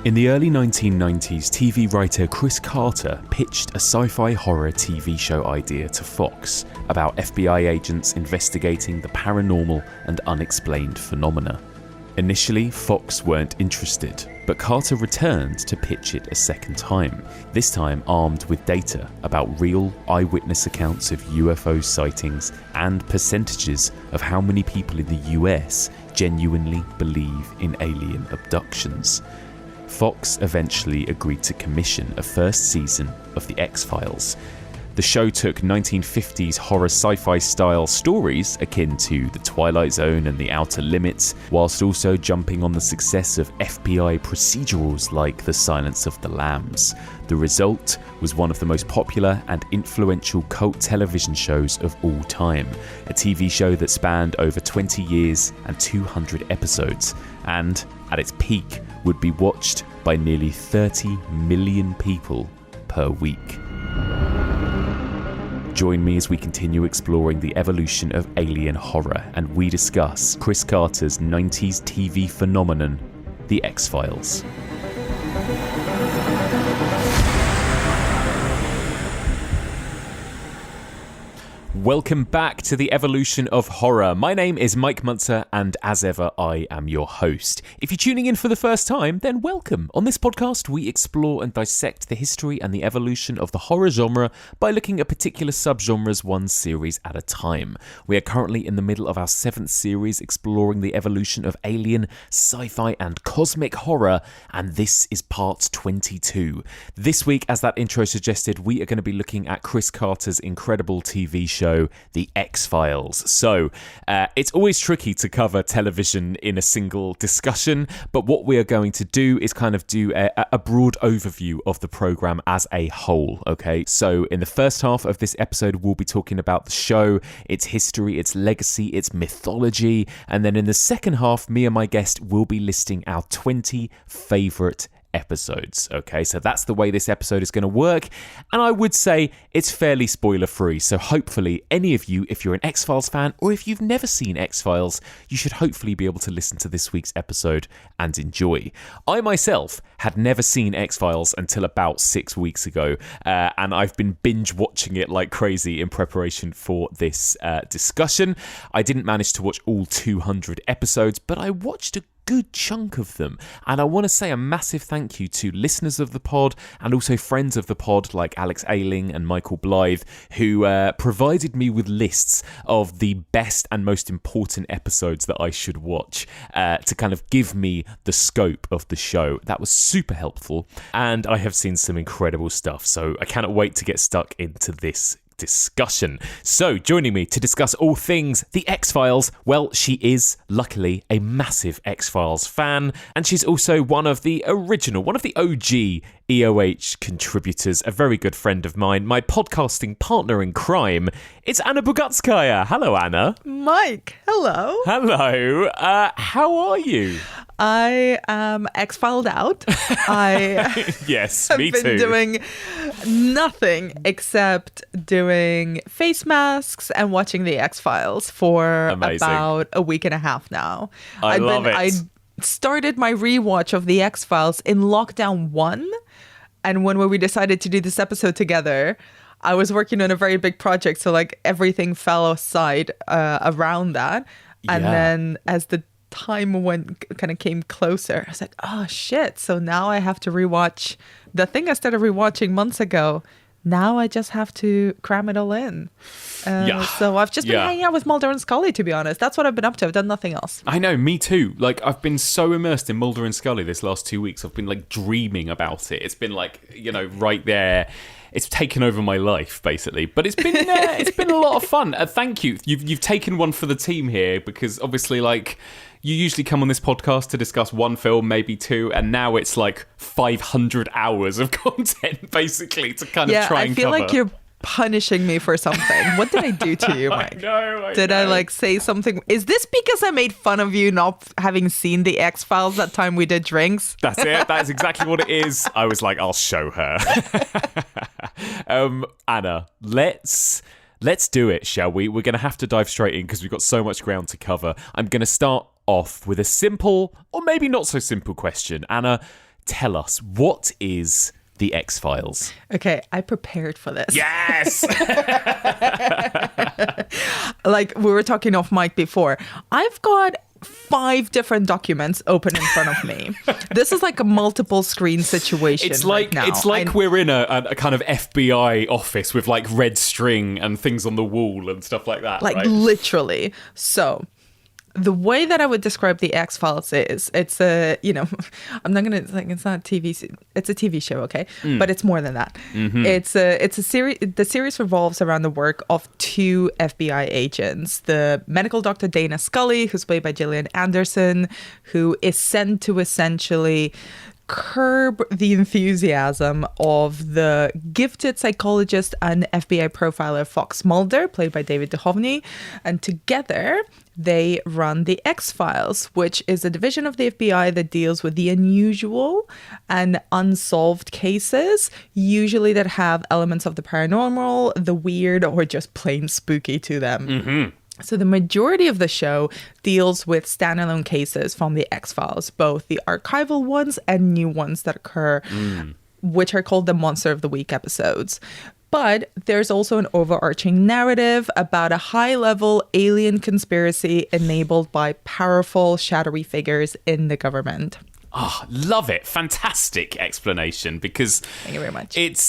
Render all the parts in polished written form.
In the early 1990s, TV writer Chris Carter pitched a sci-fi horror TV show idea to Fox about FBI agents investigating the paranormal and unexplained phenomena. Initially, Fox weren't interested, but Carter returned to pitch it a second time, this time armed with data about real eyewitness accounts of UFO sightings and percentages of how many people in the US genuinely believe in alien abductions. Fox eventually agreed to commission a first season of The X-Files. The show took 1950s horror sci-fi style stories akin to The Twilight Zone and The Outer Limits, whilst also jumping on the success of FBI procedurals like The Silence of the Lambs. The result was one of the most popular and influential cult television shows of all time, a TV show that spanned over 20 years and 200 episodes, and, at its peak, would be watched by nearly 30 million people per week. Join me as we continue exploring the evolution of alien horror, and we discuss Chris Carter's 90s TV phenomenon, The X-Files. Welcome back to the evolution of horror. My name is Mike Munzer, and as ever, I am your host. If you're tuning in for the first time, then welcome. On this podcast, we explore and dissect the history and the evolution of the horror genre by looking at particular subgenres one series at a time. We are currently in the middle of our 7th series exploring the evolution of alien, sci-fi, and cosmic horror, and this is part 22. This week, as that intro suggested, we are going to be looking at Chris Carter's incredible TV show, The X-Files. So, it's always tricky to cover television in a single discussion, but what we are going to do is kind of do a broad overview of the program as a whole, okay? So, in the first half of this episode, we'll be talking about the show, its history, its legacy, its mythology, and then in the second half, me and my guest will be listing our 20 favourite episodes. Okay, so that's the way this episode is going to work, and I would say it's fairly spoiler free, so hopefully any of you, if you're an X-Files fan or if you've never seen X-Files, you should hopefully be able to listen to this week's episode and enjoy. I myself had never seen X-Files until about 6 weeks ago, and I've been binge watching it like crazy in preparation for this discussion. I didn't manage to watch all 200 episodes, but I watched a good chunk of them, and I want to say a massive thank you to listeners of the pod and also friends of the pod like Alex Ayling and Michael Blythe, who provided me with lists of the best and most important episodes that I should watch to kind of give me the scope of the show. That was super helpful, and I have seen some incredible stuff, so I cannot wait to get stuck into this discussion. So, joining me to discuss all things The X-Files, well, she is, luckily, a massive X-Files fan, and she's also one of the OG EOH contributors, a very good friend of mine, my podcasting partner in crime. It's Anna Bogutskaya. Hello, Anna. Mike, hello. Hello. How are you? I am X-Filed out. I yes, have me been too. doing nothing except doing face masks and watching the X-Files for about a week and a half now. I love it. I started my rewatch of the X-Files in lockdown 1, and when we decided to do this episode together, I was working on a very big project, so like everything fell aside around that. And then as the time kind of came closer, I was like, oh shit, so now I have to rewatch the thing I started rewatching months ago. Now I just have to cram it all in. So I've just been hanging out with Mulder and Scully, to be honest. That's what I've been up to. I've done nothing else. I know, me too. Like, I've been so immersed in Mulder and Scully this last 2 weeks. I've been like dreaming about it. It's been like, right there. It's taken over my life, basically. But it's been a lot of fun. Thank you. You've taken one for the team here, because obviously, like, you usually come on this podcast to discuss one film, maybe two, and now it's like 500 hours of content, basically, to kind of try and cover. I feel like you're punishing me for something. What did I do to you, Mike? I know. I like say something? Is this because I made fun of you not having seen the X-Files that time we did drinks? That's it. That is exactly what it is. I was like, I'll show her. Anna, let's do it, shall we? We're going to have to dive straight in because we've got so much ground to cover. I'm going to start off with a simple, or maybe not so simple question. Anna, tell us, what is The X-Files? Okay, I prepared for this. Yes! Like we were talking off mic before. I've got 5 different documents open in front of me. This is like a multiple screen situation. It's like right now. it's like we're in a kind of FBI office with like red string and things on the wall and stuff like that. Like right? literally. So the way that I would describe the X-Files is it's a, I'm not going to like, it's not a it's a TV show, okay? But it's more than that. Mm-hmm. It's a series. The series revolves around the work of 2 FBI agents, the medical doctor Dana Scully, who's played by Gillian Anderson, who is sent to essentially curb the enthusiasm of the gifted psychologist and FBI profiler Fox Mulder, played by David Duchovny, and together they run the X-Files, which is a division of the FBI that deals with the unusual and unsolved cases, usually that have elements of the paranormal, the weird, or just plain spooky to them. Mm-hmm. So the majority of the show deals with standalone cases from the X-Files, both the archival ones and new ones that occur, which are called the Monster of the Week episodes. But there's also an overarching narrative about a high-level alien conspiracy enabled by powerful, shadowy figures in the government. Oh, love it. Fantastic explanation, because Thank you very much. it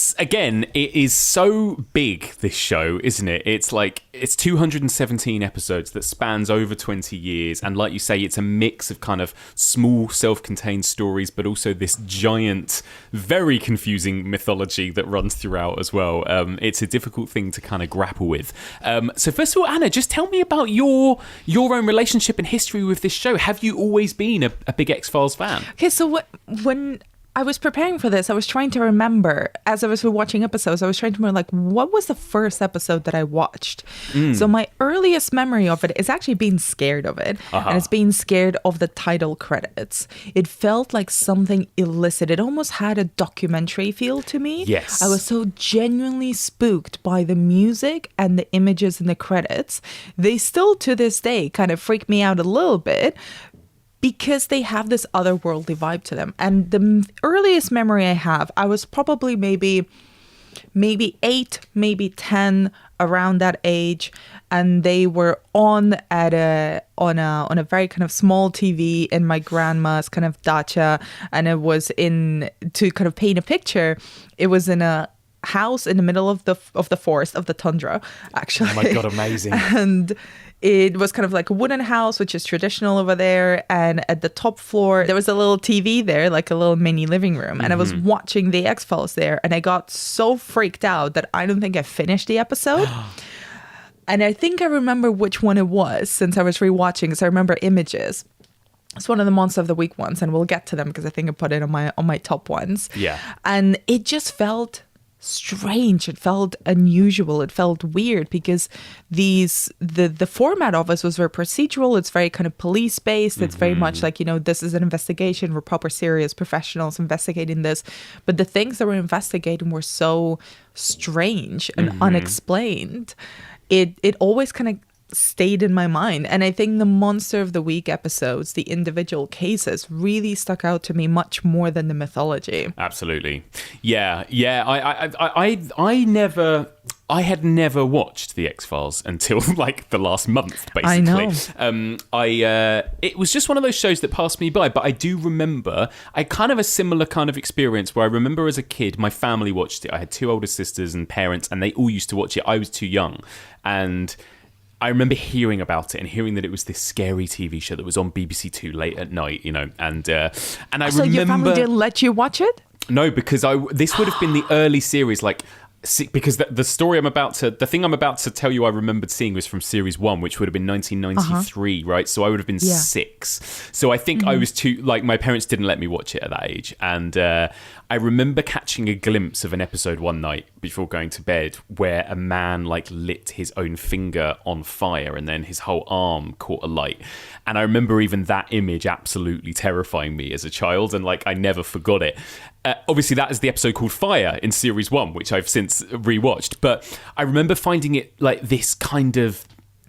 is so big, this show, isn't it? It's 217 episodes that spans over 20 years. And like you say, it's a mix of kind of small self-contained stories, but also this giant, very confusing mythology that runs throughout as well. It's a difficult thing to kind of grapple with. So first of all, Anna, just tell me about your own relationship and history with this show. Have you always been a big X-Files fan? Okay, so when I was preparing for this, I was trying to remember, as I was watching episodes, I was trying to remember, like, what was the first episode that I watched? So my earliest memory of it is actually being scared of it. And it's being scared of the title credits. It felt like something illicit. It almost had a documentary feel to me. Yes. I was so genuinely spooked by the music and the images in the credits. They still, to this day, kind of freak me out a little bit, because they have this otherworldly vibe to them. And the earliest memory I have, I was probably maybe 8, maybe 10, around that age, and they were on a very kind of small TV in my grandma's kind of dacha, and it was to kind of paint a picture, it was in a house in the middle of the forest, of the tundra, actually. Oh my God, amazing. And it was kind of like a wooden house, which is traditional over there. And at the top floor, there was a little TV there, like a little mini living room. And I was watching the X-Files there. And I got so freaked out that I don't think I finished the episode. And I think I remember which one it was, since I was rewatching, because I remember images. It's one of the Monster of the Week ones, and we'll get to them because I think I put it on my top ones. Yeah. And it just felt strange. It felt unusual. It felt weird because the format of us was very procedural. It's very kind of police based. It's very much like, this is an investigation. We're proper serious professionals investigating this. But the things that we're investigating were so strange and unexplained. It always kind of stayed in my mind. And I think the Monster of the Week episodes, the individual cases, really stuck out to me much more than the mythology. Absolutely. Yeah. I had never watched The X-Files until like the last month, basically. I know. It was just one of those shows that passed me by, but I do remember a similar kind of experience where I remember as a kid, my family watched it. I had 2 older sisters and parents, and they all used to watch it. I was too young. And I remember hearing about it and hearing that it was this scary TV show that was on BBC Two late at night, and I remember... So your family didn't let you watch it? No, because this would have been the early series, because the thing I'm about to tell you I remembered seeing was from series 1, which would have been 1993, right? So I would have been 6. So I think I was too, my parents didn't let me watch it at that age. And I remember catching a glimpse of an episode one night before going to bed where a man lit his own finger on fire and then his whole arm caught alight. And I remember even that image absolutely terrifying me as a child, and I never forgot it. Obviously, that is the episode called Fire in series 1, which I've since rewatched. But I remember finding it this kind of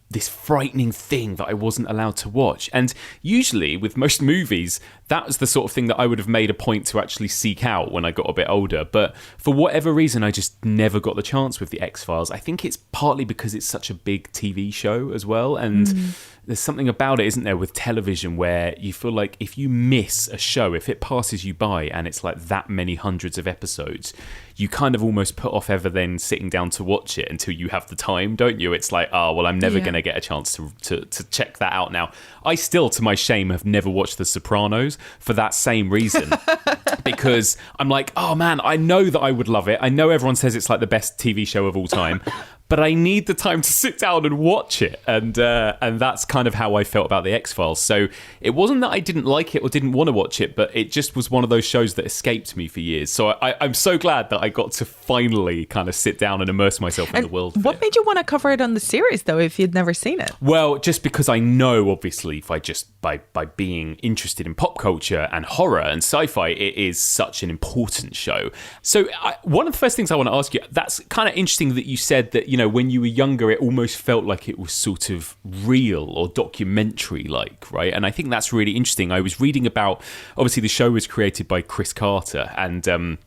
this frightening thing that I wasn't allowed to watch. And usually with most movies, that was the sort of thing that I would have made a point to actually seek out when I got a bit older. But for whatever reason, I just never got the chance with the X-Files. I think it's partly because it's such a big TV show as well. And there's something about it, isn't there, with television where you feel like if you miss a show, if it passes you by and it's like that many hundreds of episodes, you kind of almost put off ever then sitting down to watch it until you have the time, don't you? It's like, oh, well, I'm never going to get a chance to check that out now. I still, to my shame, have never watched The Sopranos for that same reason. Because I'm like, oh man, I know that I would love it. I know everyone says it's like the best TV show of all time. But I need the time to sit down and watch it. And that's kind of how I felt about The X-Files. So it wasn't that I didn't like it or didn't want to watch it, but it just was one of those shows that escaped me for years. So I'm so glad that I got to finally kind of sit down and immerse myself in the world. What made you want to cover it on the series, though, if you'd never seen it? Well, just because I know, obviously, by being interested in pop culture and horror and sci-fi, it is such an important show. So one of the first things I want to ask you, that's kind of interesting that you said that, you know, when you were younger, it almost felt like it was sort of real or documentary-like, right? And I think that's really interesting. I was reading about, obviously, the show was created by Chris Carter, and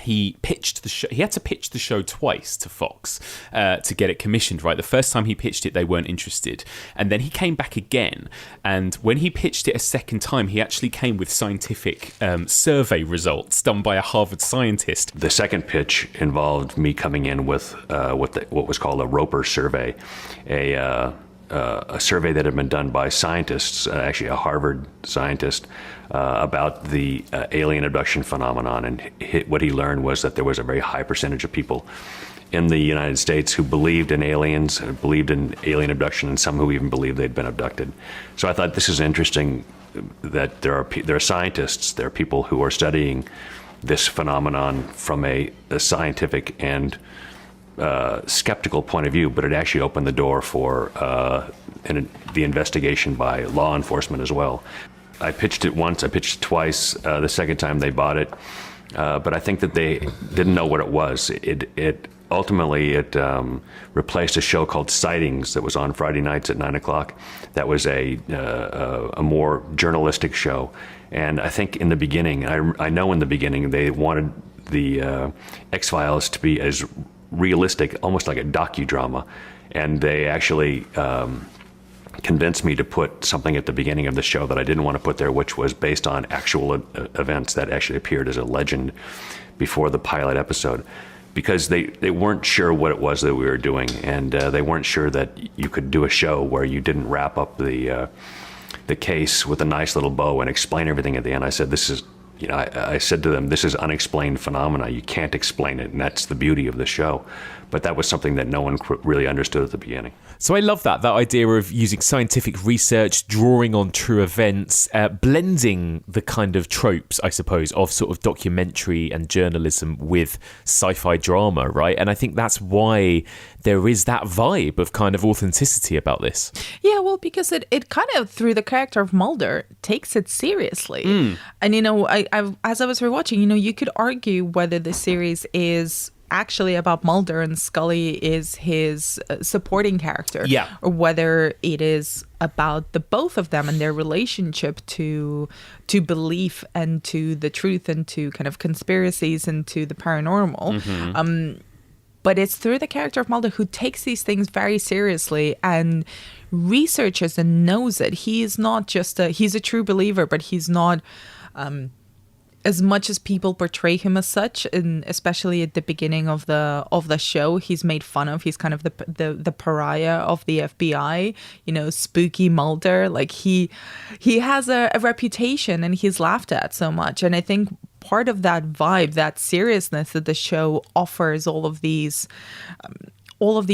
he pitched the show. He had to pitch the show twice to Fox to get it commissioned, right? The first time he pitched it, they weren't interested. And then he came back again. And when he pitched it a second time, he actually came with scientific survey results done by a Harvard scientist. The second pitch involved me coming in with what was called a Roper survey, a survey that had been done by scientists, actually a Harvard scientist, about the alien abduction phenomenon. And what he learned was that there was a very high percentage of people in the United States who believed in aliens, believed in alien abduction, and some who even believed they'd been abducted. So I thought this is interesting that there are scientists, there are people who are studying this phenomenon from a scientific and skeptical point of view, but it actually opened the door for the investigation by law enforcement as well. I pitched it once, I pitched it twice. The second time they bought it, but I think that they didn't know what it was. It ultimately replaced a show called Sightings that was on Friday nights at 9:00. That was a more journalistic show, and I think in the beginning, I know in the beginning they wanted the X-Files to be as realistic, almost like a docudrama, and they actually convinced me to put something at the beginning of the show that I didn't want to put there, which was based on actual events that actually appeared as a legend before the pilot episode, because they weren't sure what it was that we were doing, and they weren't sure that you could do a show where you didn't wrap up the case with a nice little bow and explain everything at the end. I said, this is, I said to them, this is unexplained phenomena. You can't explain it, and that's the beauty of the show. But that was something that no one really understood at the beginning. So I love that idea of using scientific research, drawing on true events, blending the kind of tropes, I suppose, of sort of documentary and journalism with sci-fi drama, right? And I think that's why there is that vibe of kind of authenticity about this. Yeah, well, because it kind of, through the character of Mulder, takes it seriously. And, as I was rewatching, you could argue whether the series is actually about Mulder and Scully is his supporting character, or whether it is about the both of them and their relationship to belief and to the truth and to kind of conspiracies and to the paranormal. But it's through the character of Mulder, who takes these things very seriously and researches and knows it. He is not just he's a true believer, but he's not as much as people portray him as such, and especially at the beginning of the show, he's made fun of. He's kind of the pariah of the FBI, spooky Mulder. Like he has a reputation, and he's laughed at so much. And I think part of that vibe, that seriousness that the show offers, all of these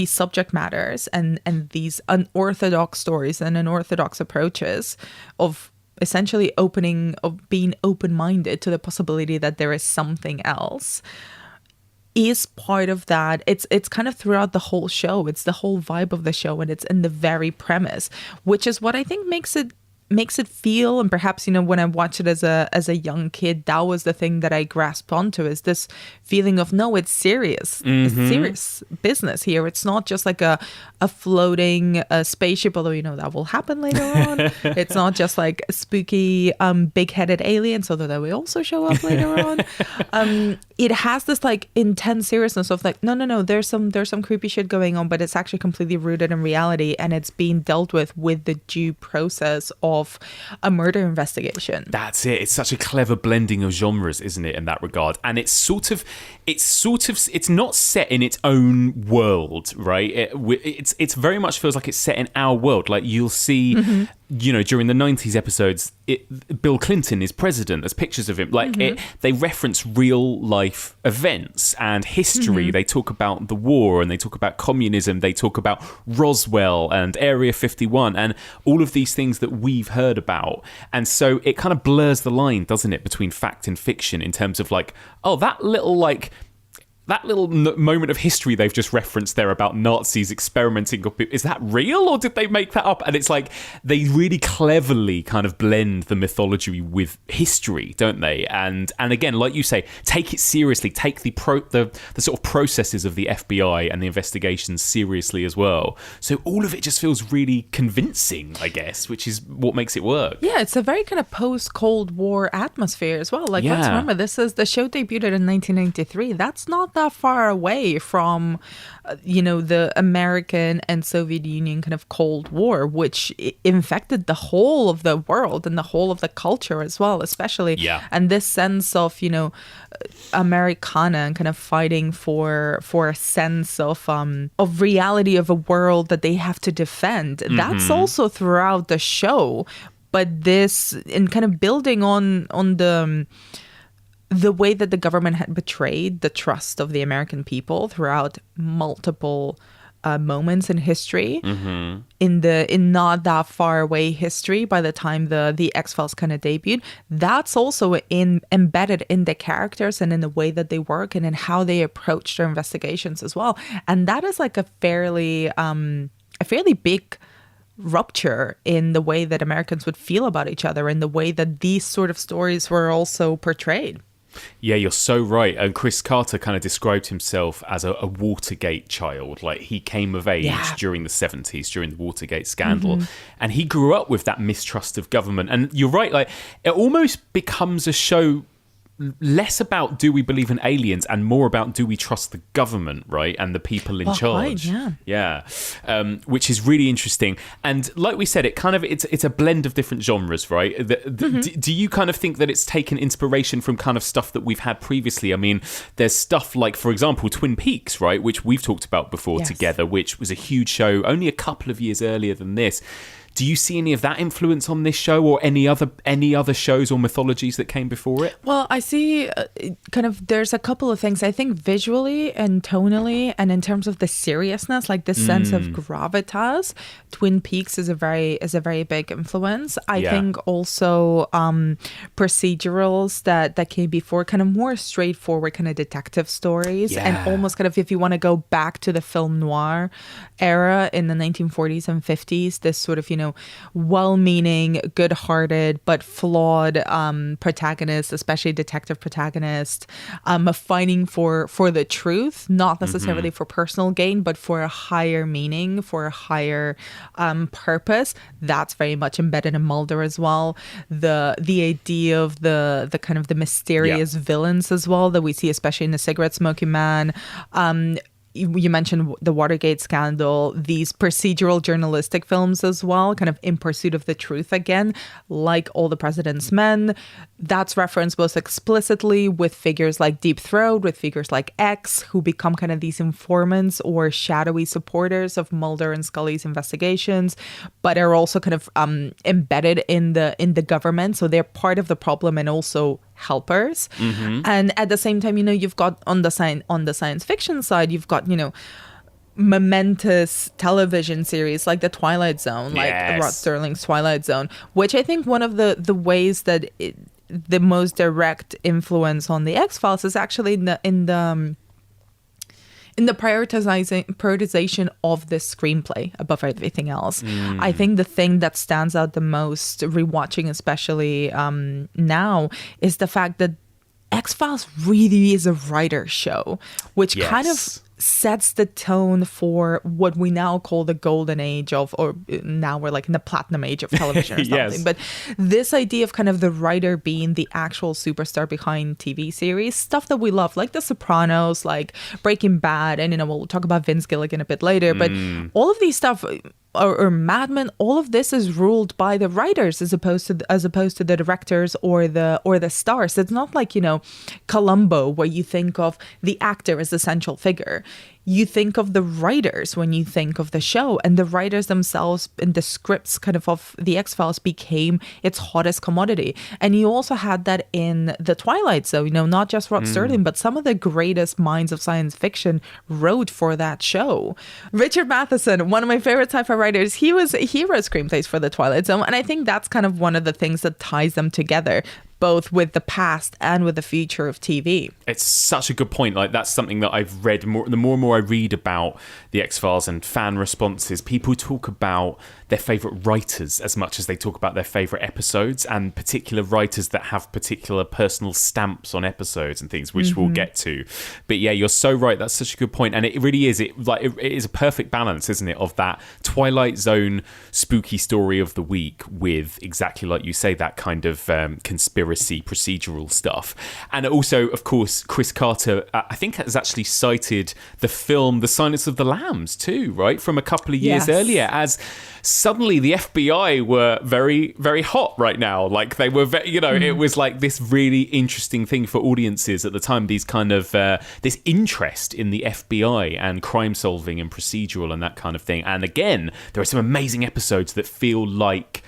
subject matters and these unorthodox stories and unorthodox approaches of essentially being open-minded to the possibility that there is something else, is part of that. It's kind of throughout the whole show. It's the whole vibe of the show, and it's in the very premise, which is what I think makes it makes it feel, and perhaps, when I watched it as a young kid, that was the thing that I grasped onto, is this feeling of, no, it's serious. It's serious business here. It's not just like a floating spaceship, although that will happen later on. It's not just like spooky big-headed aliens, although that will also show up later on. It has this like intense seriousness of like, no, there's some creepy shit going on, but it's actually completely rooted in reality, and it's being dealt with the due process of a murder investigation. That's it. It's such a clever blending of genres, isn't it, in that regard? And it's not set in its own world, right? It's very much feels like it's set in our world. Like you'll see, during the 90s episodes, Bill Clinton is president. There's pictures of him. Like they reference real life events and history. They talk about the war, and they talk about communism. They talk about Roswell and Area 51 and all of these things that we've heard about. And so it kind of blurs the line, doesn't it, between fact and fiction in terms of like, oh, that little moment of history they've just referenced there about Nazis experimenting, is that real, or did they make that up? And it's like they really cleverly kind of blend the mythology with history, don't they? And again, like you say, take it seriously, take the sort of processes of the FBI and the investigations seriously as well. So all of it just feels really convincing, I guess, which is what makes it work. Yeah, it's a very kind of post-Cold War atmosphere as well. Like, let's remember, the show debuted in 1993. That's not that far away from, the American and Soviet Union kind of Cold War, which infected the whole of the world and the whole of the culture as well, especially. Yeah. And this sense of, Americana and kind of fighting for a sense of reality of a world that they have to defend. That's also throughout the show. But this, in kind of building on the way that the government had betrayed the trust of the American people throughout multiple moments in history, in not that far away history, by the time the X-Files kind of debuted, that's also embedded in the characters and in the way that they work and in how they approach their investigations as well. And that is like a fairly big rupture in the way that Americans would feel about each other and the way that these sort of stories were also portrayed. Yeah, you're so right. And Chris Carter kind of described himself as a Watergate child. Like he came of age during the 70s, during the Watergate scandal. And he grew up with that mistrust of government. And you're right, like it almost becomes a show less about do we believe in aliens and more about do we trust the government, right, and the people in charge. Which is really interesting. And like we said, it kind of it's a blend of different genres, right? Do you kind of think that it's taken inspiration from kind of stuff that we've had previously? I mean, there's stuff like, for example, Twin Peaks, right, which we've talked about before together, which was a huge show only a couple of years earlier than this. Do you see any of that influence on this show or any other shows or mythologies that came before it? Well, I see there's a couple of things. I think visually and tonally and in terms of the seriousness, like the sense of gravitas, Twin Peaks is a very big influence. I think also procedurals that came before, kind of more straightforward kind of detective stories and almost kind of, if you want to go back to the film noir era in the 1940s and 50s, this sort of, well-meaning, good-hearted, but flawed protagonist, especially detective protagonist, fighting for the truth, not necessarily for personal gain, but for a higher meaning, for a higher purpose. That's very much embedded in Mulder as well. The idea of the kind of the mysterious villains as well that we see, especially in The Cigarette Smoking Man. You mentioned the Watergate scandal, these procedural journalistic films as well, kind of in pursuit of the truth again, like All the President's Men. That's referenced both explicitly with figures like Deep Throat, with figures like X, who become kind of these informants or shadowy supporters of Mulder and Scully's investigations, but are also kind of embedded in the government. So they're part of the problem and also helpers. And at the same time, you've got on the science fiction side, you've got momentous television series like The Twilight Zone, like Rod Serling's Twilight Zone, which I think one of the ways that the most direct influence on the X-Files is actually in in the prioritization of the screenplay above everything else. I think the thing that stands out the most, rewatching especially now, is the fact that X-Files really is a writer's show, which kind of sets the tone for what we now call the golden age of, or now we're like in the platinum age of television or something. Yes. But this idea of kind of the writer being the actual superstar behind TV series, stuff that we love, like The Sopranos, like Breaking Bad, and we'll talk about Vince Gilligan a bit later. But all of these stuff, or Mad Men, all of this is ruled by the writers as opposed to the directors or the stars. It's not like, Columbo, where you think of the actor as the central figure. You think of the writers when you think of the show, and the writers themselves in the scripts kind of the X-Files became its hottest commodity. And you also had that in the Twilight Zone, not just Rod Serling, but some of the greatest minds of science fiction wrote for that show. Richard Matheson, one of my favorite sci-fi writers, he wrote screenplays for the Twilight Zone, and I think that's kind of one of the things that ties them together, both with the past and with the future of TV. It's such a good point. Like, that's something that I've read more. The more and more I read about the X-Files and fan responses, people talk about their favourite writers as much as they talk about their favourite episodes, and particular writers that have particular personal stamps on episodes and things, which we'll get to. But yeah, you're so right. That's such a good point. And it really is. It is a perfect balance, isn't it, of that Twilight Zone spooky story of the week with, exactly like you say, that kind of conspiracy procedural stuff. And also, of course, Chris Carter, I think, has actually cited the film The Silence of the Lambs too, right? From a couple of years earlier, as suddenly the FBI were very, very hot right now. Like, they were, it was like this really interesting thing for audiences at the time, these kind of, this interest in the FBI and crime solving and procedural and that kind of thing. And again, there are some amazing episodes that feel like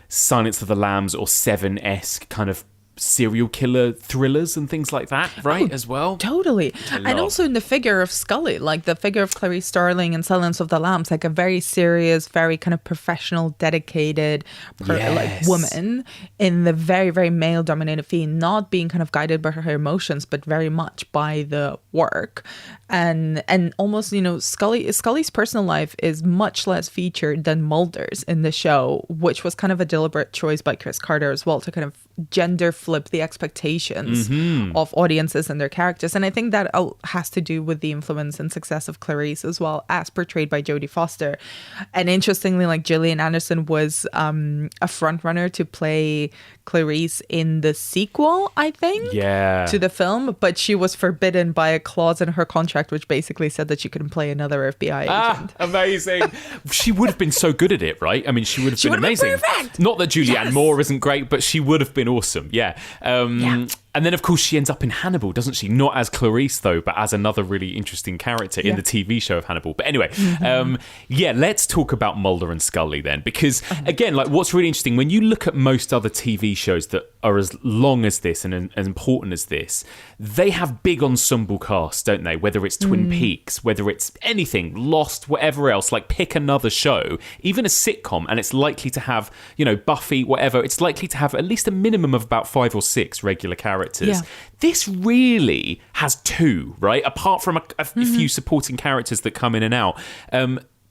Silence of the Lambs or Seven-esque kind of serial killer thrillers and things like that, right? As well. Totally. And also in the figure of Scully, like the figure of Clarice Starling in Silence of the Lambs, like a very serious, very kind of professional, dedicated like woman in the very, very male dominated field, not being kind of guided by her emotions, but very much by the work. And almost, Scully's personal life is much less featured than Mulder's in the show, which was kind of a deliberate choice by Chris Carter as well, to kind of gender flip the expectations of audiences and their characters. And I think that has to do with the influence and success of Clarice as well, as portrayed by Jodie Foster. And interestingly, like, Gillian Anderson was a front runner to play Clarice in the sequel, I think, to the film, but she was forbidden by a clause in her contract which basically said that she couldn't play another FBI agent. Amazing. She would have been so good at it, right? I mean, she would have been amazing. Perfect. Not that Julianne Moore isn't great, but she would have been awesome. Yeah. And then, of course, she ends up in Hannibal, doesn't she? Not as Clarice, though, but as another really interesting character in the TV show of Hannibal. But anyway, let's talk about Mulder and Scully then. Because, again, like, what's really interesting, when you look at most other TV shows that are as long as this and as important as this, they have big ensemble casts, don't they? Whether it's Twin Peaks, whether it's anything, Lost, whatever else, like, pick another show, even a sitcom, and it's likely to have, Buffy, whatever, it's likely to have at least a minimum of about 5 or 6 regular characters. Yeah. This really has 2, right? Apart from a few supporting characters that come in and out.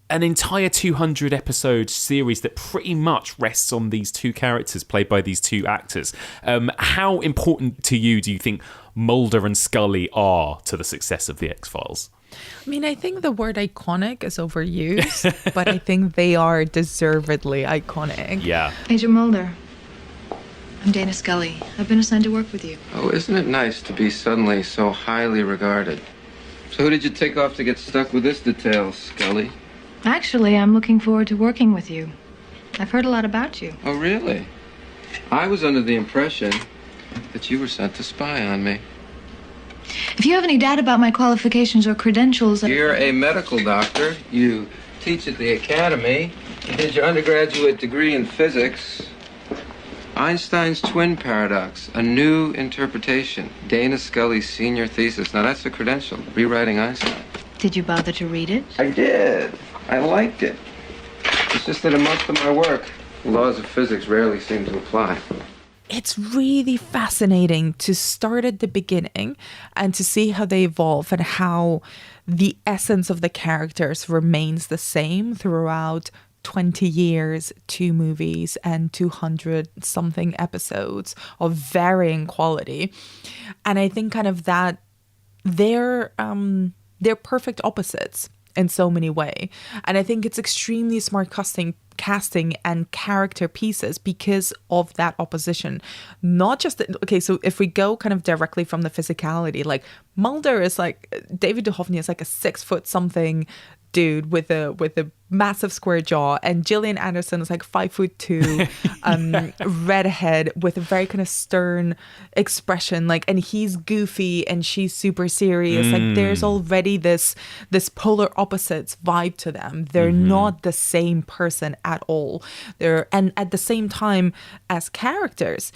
An entire 200 episode series that pretty much rests on these 2 characters played by these 2 actors. How important to you do you think Mulder and Scully are to the success of the X-Files? I mean, I think the word iconic is overused, but I think they are deservedly iconic. Yeah. Agent Mulder, I'm Dana Scully. I've been assigned to work with you. Oh, isn't it nice to be suddenly so highly regarded? So who did you take off to get stuck with this detail, Scully? Actually, I'm looking forward to working with you. I've heard a lot about you. Oh, really? I was under the impression that you were sent to spy on me. If you have any doubt about my qualifications or credentials... You're a medical doctor. You teach at the academy. You did your undergraduate degree in physics. Einstein's twin paradox, a new interpretation. Dana Scully's senior thesis. Now that's a credential, rewriting Einstein. Did you bother to read it? I did. I liked it. It's just that in most of my work, the laws of physics rarely seem to apply. it's really fascinating to start at the beginning and to see how they evolve and how the essence of the characters remains the same throughout 20 years, 2 movies, and 200 something episodes of varying quality. And I think kind of that they're perfect opposites in so many ways. And I think it's extremely smart casting and character pieces because of that opposition. Not just okay, so if we go kind of directly from the physicality, like Mulder is like, David Duchovny is like a 6 foot something dude with a massive square jaw, and Gillian Anderson is like 5'2", redhead with a very kind of stern expression, like, and he's goofy and she's super serious. Like there's already this polar opposites vibe to them. They're not the same person at all. And at the same time as characters,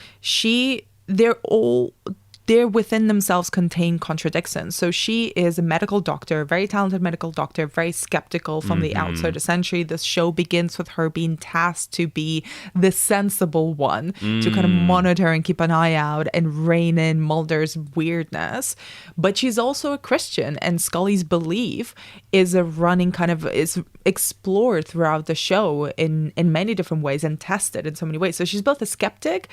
they're within themselves contain contradictions. So she is a medical doctor, very talented medical doctor, very skeptical from the outside. Essentially, this show begins with her being tasked to be the sensible one, to kind of monitor and keep an eye out and rein in Mulder's weirdness. But she's also a Christian, and Scully's belief is explored throughout the show in many different ways and tested in so many ways. So she's both a skeptic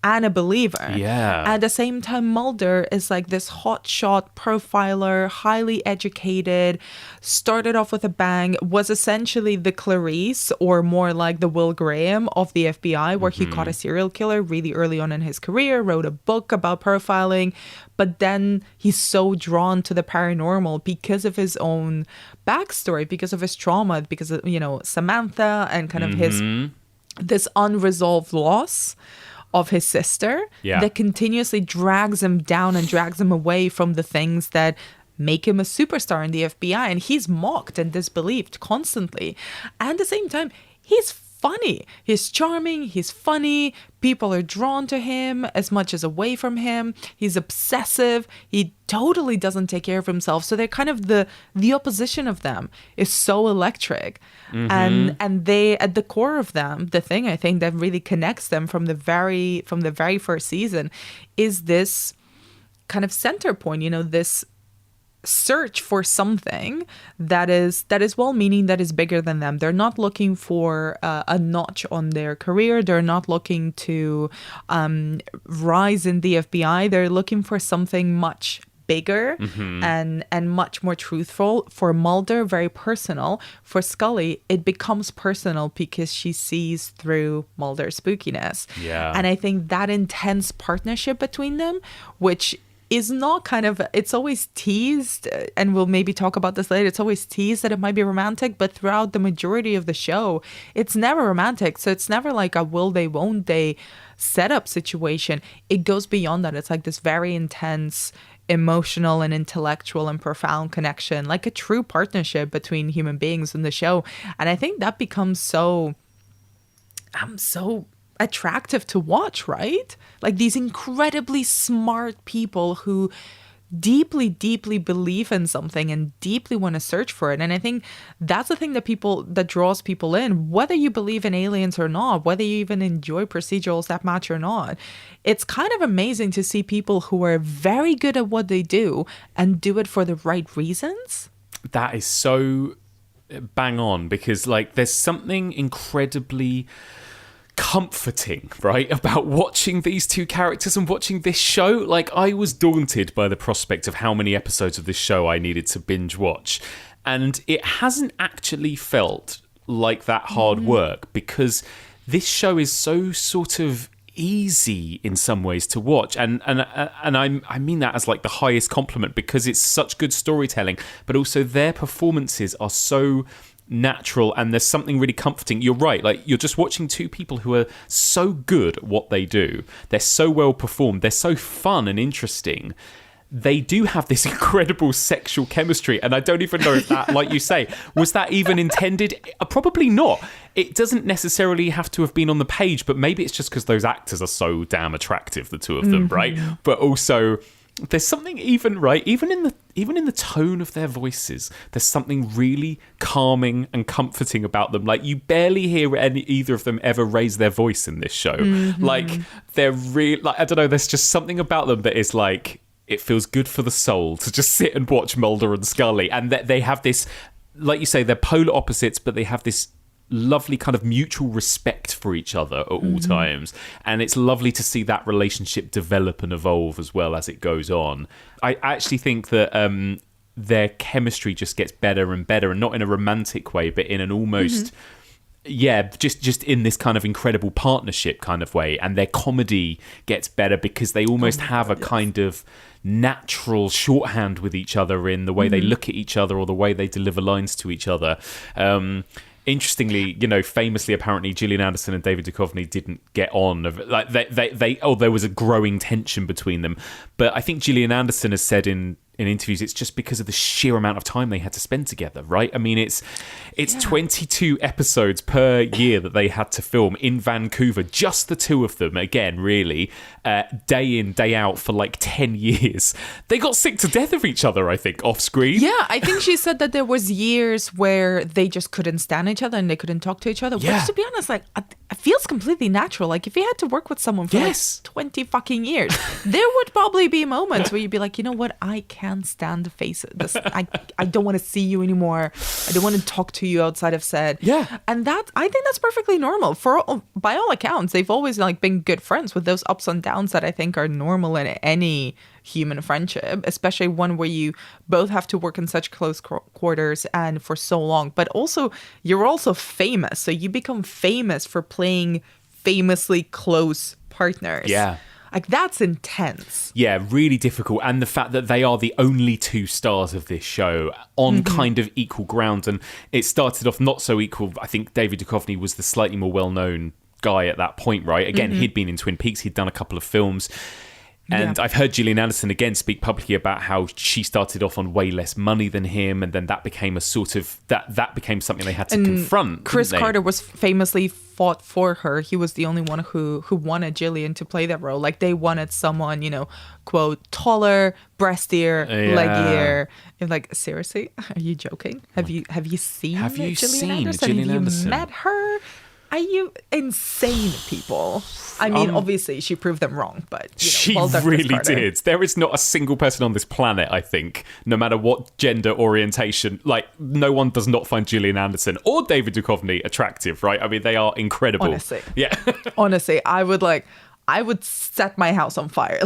and a believer. Yeah. At the same time, Mulder is like this hotshot profiler, highly educated, started off with a bang, was essentially the Clarice, or more like the Will Graham of the FBI, where he caught a serial killer really early on in his career, wrote a book about profiling, but then he's so drawn to the paranormal because of his own backstory, because of his trauma, because of, Samantha and kind of this unresolved loss of his sister that continuously drags him down and drags him away from the things that make him a superstar in the FBI. And he's mocked and disbelieved constantly. And at the same time, he's funny. He's charming. He's funny. People are drawn to him as much as away from him. He's obsessive. He totally doesn't take care of himself. So they're kind of the opposition of them is so electric. And they, at the core of them, the thing I think that really connects them from the very first season is this kind of center point, this search for something that is well-meaning, that is bigger than them. They're not looking for a notch on their career. They're not looking to rise in the FBI. They're looking for something much bigger and much more truthful. For Mulder, very personal. For Scully, it becomes personal because she sees through Mulder's spookiness. Yeah. And I think that intense partnership between them, which is not kind of, it's always teased, and we'll maybe talk about this later, it's always teased that it might be romantic, but throughout the majority of the show, it's never romantic. So it's never like a will they, won't they setup situation. It goes beyond that. It's like this very intense, emotional and intellectual and profound connection, like a true partnership between human beings in the show. And I think that becomes so attractive to watch, right? Like these incredibly smart people who deeply believe in something and deeply want to search for it. And I think that's the thing that draws people in, whether you believe in aliens or not, whether you even enjoy procedurals that match or not. It's kind of amazing to see people who are very good at what they do and do it for the right reasons. That is so bang on, because like there's something incredibly comforting, right, about watching these two characters and watching this show. Like, I was daunted by the prospect of how many episodes of this show I needed to binge watch, and it hasn't actually felt like that hard work, because this show is so sort of easy in some ways to watch, and I mean that as like the highest compliment, because it's such good storytelling, but also their performances are so natural, and there's something really comforting. You're right, like you're just watching two people who are so good at what they do. They're so well performed, they're so fun and interesting. They do have this incredible sexual chemistry, and I don't even know if that, like you say, was that even intended? Probably not. It doesn't necessarily have to have been on the page, but maybe it's just because those actors are so damn attractive, the two of them, right? But also There's something even in the tone of their voices. There's something really calming and comforting about them. Like, you barely hear either of them ever raise their voice in this show. Like, they're really, like, I don't know. There's just something about them that is like, it feels good for the soul to just sit and watch Mulder and Scully, and that they have this, like you say, they're polar opposites, but they have this lovely kind of mutual respect for each other at all times, and it's lovely to see that relationship develop and evolve as well as it goes on. I actually think that their chemistry just gets better and better, and not in a romantic way, but in an almost just in this kind of incredible partnership kind of way, and their comedy gets better because they almost have a kind of natural shorthand with each other in the way they look at each other or the way they deliver lines to each other. Interestingly, famously, apparently, Gillian Anderson and David Duchovny didn't get on. Like there was a growing tension between them. But I think Gillian Anderson has said in interviews, it's just because of the sheer amount of time they had to spend together, right? I mean, it's 22 episodes per year that they had to film in Vancouver, just the two of them, again, really, day in, day out for like 10 years. They got sick to death of each other, I think, off screen. Yeah, I think she said that there was years where they just couldn't stand each other and they couldn't talk to each other, which, to be honest, like, it feels completely natural. Like, if you had to work with someone for like 20 fucking years, there would probably be moments where you'd be like, you know what, I can't stand the face of this. I don't want to see you anymore. I don't want to talk to you outside of set. Yeah. And that, I think that's perfectly normal. By all accounts, they've always like been good friends with those ups and downs that I think are normal in any human friendship, especially one where you both have to work in such close quarters and for so long. But also, you're also famous. So you become famous for playing famously close partners. Yeah. Like, that's intense. Yeah, really difficult. And the fact that they are the only two stars of this show on kind of equal ground. And it started off not so equal. I think David Duchovny was the slightly more well-known guy at that point, right? Again, he'd been in Twin Peaks. He'd done a couple of films. And I've heard Gillian Anderson again speak publicly about how she started off on way less money than him, and then that became a sort of that became something they had to confront. Chris Carter was famously fought for her. He was the only one who wanted Gillian to play that role. Like, they wanted someone, quote, taller, breastier, leggier. You're like, seriously? Are you joking? Have you seen Gillian Anderson? Gillian Anderson? Have you met her? Are you insane, people? I mean, obviously, she proved them wrong, but she well done, really Chris Carter. did. There is not a single person on this planet, I think, no matter what gender orientation, like, no one does not find Gillian Anderson or David Duchovny attractive, right? I mean, they are incredible. Honestly. Yeah. Honestly, I would set my house on fire.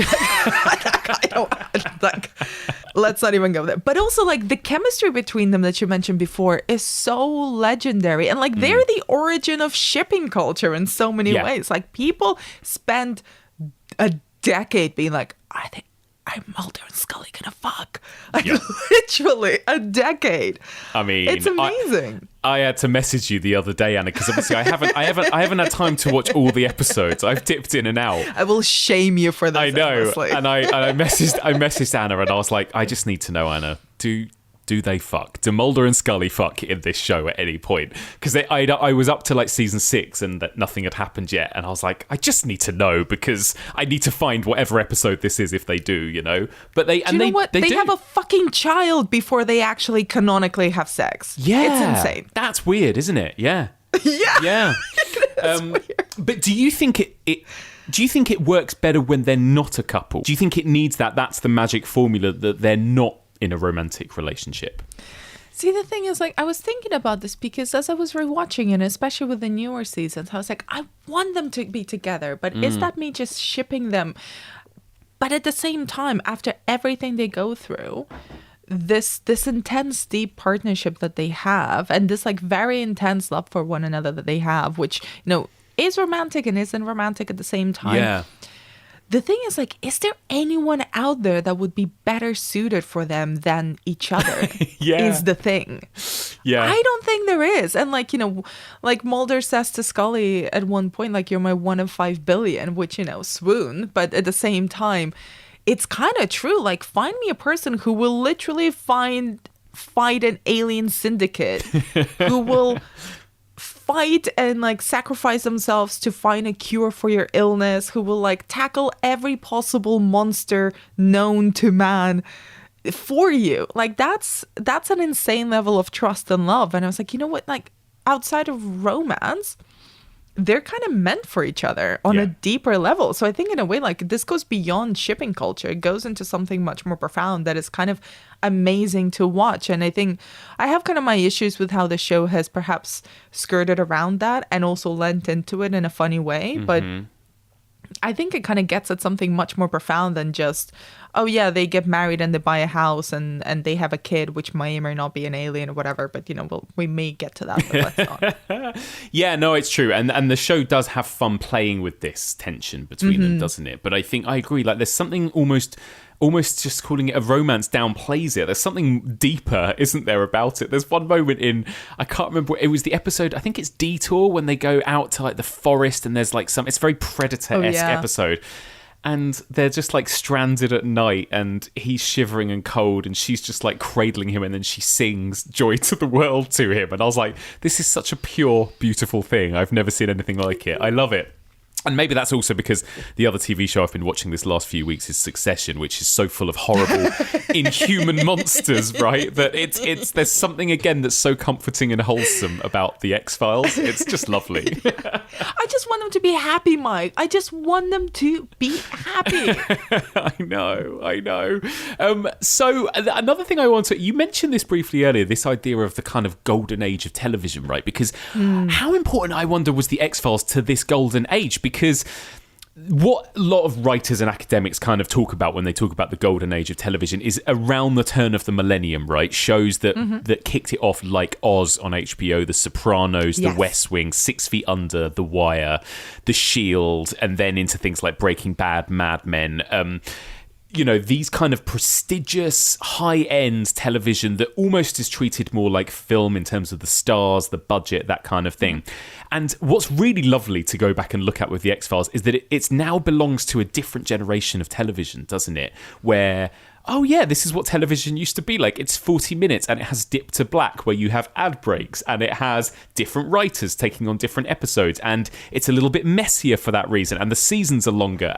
Let's not even go there. But also, like, the chemistry between them that you mentioned before is so legendary. And, like, they're the origin of shipping culture in so many ways. Like, people spend a decade being like, are Mulder and Scully gonna fuck? Like, literally a decade. I mean, it's amazing. I had to message you the other day, Anna, because obviously I haven't had time to watch all the episodes. I've dipped in and out. I will shame you for this. I know, endlessly. and I messaged Anna, and I was like, I just need to know, Anna, do they fuck? Do Mulder and Scully fuck in this show at any point? Because I was up to like season 6 and that nothing had happened yet, and I was like, I just need to know because I need to find whatever episode this is if they do, But they do you know what? They have a fucking child before they actually canonically have sex. Yeah, it's insane. That's weird, isn't it? Yeah, yeah. Weird. But do you think it works better when they're not a couple? Do you think it needs that? That's the magic formula, that they're not in a romantic relationship. See, the thing is, like, I was thinking about this because as I was rewatching it, especially with the newer seasons, I was like, I want them to be together, but is that me just shipping them? But at the same time, after everything they go through, this intense, deep partnership that they have, and this like very intense love for one another that they have, which, is romantic and isn't romantic at the same time. Yeah. The thing is, like, is there anyone out there that would be better suited for them than each other? Is the thing. Yeah. I don't think there is. And, like, like Mulder says to Scully at one point, like, you're my 1 in 5 billion, which, swoon. But at the same time, it's kind of true. Like, find me a person who will literally fight an alien syndicate, who will fight and like sacrifice themselves to find a cure for your illness, who will like tackle every possible monster known to man for you. Like that's an insane level of trust and love. And I was like, you know what, like outside of romance, they're kind of meant for each other on a deeper level. So I think in a way, like this goes beyond shipping culture. It goes into something much more profound that is kind of amazing to watch. And I think I have kind of my issues with how the show has perhaps skirted around that and also lent into it in a funny way. But I think it kind of gets at something much more profound than just, oh yeah, they get married and they buy a house and they have a kid, which may or may not be an alien or whatever. But, you know, we may get to that, but let's not. Yeah, no, it's true. And the show does have fun playing with this tension between them, doesn't it? But I think I agree. Like there's something almost just calling it a romance downplays it. There's something deeper, isn't there, about it? There's one moment in, I can't remember, it was the episode, I think it's Detour, when they go out to like the forest and there's like it's a very Predator-esque episode. And they're just like stranded at night and he's shivering and cold and she's just like cradling him and then she sings Joy to the World to him. And I was like, this is such a pure, beautiful thing. I've never seen anything like it. I love it. And maybe that's also because the other TV show I've been watching this last few weeks is Succession, which is so full of horrible, inhuman monsters, right? That there's something, again, that's so comforting and wholesome about the X-Files. It's just lovely. I just want them to be happy, Mike. I just want them to be happy. I know. So another thing I want to... You mentioned this briefly earlier, this idea of the kind of golden age of television, right? Because how important, I wonder, was the X-Files to this golden age? Because what a lot of writers and academics kind of talk about when they talk about the golden age of television is around the turn of the millennium, right? Shows that kicked it off, like Oz on HBO, The Sopranos, The West Wing, 6 Feet Under, The Wire, The Shield, and then into things like Breaking Bad, Mad Men. You know, these kind of prestigious, high-end television that almost is treated more like film in terms of the stars, the budget, that kind of thing. And what's really lovely to go back and look at with The X-Files is that it now belongs to a different generation of television, doesn't it? Where, oh yeah, this is what television used to be like. It's 40 minutes and it has dip to black where you have ad breaks and it has different writers taking on different episodes and it's a little bit messier for that reason and the seasons are longer.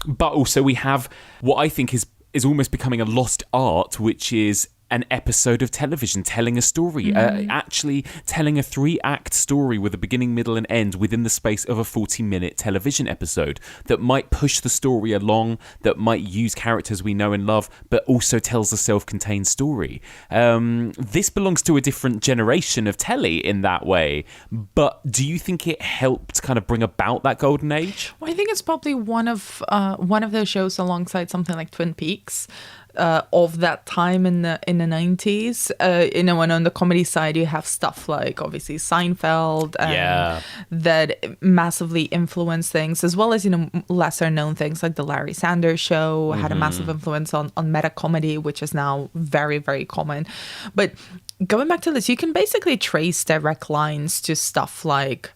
But also we have what I think is almost becoming a lost art, which is an episode of television telling a story, actually telling a 3-act story with a beginning, middle and end within the space of a 40-minute television episode that might push the story along, that might use characters we know and love, but also tells a self-contained story. This belongs to a different generation of telly in that way, but do you think it helped kind of bring about that golden age? Well, I think it's probably one of those shows alongside something like Twin Peaks. Of that time in the 90s, and on the comedy side you have stuff like obviously Seinfeld that massively influenced things, as well as lesser known things like the Larry Sanders Show had a massive influence on meta comedy, which is now very, very common. But going back to this, you can basically trace direct lines to stuff like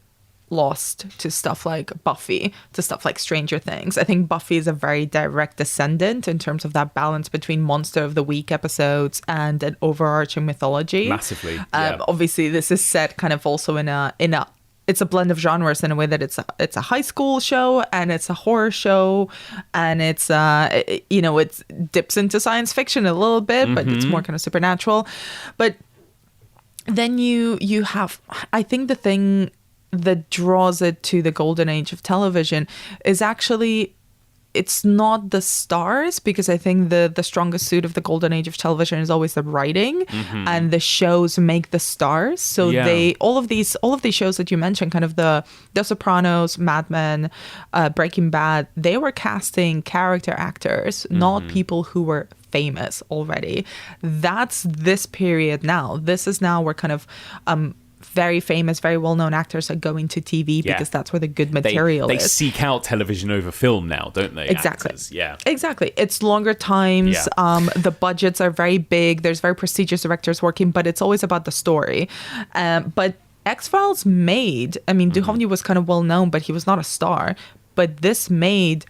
Lost, to stuff like Buffy, to stuff like Stranger Things. I think Buffy is a very direct descendant in terms of that balance between Monster of the Week episodes and an overarching mythology. Massively. Obviously, this is set kind of also in a it's a blend of genres in a way that it's a high school show and it's a horror show and it's it dips into science fiction a little bit, but it's more kind of supernatural. But then you have, I think the thing that draws it to the golden age of television is actually, it's not the stars, because I think the strongest suit of the golden age of television is always the writing, and the shows make the stars. So all of these shows that you mentioned, kind of the Sopranos, Mad Men, Breaking Bad, they were casting character actors, not people who were famous already. That's this period now. This is now where kind of very famous, very well-known actors are going to TV because that's where the good material is. They seek out television over film now, don't they? Exactly. Actors? Yeah. Exactly. It's longer times. Yeah. The budgets are very big. There's very prestigious directors working, but it's always about the story. But X-Files made, I mean, Duchovny was kind of well-known, but he was not a star. But this made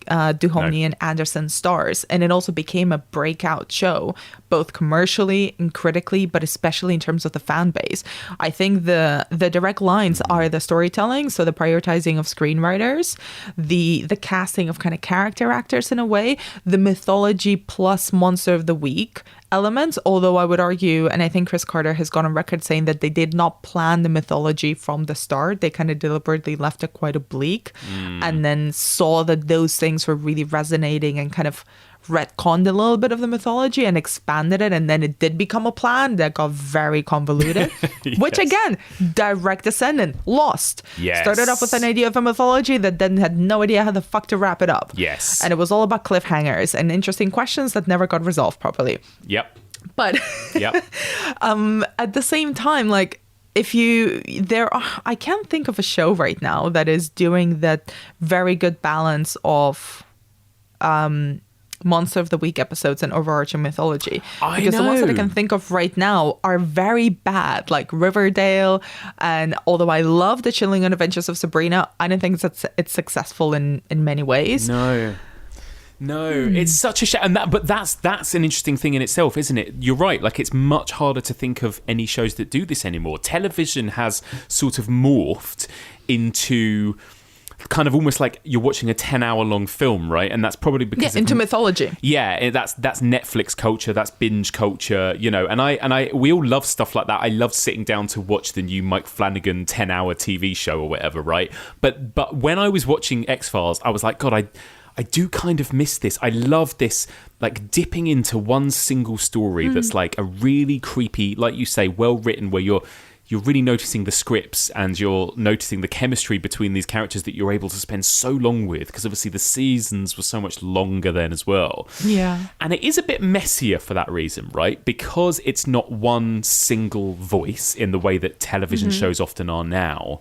Duhovny and Anderson stars. And it also became a breakout show, both commercially and critically, but especially in terms of the fan base. I think the direct lines are the storytelling, so the prioritizing of screenwriters, the casting of kind of character actors in a way, the mythology plus monster of the week elements, although I would argue, and I think Chris Carter has gone on record saying that they did not plan the mythology from the start. They kind of deliberately left it quite oblique and then saw that those things were really resonating and kind of retconned a little bit of the mythology and expanded it, and then it did become a plan that got very convoluted. Which again, direct descendant, Lost. Started off with an idea of a mythology that then had no idea how the fuck to wrap it up. And it was all about cliffhangers and interesting questions that never got resolved properly. But at the same time, like, I can't think of a show right now that is doing that very good balance of Monster of the Week episodes and overarching mythology. Because the ones that I can think of right now are very bad, like Riverdale. And although I love The Chilling Adventures of Sabrina, I don't think it's successful in many ways. No, it's such a shame. But that's an interesting thing in itself, isn't it? You're right. Like, it's much harder to think of any shows that do this anymore. Television has sort of morphed into kind of almost like you're watching a 10-hour long film, right? And that's probably because into mythology. That's Netflix culture, that's binge culture, you know. And we all love stuff like that. I love sitting down to watch the new Mike Flanagan 10-hour TV show or whatever, right? But when I was watching X-Files, I was like, God, I do kind of miss this. I love this, like, dipping into one single story that's like a really creepy, like you say, well written, where you're really noticing the scripts and you're noticing the chemistry between these characters that you're able to spend so long with, because obviously the seasons were so much longer then as well. And it is a bit messier for that reason, right? Because it's not one single voice in the way that television shows often are now.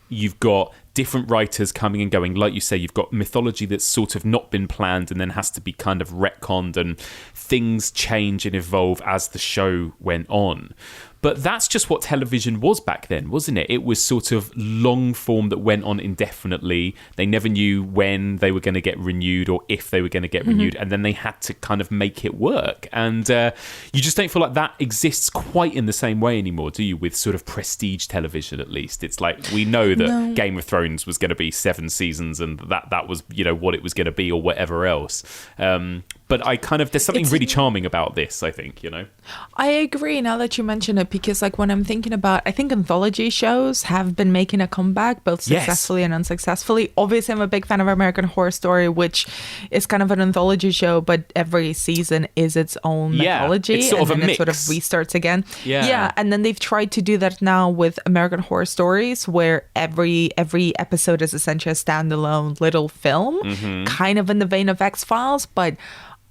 You've got different writers coming and going. Like you say, you've got mythology that's sort of not been planned and then has to be kind of retconned, and things change and evolve as the show went on. But that's just what television was back then, wasn't it? It was sort of long form that went on indefinitely. They never knew when they were going to get renewed or if they were going to get renewed. And then they had to kind of make it work. And you just don't feel like that exists quite in the same way anymore, do you? With sort of prestige television, at least. It's like, we know that Game of Thrones was going to be 7 seasons and that was, you know, what it was going to be, or whatever else. But there's something really charming about this, I think, you know? I agree now that you mention it, because like when I'm thinking about, I think anthology shows have been making a comeback, both successfully and unsuccessfully. Obviously, I'm a big fan of American Horror Story, which is kind of an anthology show, but every season is its own mythology. It's sort of a mix. It sort of restarts again. And then they've tried to do that now with American Horror Stories, where every episode is essentially a standalone little film, kind of in the vein of X-Files, but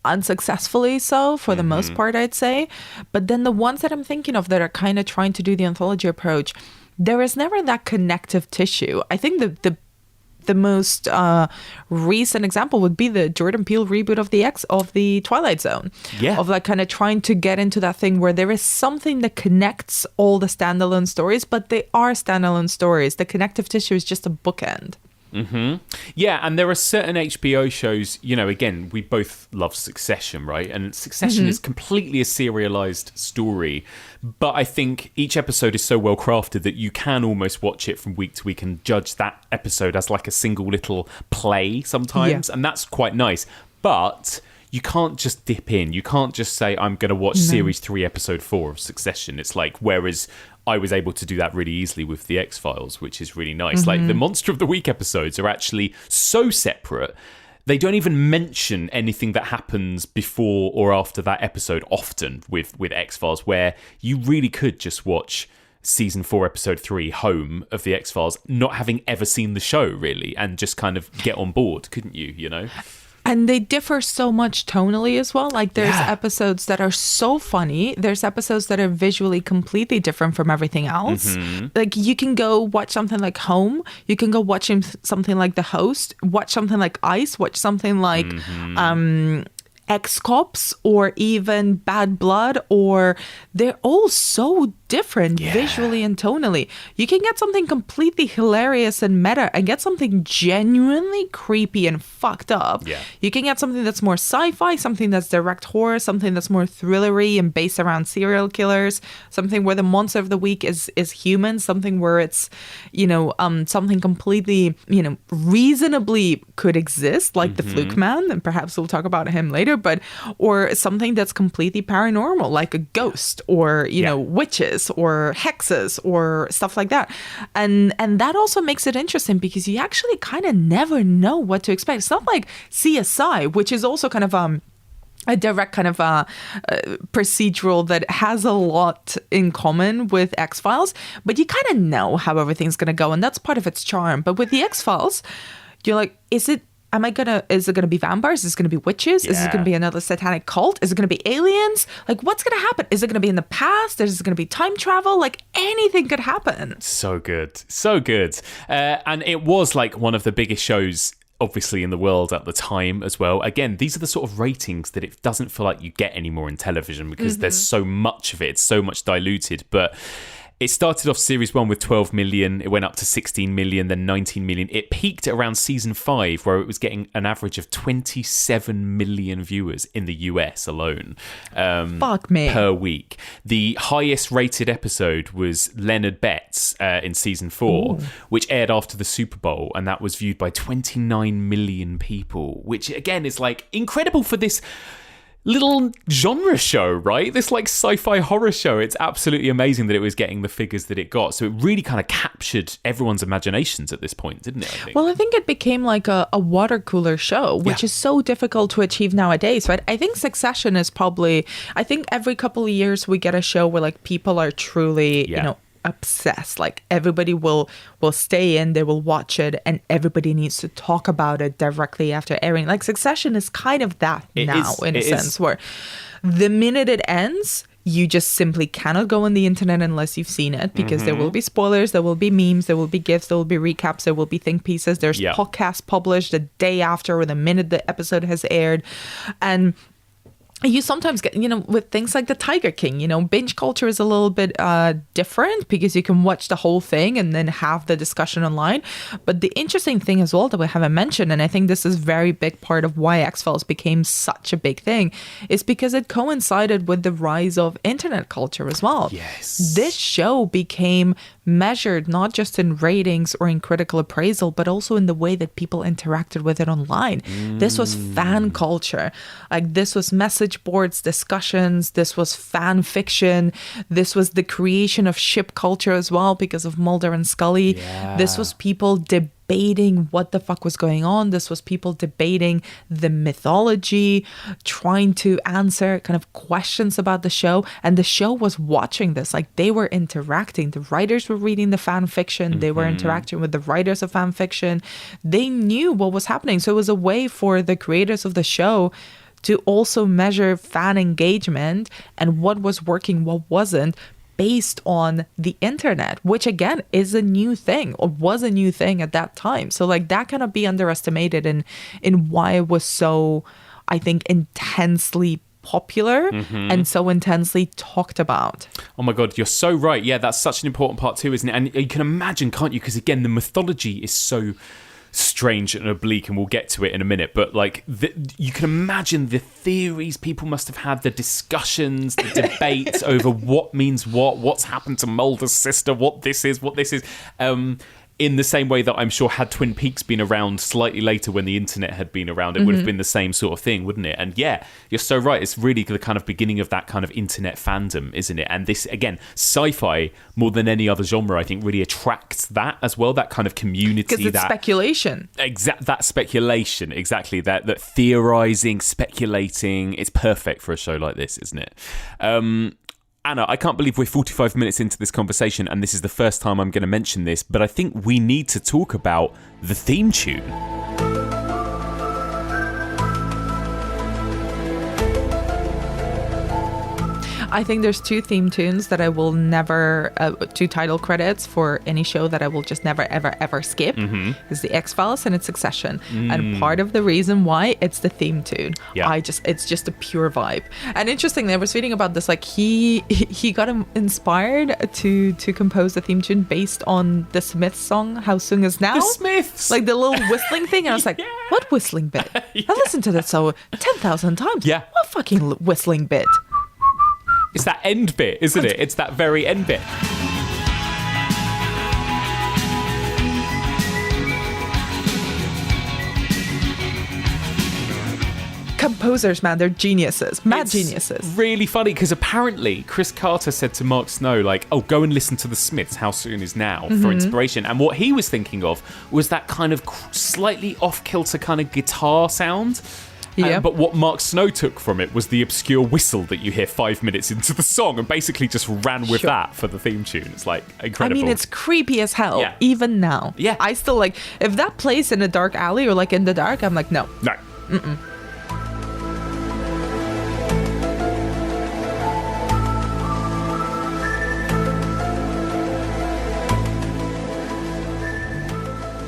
unsuccessfully so for the most part, I'd say. But then the ones that I'm thinking of that are kind of trying to do the anthology approach, there is never that connective tissue. I think the most recent example would be the Jordan Peele reboot of the Twilight Zone. Of like kind of trying to get into that thing where there is something that connects all the standalone stories, but they are standalone stories. The connective tissue is just a bookend. And there are certain HBO shows, you know, again, we both love Succession, right? And Succession is completely a serialized story, but I think each episode is so well crafted that you can almost watch it from week to week and judge that episode as like a single little play sometimes, and that's quite nice. But you can't just dip in. You can't just say, I'm going to watch series 3, episode 4 of Succession. It's like, whereas I was able to do that really easily with the X-Files, which is really nice. Like, the Monster of the Week episodes are actually so separate. They don't even mention anything that happens before or after that episode often with X-Files, where you really could just watch season 4, episode 3, Home of the X-Files, not having ever seen the show, really, and just kind of get on board, couldn't you, you know? And they differ so much tonally as well. Like, there's episodes that are so funny. There's episodes that are visually completely different from everything else. Like, you can go watch something like Home. You can go watch something like The Host. Watch something like Ice. Watch something like Ex-Cops or even Bad Blood, or they're all so different visually and tonally. You can get something completely hilarious and meta and get something genuinely creepy and fucked up. Yeah. You can get something that's more sci-fi, something that's direct horror, something that's more thrillery and based around serial killers, something where the monster of the week is human, something where it's, something completely, reasonably could exist, like the Fluke Man, and perhaps we'll talk about him later, or something that's completely paranormal, like a ghost or, witches or hexes or stuff like that. And that also makes it interesting because you actually kind of never know what to expect. It's not like CSI, which is also kind of a direct kind of procedural that has a lot in common with X-Files, but you kind of know how everything's going to go, and that's part of its charm. But with the X-Files, you're like, is it going to be vampires? Is it going to be witches? Is it going to be another satanic cult? Is it going to be aliens? Like, what's going to happen? Is it going to be in the past? Is it going to be time travel? Like, anything could happen. So good. So good. And it was like one of the biggest shows, obviously, in the world at the time as well. Again, these are the sort of ratings that it doesn't feel like you get anymore in television because there's so much of it. It's so much diluted. But it started off series 1 with 12 million. It went up to 16 million, then 19 million. It peaked around season 5, where it was getting an average of 27 million viewers in the US alone. Fuck me. Per week. The highest rated episode was Leonard Betts in season 4, which aired after the Super Bowl, and that was viewed by 29 million people, which again is like incredible for this little genre show, right? This like sci-fi horror show. It's absolutely amazing that it was getting the figures that it got. So it really kind of captured everyone's imaginations at this point, didn't it? I think. Well, I think it became like a water cooler show, which is so difficult to achieve nowadays, right? I think Succession is probably, I think every couple of years we get a show where like people are truly, obsessed. Like everybody will stay in, they will watch it, and everybody needs to talk about it directly after airing. Like Succession is kind of that in a sense, where the minute it ends, you just simply cannot go on the internet unless you've seen it, because there will be spoilers, there will be memes, there will be GIFs, there will be recaps, there will be think pieces. There's podcasts published the day after or the minute the episode has aired. And you sometimes get, with things like the Tiger King, binge culture is a little bit different because you can watch the whole thing and then have the discussion online. But the interesting thing as well that we haven't mentioned, and I think this is a very big part of why X-Files became such a big thing, is because it coincided with the rise of internet culture as well. Yes. This show became measured not just in ratings or in critical appraisal, but also in the way that people interacted with it online. This was fan culture. Like, this was message boards, discussions, this was fan fiction, this was the creation of ship culture as well because of Mulder and Scully. This was people debating what the fuck was going on. This was people debating the mythology, trying to answer kind of questions about the show. And the show was watching this. Like, they were interacting. The writers were reading the fan fiction. They were interacting with the writers of fan fiction. They knew what was happening. So it was a way for the creators of the show to also measure fan engagement and what was working, what wasn't, based on the internet, which again is a new thing, or was a new thing at that time. So like, that cannot be underestimated in why it was so, I think, intensely popular and so intensely talked about. Oh my God, you're so right. Yeah, that's such an important part too, isn't it? And you can imagine, can't you? Because again, the mythology is so strange and oblique, and we'll get to it in a minute, but like you can imagine the theories people must have had, the discussions, the debates over what means what's happened to Mulder's sister, what this is, in the same way that I'm sure, had Twin Peaks been around slightly later when the internet had been around, it would have been the same sort of thing, wouldn't it? And yeah, you're so right. It's really the kind of beginning of that kind of internet fandom, isn't it? And this, again, sci-fi, more than any other genre, I think really attracts that as well, that kind of community. Because it's speculation. That speculation, exactly. That theorizing, speculating, it's perfect for a show like this, isn't it? Anna, I can't believe we're 45 minutes into this conversation, and this is the first time I'm going to mention this, but I think we need to talk about the theme tune. I think there's two theme tunes that I will never, two title credits for any show that I will just never, ever, ever skip. Is the X-Files and it's Succession. And part of the reason why, it's the theme tune. Yeah. It's just a pure vibe. And interestingly, I was reading about this, like he got inspired to compose the theme tune based on the Smiths song, How Soon Is Now? The Smiths! Like the little whistling thing. And I was like, what whistling bit? I listened to that so 10,000 times. Yeah. What fucking whistling bit? It's that end bit, isn't it? It's that very end bit. Composers, man, they're geniuses. Mad It's geniuses. Really funny because apparently Chris Carter said to Mark Snow, like, oh, go and listen to the Smiths, How Soon Is Now, for inspiration. And what he was thinking of was that kind of slightly off-kilter kind of guitar sound. Yeah. But what Mark Snow took from it was the obscure whistle that you hear 5 minutes into the song and basically just ran with that for the theme tune. It's like incredible. I mean, it's creepy as hell, Yeah. even now. Yeah. I still like, if that plays in a dark alley or like in the dark, I'm like, no. No.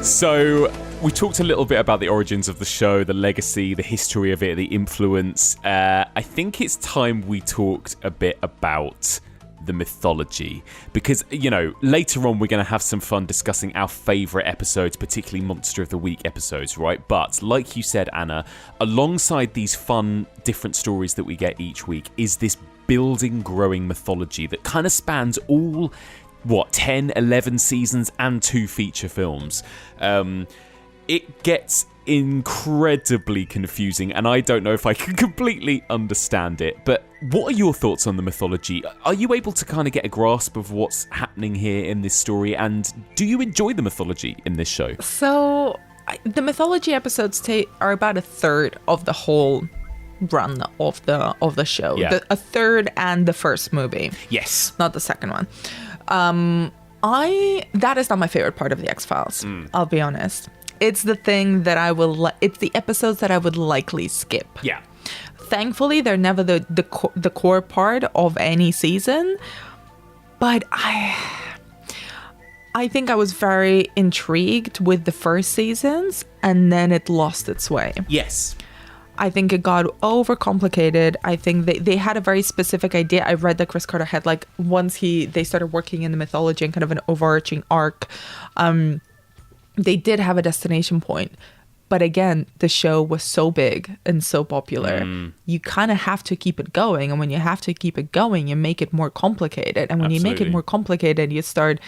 So we talked a little bit about the origins of the show, the legacy, the history of it, the influence. I think it's time we talked a bit about the mythology because, you know, later on we're going to have some fun discussing our favourite episodes, particularly Monster of the Week episodes, right? But like you said, Anna, alongside these fun, different stories that we get each week is this building, growing mythology that kind of spans all 10, 11 seasons and 2 feature films. It gets incredibly confusing, and I don't know if I can completely understand it. But what are your thoughts on the mythology? Are you able to kind of get a grasp of what's happening here in this story, and do you enjoy the mythology in this show? So, the mythology episodes are about a third of the whole run of the show. Yeah. A third and the first movie. Yes. Not the second one. That is not my favorite part of the X-Files. I'll be honest. It's the thing that it's the episodes that I would likely skip. Yeah. Thankfully, they're never the core part of any season. But I think I was very intrigued with the first seasons, and then it lost its way. Yes. I think it got overcomplicated. I think they had a very specific idea. I read that Chris Carter had, like, once they started working in the mythology and kind of an overarching arc, they did have a destination point. But again, the show was so big and so popular. You kind of have to keep it going. And when you have to keep it going, you make it more complicated. And when you make it more complicated, you start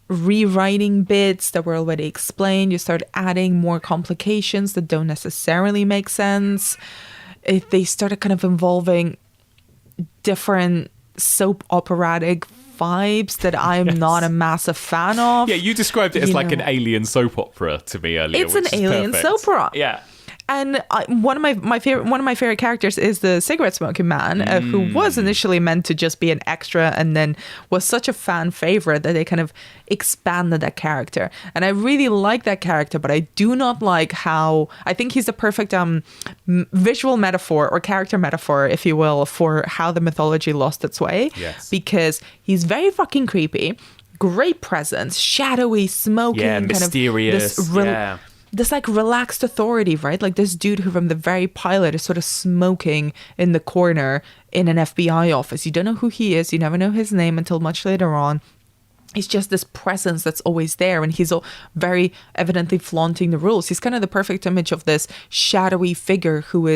rewriting bits that were already explained. You start adding more complications that don't necessarily make sense. They started kind of involving different soap operatic vibes that I'm not a massive fan of. Yeah, you described it as like an alien soap opera to me earlier. It's an alien soap opera. Yeah. And one of my favorite characters is the cigarette smoking man, who was initially meant to just be an extra, and then was such a fan favorite that they kind of expanded that character. And I really like that character, but I do not like how I think he's the perfect visual metaphor or character metaphor, if you will, for how the mythology lost its way. Yes. Because he's very fucking creepy, great presence, shadowy, smoking, mysterious. This like relaxed authority, right? Like this dude who from the very pilot is sort of smoking in the corner in an FBI office. You don't know who he is. You never know his name until much later on. It's just this presence that's always there, and he's very evidently flaunting the rules. He's kind of the perfect image of this shadowy figure who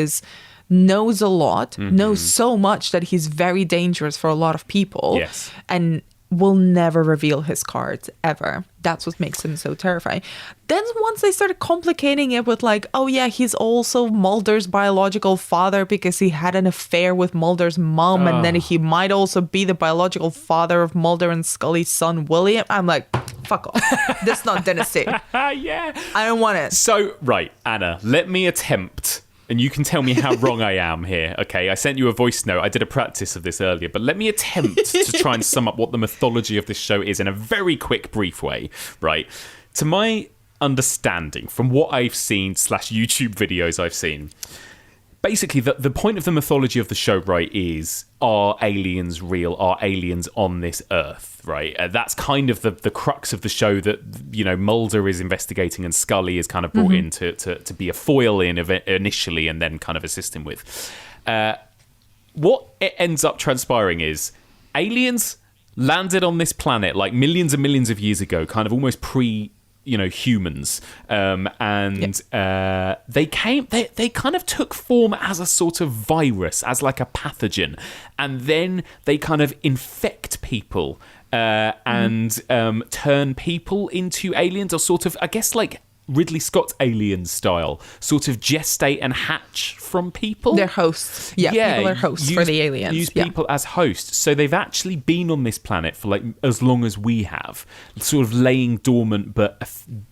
knows a lot, knows so much that he's very dangerous for a lot of people. Yes. And will never reveal his cards ever. That's what makes him so terrifying. Then once they started complicating it with like, oh yeah, he's also Mulder's biological father because he had an affair with Mulder's mom, and then he might also be the biological father of Mulder and Scully's son William. I'm like, fuck off. This is not Dynasty. Yeah. I don't want it. So, right, Anna, let me attempt, and you can tell me how wrong I am here, okay? I sent you a voice note. I did a practice of this earlier, but let me attempt to try and sum up what the mythology of this show is in a very quick, brief way, right? To my understanding, from what I've seen / YouTube videos I've seen, basically, the point of the mythology of the show, right, is, are aliens real? Are aliens on this Earth, right? That's kind of the crux of the show that, you know, Mulder is investigating and Scully is kind of brought in to be a foil in initially and then kind of assist him with. What it ends up transpiring is aliens landed on this planet like millions and millions of years ago, kind of almost humans, they kind of took form as a sort of virus, as like a pathogen, and then they kind of infect people and turn people into aliens, or sort of, I guess, like Ridley Scott's Alien style, sort of gestate and hatch from people. They're hosts. Yeah, people are hosts for the aliens. Use people as hosts. So they've actually been on this planet for like as long as we have, sort of laying dormant, but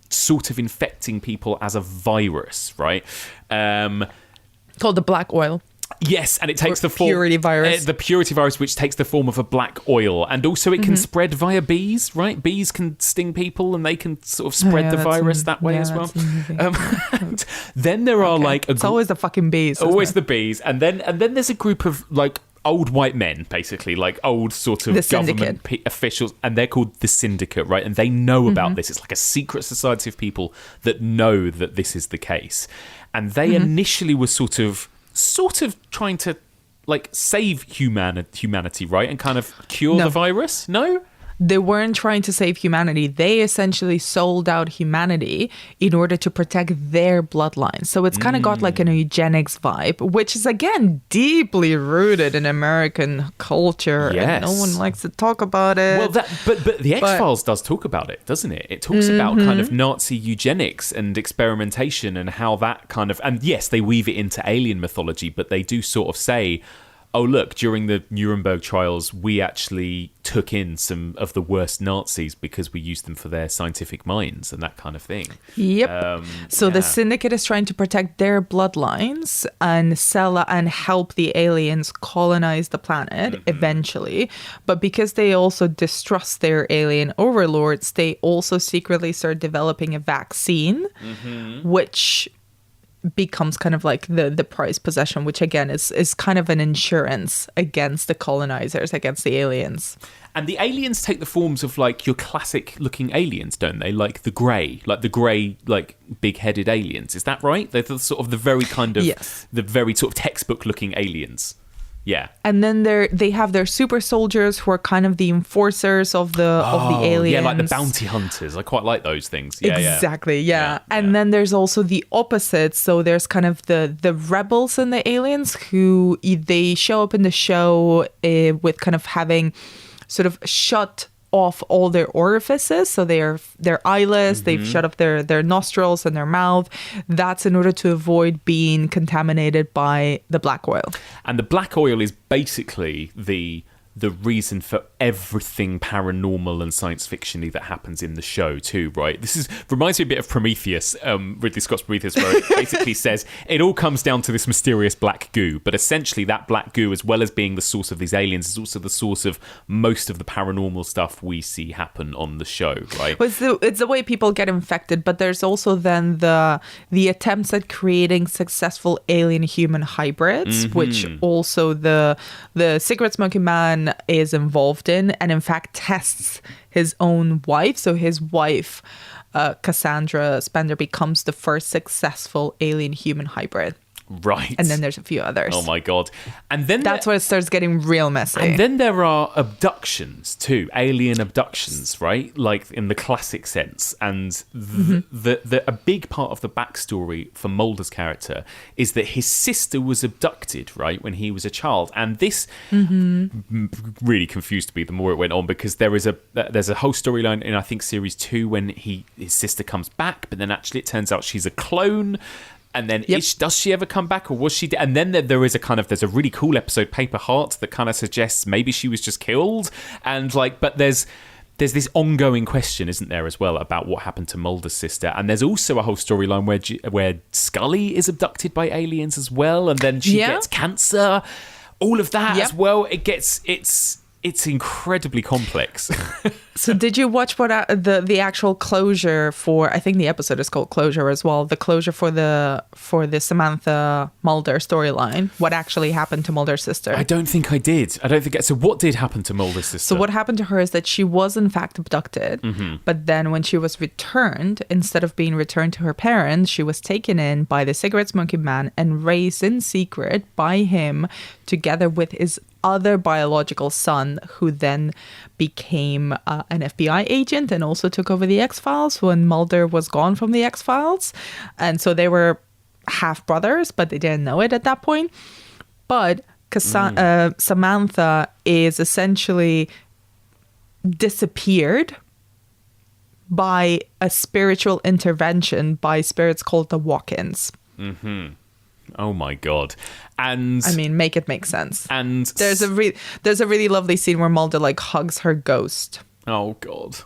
sort of infecting people as a virus, right? Called the black oil. Yes, and it takes the form... Purity virus. The purity virus, which takes the form of a black oil. And also it can spread via bees, right? Bees can sting people and they can sort of spread the virus that way as well. Then there are like... It's always the fucking bees. Always the bees. And then there's a group of like old white men, basically, like old sort of government officials, and they're called the Syndicate, right? And they know about this. It's like a secret society of people that know that this is the case. And they initially were sort of trying to like save humanity, right? And kind of cure the virus. No? They weren't trying to save humanity. They essentially sold out humanity in order to protect their bloodline. So it's kind of got like an eugenics vibe, which is, again, deeply rooted in American culture. Yes. And no one likes to talk about it. Well, but the X-Files does talk about it, doesn't it? It talks about kind of Nazi eugenics and experimentation and how that kind of... And yes, they weave it into alien mythology, but they do sort of say... Oh, look, during the Nuremberg trials, we actually took in some of the worst Nazis because we used them for their scientific minds and that kind of thing. Yep. So the Syndicate is trying to protect their bloodlines and help the aliens colonize the planet eventually. But because they also distrust their alien overlords, they also secretly start developing a vaccine, which... becomes kind of like the prized possession, which again is kind of an insurance against the colonizers, against the aliens. And the aliens take the forms of like your classic looking aliens, don't they? Like the grey, like big-headed aliens. Is that right? They're the sort of the very kind of the very sort of textbook looking aliens. Yeah. And then they have their super soldiers who are kind of the enforcers of the aliens. Yeah, like the bounty hunters. I quite like those things. Yeah, exactly. Yeah. And then there's also the opposite. So there's kind of the rebels and the aliens who they show up in the show with kind of having sort of shut off all their orifices, so they're eyeless, they've shut up their nostrils and their mouth. That's in order to avoid being contaminated by the black oil. And the black oil is basically the reason for everything paranormal and science fiction-y that happens in the show too, right? This reminds me a bit of Prometheus, Ridley Scott's Prometheus, where it basically says it all comes down to this mysterious black goo, but essentially that black goo, as well as being the source of these aliens, is also the source of most of the paranormal stuff we see happen on the show, right? Well, it's the way people get infected, but there's also then the attempts at creating successful alien-human hybrids, which also the cigarette smoking man is involved in, and in fact tests his own wife. So his wife, Cassandra Spender, becomes the first successful alien human hybrid. Right. And then there's a few others. Oh my God. And then that's where it starts getting real messy. And then there are abductions too, alien abductions, right? Like in the classic sense. And a big part of the backstory for Mulder's character is that his sister was abducted, right, when he was a child. And this really confused me the more it went on, because there's a whole storyline in, I think, series 2 when his sister comes back, but then actually it turns out she's a clone. And then does she ever come back, or was she and then there's a really cool episode, Paper Heart, that kind of suggests maybe she was just killed. And but there's this ongoing question, isn't there, as well, about what happened to Mulder's sister. And there's also a whole storyline where Scully is abducted by aliens as well, and then she gets cancer. All of that as well. it's incredibly complex. So did you watch what the actual closure for, I think the episode is called Closure as well, the closure for the Samantha Mulder storyline, what actually happened to Mulder's sister? I don't think I did. So what did happen to Mulder's sister? So what happened to her is that she was in fact abducted, but then when she was returned, instead of being returned to her parents, she was taken in by the cigarette smoking man and raised in secret by him together with his other biological son, who then became an FBI agent and also took over the X-Files when Mulder was gone from the X-Files. And so they were half brothers, but they didn't know it at that point. But Samantha is essentially disappeared by a spiritual intervention by spirits called the walk-ins. Oh my God. And I mean, make it make sense. And there's a really lovely scene where Mulder like hugs her ghost. Oh God.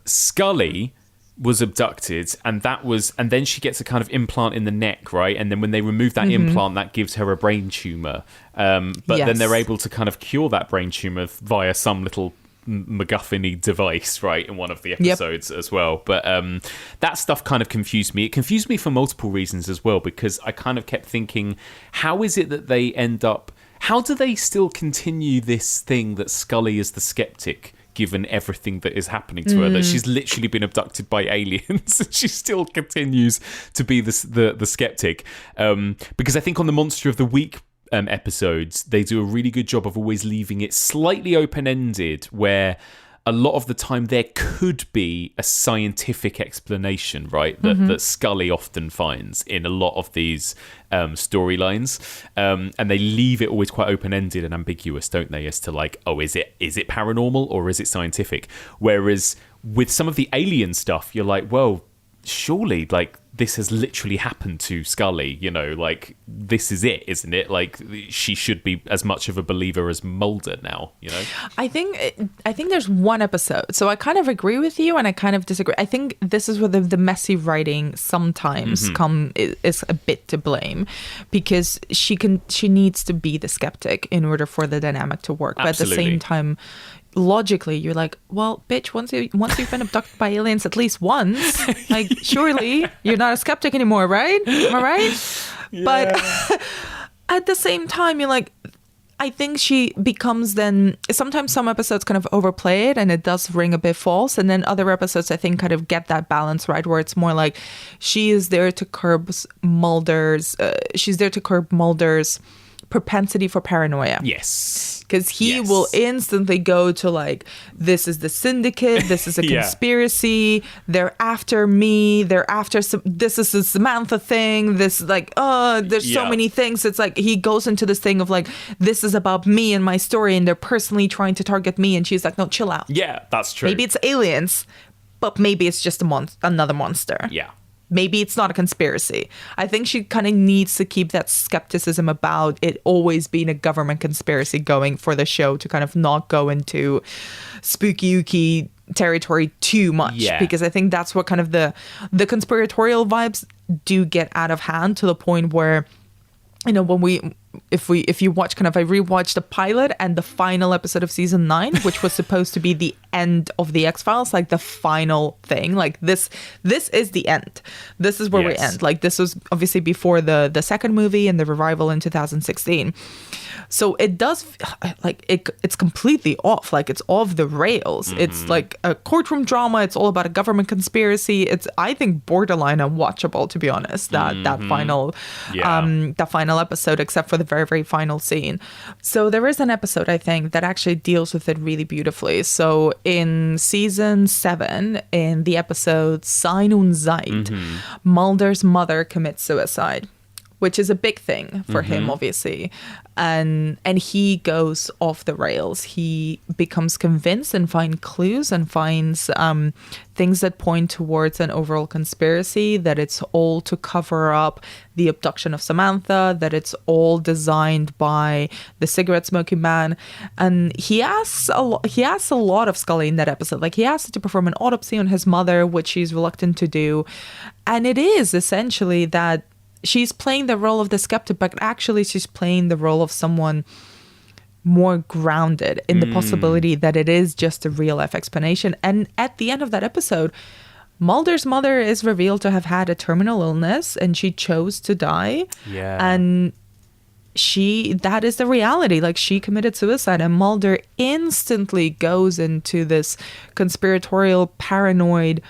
Scully was abducted, and then she gets a kind of implant in the neck, right? And then when they remove that implant, that gives her a brain tumor. But then they're able to kind of cure that brain tumor via some little MacGuffin-y device, right, in one of the episodes as well. But that stuff kind of confused me. It confused me for multiple reasons as well, because I kind of kept thinking, how is it that they end up... How do they still continue this thing that Scully is the skeptic, given everything that is happening to her, that she's literally been abducted by aliens? She still continues to be the skeptic. Because I think on the Monster of the Week episodes, they do a really good job of always leaving it slightly open-ended, where a lot of the time there could be a scientific explanation, right, that Scully often finds in a lot of these storylines, and they leave it always quite open-ended and ambiguous, don't they, as to like, oh, is it paranormal or is it scientific? Whereas with some of the alien stuff, you're like, well, surely like this has literally happened to Scully, you know, like this is it, isn't it? Like she should be as much of a believer as Mulder now, you know? I think there's one episode, so I kind of agree with you and I kind of disagree. I think this is where the messy writing sometimes is a bit to blame, because she needs to be the skeptic in order for the dynamic to work. Absolutely. But at the same time, logically you're like, well, bitch, once you've been abducted by aliens at least once, like surely you're not a skeptic anymore, right? Am I right? Yeah. But at the same time, you're like, I think she becomes then, sometimes some episodes kind of overplay it and it does ring a bit false, and then other episodes I think kind of get that balance right, where it's more like she is there to curb Mulder's propensity for paranoia. Yes. Because he will instantly go to like, this is the syndicate, this is a conspiracy, they're after me, this is a Samantha thing, this like, there's so many things. It's like he goes into this thing of like, this is about me and my story and they're personally trying to target me, and she's like, no, chill out. Yeah, that's true. Maybe it's aliens, but maybe it's just another monster. Yeah. Maybe it's not a conspiracy. I think she kind of needs to keep that skepticism about it always being a government conspiracy going for the show, to kind of not go into spooky territory too much. Yeah. Because I think that's what kind of the conspiratorial vibes do get out of hand, to the point where, you know, if you watch I rewatched the pilot and the final episode of season 9, which was supposed to be the end of the X-Files, like the final thing, like this is the end. This is where we end. Like this was obviously before the second movie and the revival in 2016. So it does like it's completely off. Like it's off the rails. It's like a courtroom drama. It's all about a government conspiracy. It's, I think, borderline unwatchable, to be honest. That final episode, except for the very, very final scene. So there is an episode, I think, that actually deals with it really beautifully. So in season 7, in the episode Sein und Zeit, Mulder's mother commits suicide, which is a big thing for him, obviously. And he goes off the rails. He becomes convinced and finds clues and finds things that point towards an overall conspiracy, that it's all to cover up the abduction of Samantha, that it's all designed by the cigarette smoking man. And he asks a lot of Scully in that episode. Like, he asks her to perform an autopsy on his mother, which she's reluctant to do. And it is essentially that she's playing the role of the skeptic, but actually she's playing the role of someone more grounded in the possibility that it is just a real life explanation. And at the end of that episode, Mulder's mother is revealed to have had a terminal illness and she chose to die. Yeah. And that is the reality. Like, she committed suicide, and Mulder instantly goes into this conspiratorial, paranoid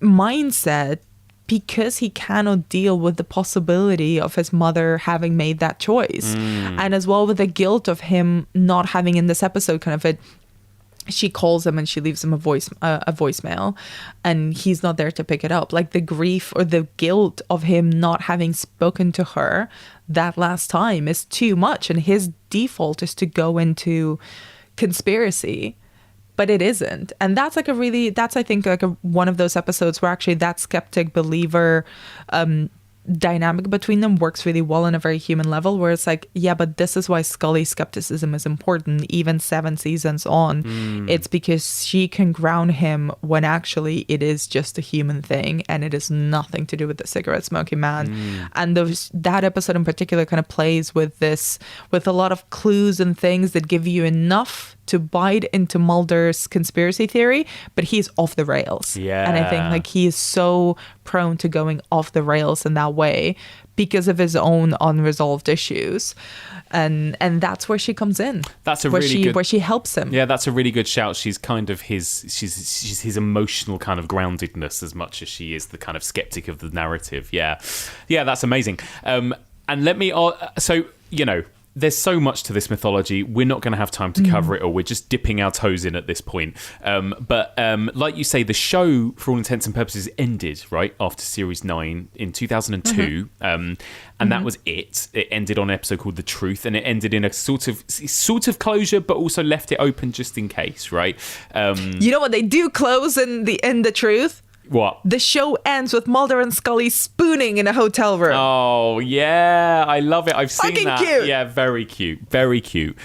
mindset because he cannot deal with the possibility of his mother having made that choice. And as well with the guilt of him not having in this episode kind of she calls him and she leaves him a voicemail and he's not there to pick it up. Like, the grief or the guilt of him not having spoken to her that last time is too much, and his default is to go into conspiracy, but it isn't. And that's like I think like one of those episodes where actually that skeptic believer dynamic between them works really well on a very human level, where it's like, yeah, but this is why Scully's skepticism is important even 7 seasons on. It's because she can ground him when actually it is just a human thing and it is nothing to do with the cigarette smoking man. And that episode in particular kind of plays with a lot of clues and things that give you enough to bite into Mulder's conspiracy theory, but he's off the rails. Yeah. And I think like he is so prone to going off the rails in that way because of his own unresolved issues. And that's where she comes in. That's a where really good, where she helps him. Yeah, that's a really good shout. She's kind of she's his emotional kind of groundedness as much as she is the kind of skeptic of the narrative. Yeah. Yeah, that's amazing. And let me so, you know, there's so much to this mythology. We're not going to have time to cover it all. We're just dipping our toes in at this point. But like you say, the show, for all intents and purposes, ended, right, after Series 9 in 2002. And that was it. It ended on an episode called The Truth, and it ended in a sort of closure, but also left it open just in case, right? You know what they do close in The Truth? What? The show ends with Mulder and Scully spooning in a hotel room. Oh, yeah. I love it. I've seen Fucking that. cute. Yeah, very cute. Very cute.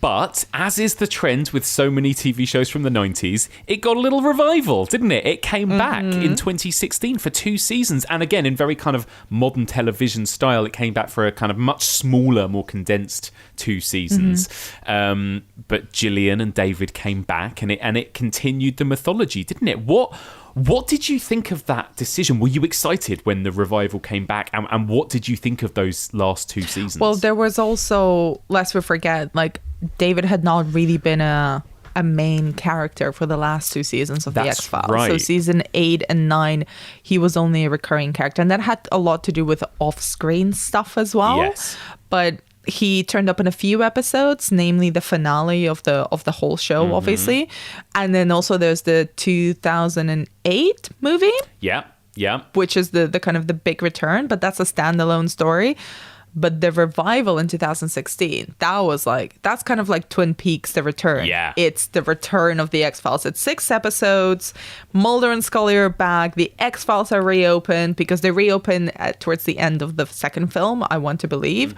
But as is the trend with so many TV shows from the 90s, it got a little revival, didn't it? It came back in 2016 for 2 seasons. And again, in very kind of modern television style, it came back for a kind of much smaller, more condensed 2 seasons. But Gillian and David came back, and it continued the mythology, didn't it? What did you think of that decision? Were you excited when the revival came back? And what did you think of those last 2 seasons? Well, there was also, lest we forget, like, David had not really been a main character for the last 2 seasons of The X-Files. Right. So season 8 and 9, he was only a recurring character. And that had a lot to do with off-screen stuff as well. Yes. But he turned up in a few episodes, namely the finale of the whole show, obviously. And then also there's the 2008 movie. Yeah. Which is the kind of the big return, but that's a standalone story. But the revival in 2016, that's kind of like Twin Peaks, The Return. Yeah. It's the return of The X-Files. It's 6 episodes. Mulder and Scully are back. The X-Files are reopened because they reopen towards the end of the second film, I want to believe.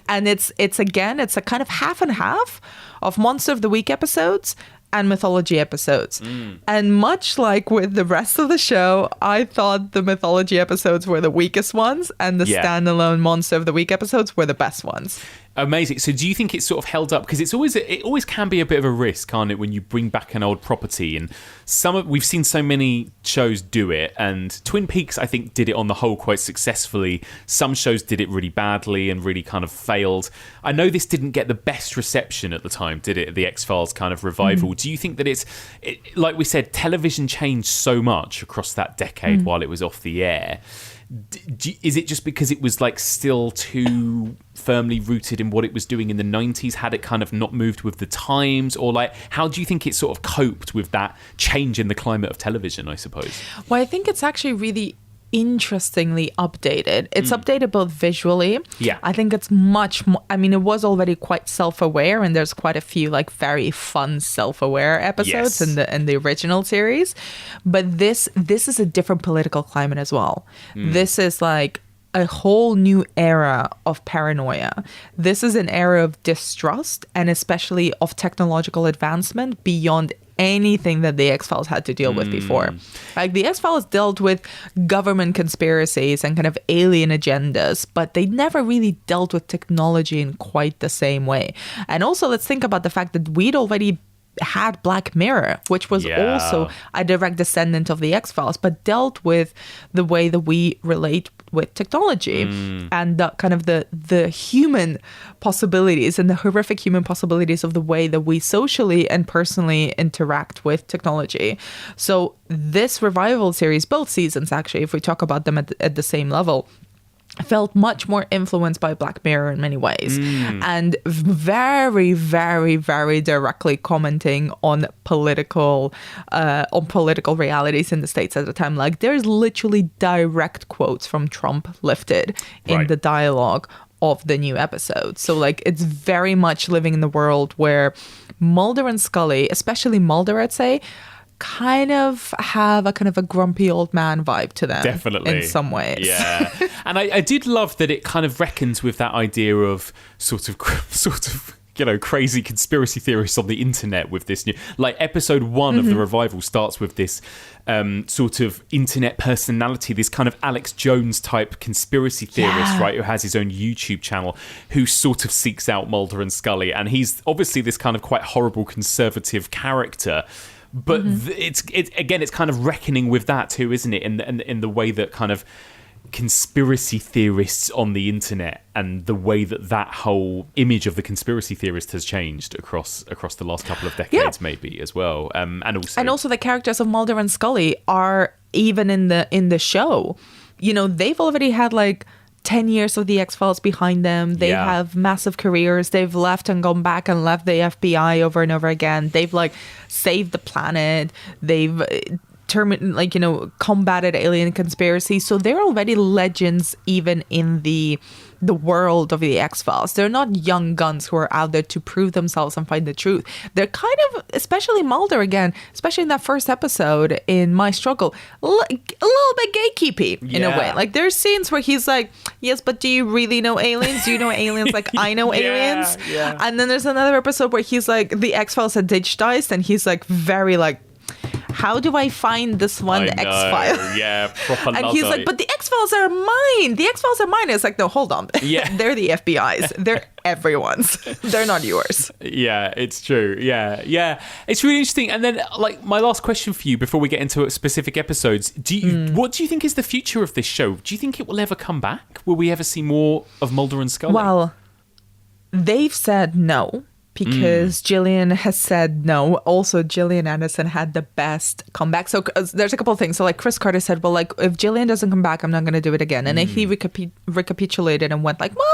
And it's a kind of half and half of Monster of the Week episodes and mythology episodes. And much like with the rest of the show, I thought the mythology episodes were the weakest ones and the standalone Monster of the Week episodes were the best ones. Amazing. So do you think it's sort of held up? Because it always can be a bit of a risk, can't it, when you bring back an old property? And we've seen so many shows do it, and Twin Peaks, I think, did it on the whole quite successfully. Some shows did it really badly and really kind of failed. I know this didn't get the best reception at the time, did it? The X-Files kind of revival. Do you think that it's like we said, television changed so much across that decade while it was off the air? Is it just because it was like still too firmly rooted in what it was doing in the 90s? Had it kind of not moved with the times? Or like, how do you think it sort of coped with that change in the climate of television, I suppose? Well, I think it's actually really interestingly updated. It's updated both visually. Yeah. I think it's much more, I mean, it was already quite self-aware, and there's quite a few like very fun self-aware episodes in the original series. But this is a different political climate as well. This is like a whole new era of paranoia. This is an era of distrust, and especially of technological advancement beyond anything that the X-Files had to deal with before. Like, the X-Files dealt with government conspiracies and kind of alien agendas, but they never really dealt with technology in quite the same way. And also, let's think about the fact that we'd already had Black Mirror, which was also a direct descendant of the X-Files, but dealt with the way that we relate with technology and the kind of the human possibilities and the horrific human possibilities of the way that we socially and personally interact with technology. So this revival series, both seasons actually, if we talk about them at the same level, felt much more influenced by Black Mirror in many ways, and very, very, very directly commenting on political realities in the States at the time. Like, there's literally direct quotes from Trump lifted in the dialogue of the new episode. So, like, it's very much living in the world where Mulder and Scully, especially Mulder, I'd say, kind of have a kind of a grumpy old man vibe to them. Definitely. In some ways. Yeah. And I did love that it kind of reckons with that idea of sort of, you know, crazy conspiracy theorists on the internet with this new, like, episode 1 of the revival starts with this sort of internet personality, this kind of Alex Jones type conspiracy theorist, right, who has his own YouTube channel, who sort of seeks out Mulder and Scully. And he's obviously this kind of quite horrible conservative character. But it's kind of reckoning with that too, isn't it? In the way that kind of conspiracy theorists on the internet and the way that whole image of the conspiracy theorist has changed across the last couple of decades, maybe as well. And also the characters of Mulder and Scully are, even in the show, you know, they've already had like 10 years of the X-Files behind them. They have massive careers. They've left and gone back and left the FBI over and over again. They've like saved the planet. They've combated alien conspiracy. So they're already legends even in the world of the X-Files. They're not young guns who are out there to prove themselves and find the truth. They're kind of, especially Mulder again, especially in that first episode in My Struggle, a little bit gatekeepy in a way. Like, there's scenes where he's like, yes, but do you really know aliens? Do you know aliens like I know aliens? Yeah. And then there's another episode where he's like, the X-Files had digitized, and he's like very like, how do I find this one X-File? Yeah, proper And he's like, but the X-Files are mine. The X-Files are mine. It's like, no, hold on. Yeah. They're the FBI's. They're everyone's. They're not yours. Yeah, it's true. Yeah. It's really interesting. And then, like, my last question for you before we get into specific episodes, what do you think is the future of this show? Do you think it will ever come back? Will we ever see more of Mulder and Scully? Well, they've said no. Because Gillian has said no. Also, Gillian Anderson had the best comeback. So there's a couple of things. So like Chris Carter said, well, like, if Gillian doesn't come back, I'm not going to do it again. And then he recapitulated and went like, well,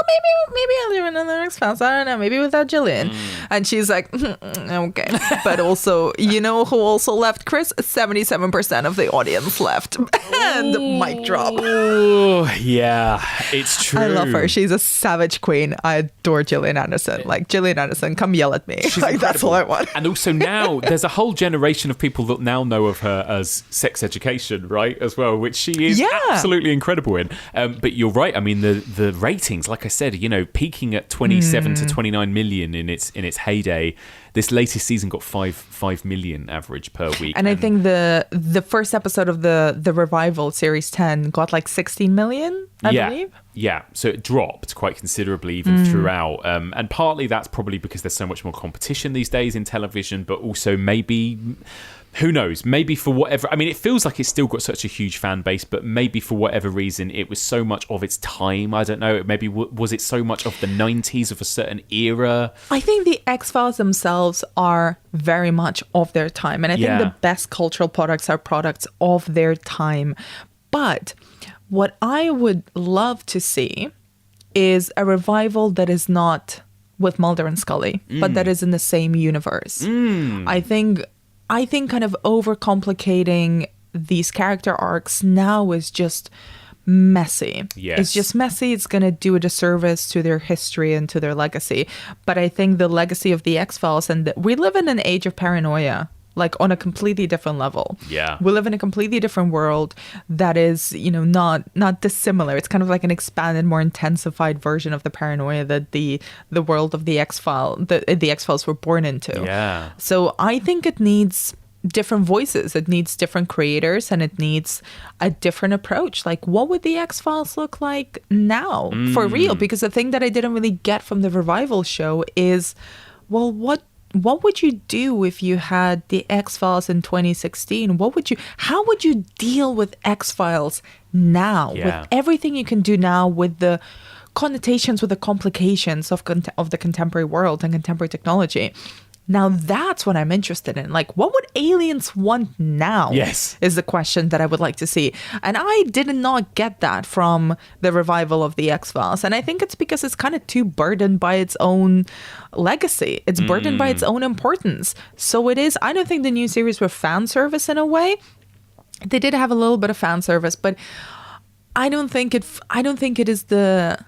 maybe I'll do another X-Files. I don't know, maybe without Gillian. And she's like, okay. But also, you know who also left, Chris? 77% of the audience left. And mic drop. Oh, yeah, it's true. I love her. She's a savage queen. I adore Gillian Anderson. Like, Gillian Anderson, come yell at me. She's like, that's all I want. And also now there's a whole generation of people that now know of her as Sex Education, right, as well, which she is absolutely incredible in. But you're right. I mean, the ratings, like I said, you know, peaking at 27 to 29 million in its heyday. This latest season got 5 million average per week. And I think the first episode of the revival, series 10, got like 16 million, I believe. Yeah, so it dropped quite considerably even throughout. And partly that's probably because there's so much more competition these days in television, but also maybe, who knows, maybe for whatever, I mean, it feels like it's still got such a huge fan base, but maybe for whatever reason, it was so much of its time. I don't know, maybe was it so much of the 90s, of a certain era? I think the X-Files themselves are very much of their time. And I think the best cultural products are products of their time. But what I would love to see is a revival that is not with Mulder and Scully, but that is in the same universe. I think kind of overcomplicating these character arcs now is just messy. Yes. It's just messy. It's going to do a disservice to their history and to their legacy. But I think the legacy of the X-Files, and we live in an age of paranoia like on a completely different level. Yeah. We live in a completely different world that is, not dissimilar. It's kind of like an expanded, more intensified version of the paranoia that the world of the X-Files were born into. Yeah. So I think it needs different voices. It needs different creators, and it needs a different approach. Like, what would the X-Files look like now for real? Because the thing that I didn't really get from the revival show is, well, what would you do if you had the X-Files in 2016? How would you deal with X-Files now, with everything you can do now, with the connotations, with the complications of the contemporary world and contemporary technology? Now that's what I'm interested in. Like, what would aliens want now? Yes. Is the question that I would like to see. And I did not get that from the revival of the X-Files. And I think it's because it's kind of too burdened by its own legacy. It's burdened by its own importance. So it is, I don't think the new series were fan service in a way. They did have a little bit of fan service, but I don't think it is the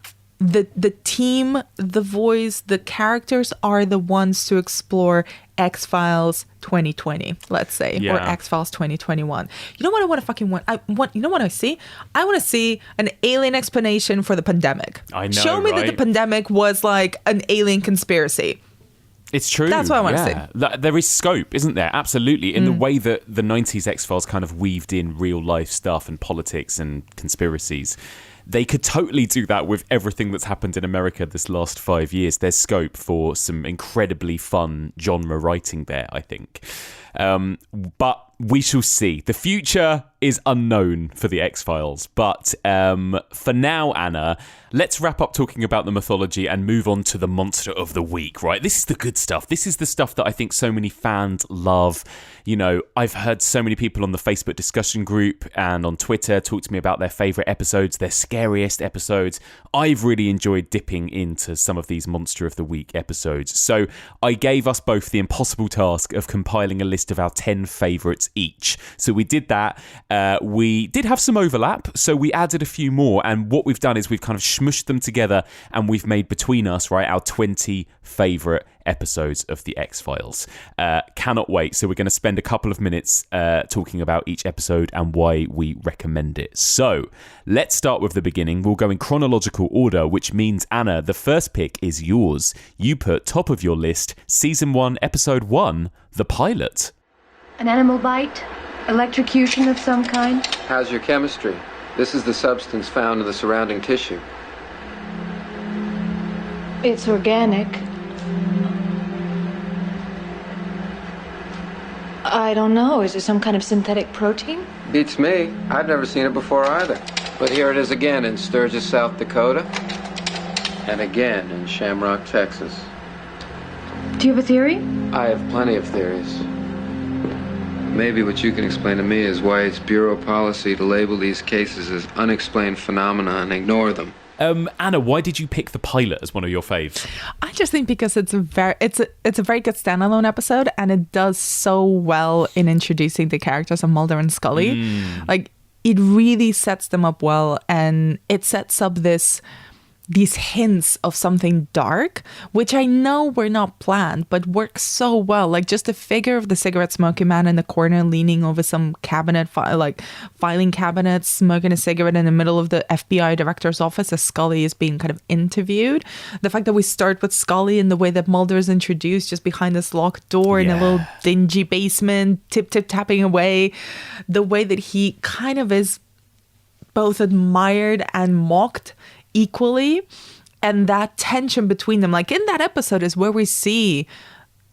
team, the voice, the characters are the ones to explore X-Files 2020, let's say, or X-Files 2021. You know what I want to fucking want? You know what I see? I want to see an alien explanation for the pandemic. I know, Show me that the pandemic was like an alien conspiracy. It's true. That's what I want to see. There is scope, isn't there? Absolutely. In the way that the 90s X-Files kind of weaved in real life stuff and politics and conspiracies. They could totally do that with everything that's happened in America this last 5 years. There's scope for some incredibly fun genre writing there, I think. But we shall see. The future is unknown for the X-Files. But for now, Anna, let's wrap up talking about the mythology and move on to the monster of the week, right? This is the good stuff. This is the stuff that I think so many fans love. You know, I've heard so many people on the Facebook discussion group and on Twitter talk to me about their favourite episodes, their scariest episodes. I've really enjoyed dipping into some of these Monster of the Week episodes. So I gave us both the impossible task of compiling a list of our 10 favourites each. So we did that. We did have some overlap, so we added a few more. And what we've done is we've kind of smushed them together and we've made between us, right, our 20 favourite episodes of the X-Files. Cannot wait. So we're going to spend a couple of minutes talking about each episode and why we recommend it. So let's start with the beginning. We'll go in chronological order, which means, Anna, the first pick is yours. You put top of your list, Season 1, Episode 1, The Pilot. An animal bite? Electrocution of some kind? How's your chemistry? This is the substance found in the surrounding tissue. It's organic. I don't know. Is it some kind of synthetic protein? Beats me. I've never seen it before either. But here it is again in Sturgis, South Dakota. And again in Shamrock, Texas. Do you have a theory? I have plenty of theories. Maybe what you can explain to me is why it's bureau policy to label these cases as unexplained phenomena and ignore them. Anna, why did you pick The Pilot as one of your faves? I just think because it's a very good standalone episode, and it does so well in introducing the characters of Mulder and Scully. Like, it really sets them up well, and it sets up these hints of something dark, which I know were not planned, but works so well. Like, just the figure of the cigarette smoking man in the corner leaning over some cabinet, filing cabinet, smoking a cigarette in the middle of the FBI director's office as Scully is being kind of interviewed. The fact that we start with Scully and the way that Mulder is introduced just behind this locked door in a little dingy basement, tip-tapping away. The way that he kind of is both admired and mocked equally, and that tension between them, like in that episode, is where we see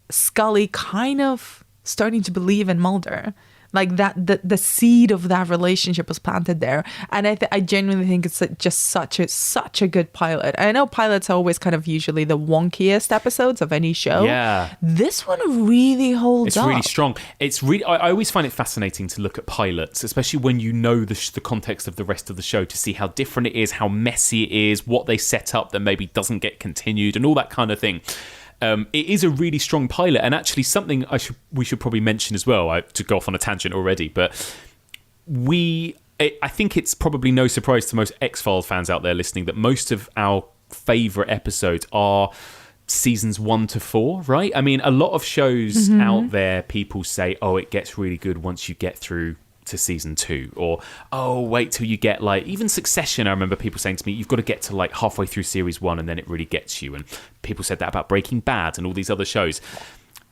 Scully kind of starting to believe in Mulder. Like that, the seed of that relationship was planted there, and I genuinely think it's just such a good pilot. I know pilots are always kind of usually the wonkiest episodes of any show. Yeah, this one really holds up. It's really strong. It's really. I always find it fascinating to look at pilots, especially when you know the context of the rest of the show, to see how different it is, how messy it is, what they set up that maybe doesn't get continued, and all that kind of thing. It is a really strong pilot, and actually something we should probably mention as well, to go off on a tangent already, but I think it's probably no surprise to most X-Files fans out there listening that most of our favourite episodes are seasons 1 to 4, right? I mean, a lot of shows out there, people say, oh, it gets really good once you get through to season 2, or oh, wait till you get like, even Succession, I remember people saying to me, you've got to get to like halfway through series 1 and then it really gets you. And people said that about Breaking Bad and all these other shows.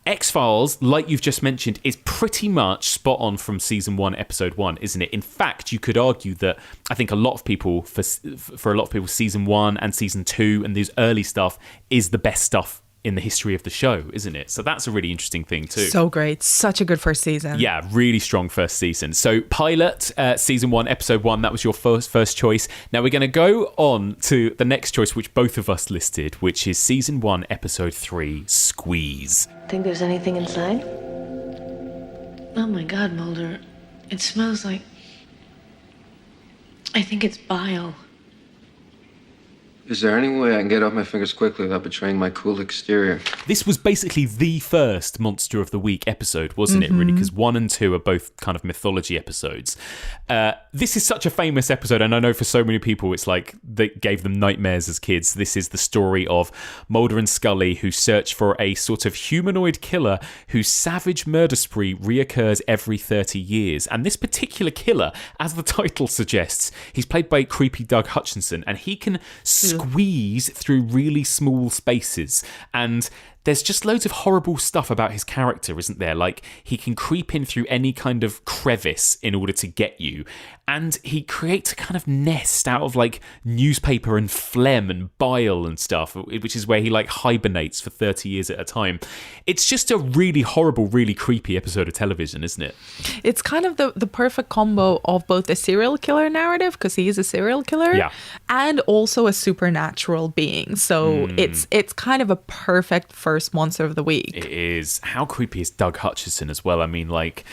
X-Files, like you've just mentioned, is pretty much spot on from season 1, episode 1, isn't it? In fact, you could argue that I think a lot of people, for a lot of people, season 1 and season 2 and these early stuff is the best stuff in the history of the show, isn't it? So that's a really interesting thing too. So great. Such a good first season. Yeah, really strong first season. So pilot, season 1, episode 1, that was your first choice. Now we're going to go on to the next choice, which both of us listed, which is season 1, episode 3, Squeeze. Think there's anything inside? Oh my God, Mulder. It smells like... I think it's bile. Is there any way I can get off my fingers quickly without betraying my cool exterior? This was basically the first Monster of the Week episode, wasn't it, really? Because 1 and 2 are both kind of mythology episodes. This is such a famous episode, and I know for so many people it's like they gave them nightmares as kids. This is the story of Mulder and Scully, who search for a sort of humanoid killer whose savage murder spree reoccurs every 30 years. And this particular killer, as the title suggests, he's played by creepy Doug Hutchinson, and he can squeeze through really small spaces. And there's just loads of horrible stuff about his character, isn't there? Like, he can creep in through any kind of crevice in order to get you. And he creates a kind of nest out of, like, newspaper and phlegm and bile and stuff, which is where he, like, hibernates for 30 years at a time. It's just a really horrible, really creepy episode of television, isn't it? It's kind of the perfect combo of both a serial killer narrative, because he is a serial killer, Yeah. and also a supernatural being. So it's kind of a perfect first Monster of the Week. It is. How creepy is Doug Hutchinson as well? I mean, like,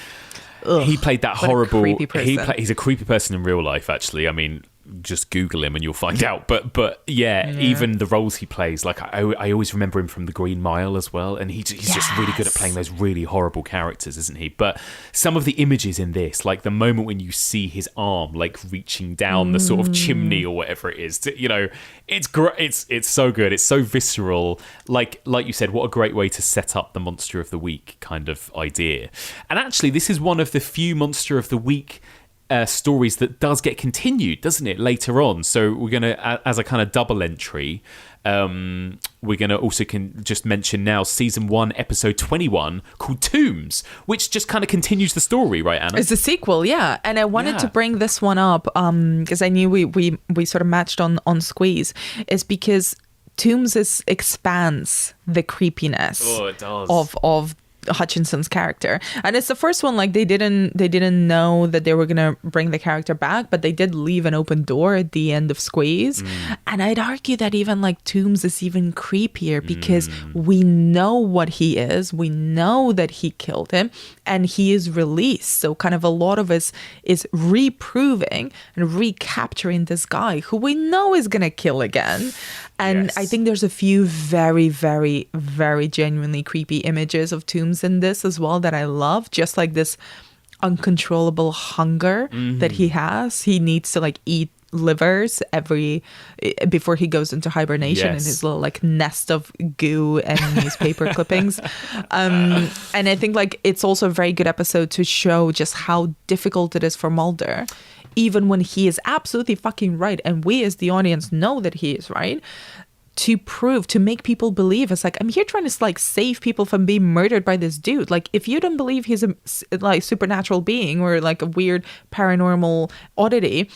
Ugh, he played that what a horrible... creepy person. He's a creepy person in real life, actually. I mean, just Google him and you'll find out. But yeah, even the roles he plays, like I always remember him from The Green Mile as well, and he's just really good at playing those really horrible characters, isn't he? But some of the images in this, like the moment when you see his arm like reaching down the sort of chimney or whatever it is, you know, it's great. It's so good. It's so visceral. Like you said, what a great way to set up the Monster of the Week kind of idea. And actually, this is one of the few Monster of the Week stories that does get continued, doesn't it, later on? So we're going to, as a kind of double entry, we're going to also just mention now season 1, episode 21, called Tombs, which just kind of continues the story, right, Anna? It's a sequel, yeah. And I wanted to bring this one up because I knew we sort of matched on Squeeze. Is because Tombs expands the creepiness it does. of Hutchinson's character, and it's the first one. Like they didn't know that they were gonna bring the character back, but they did leave an open door at the end of Squeeze. And I'd argue that even like Tombs is even creepier because we know what he is, we know that he killed him, and he is released. So kind of a lot of us is reproving and recapturing this guy who we know is gonna kill again. And I think there's a few very, very, very genuinely creepy images of Tombs in this as well that I love. Just like this uncontrollable hunger that he has. He needs to like eat livers before he goes into hibernation in his little like nest of goo and newspaper clippings. And I think like it's also a very good episode to show just how difficult it is for Mulder, even when he is absolutely fucking right, and we as the audience know that he is right, to make people believe. It's like, I'm here trying to like save people from being murdered by this dude. Like, if you don't believe he's a like supernatural being or like a weird paranormal oddity,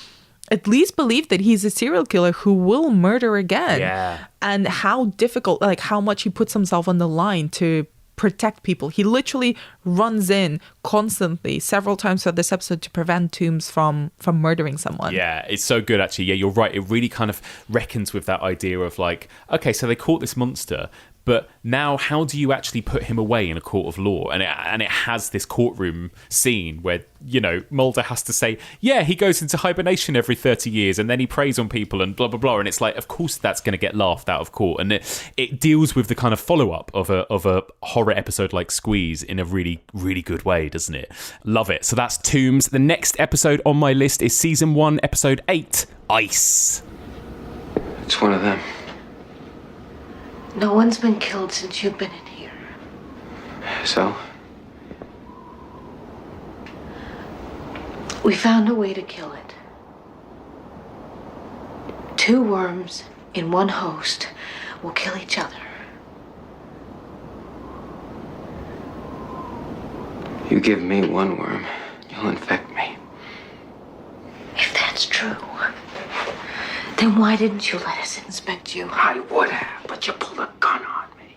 at least believe that he's a serial killer who will murder again. Yeah. And how difficult, like how much he puts himself on the line to protect people. He literally runs in constantly several times for this episode to prevent Tombs from murdering someone. Yeah, it's so good, actually. Yeah, you're right. It really kind of reckons with that idea of like, okay, so they caught this monster, but now how do you actually put him away in a court of law? And it has this courtroom scene where, you know, Mulder has to say, yeah, he goes into hibernation every 30 years and then he preys on people and blah, blah, blah. And it's like, of course that's going to get laughed out of court. And it deals with the kind of follow-up of a horror episode like Squeeze in a really, really good way, doesn't it? Love it. So that's Tombs. The next episode on my list is season 1, episode 8, Ice. It's one of them. No one's been killed since you've been in here. So? We found a way to kill it. 2 worms in one host will kill each other. You give me 1 worm, you'll infect me. If that's true, then why didn't you let us inspect you? I would have, but you pulled a gun on me.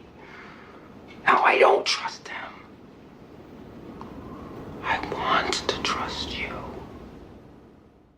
Now I don't trust them. I want to trust you.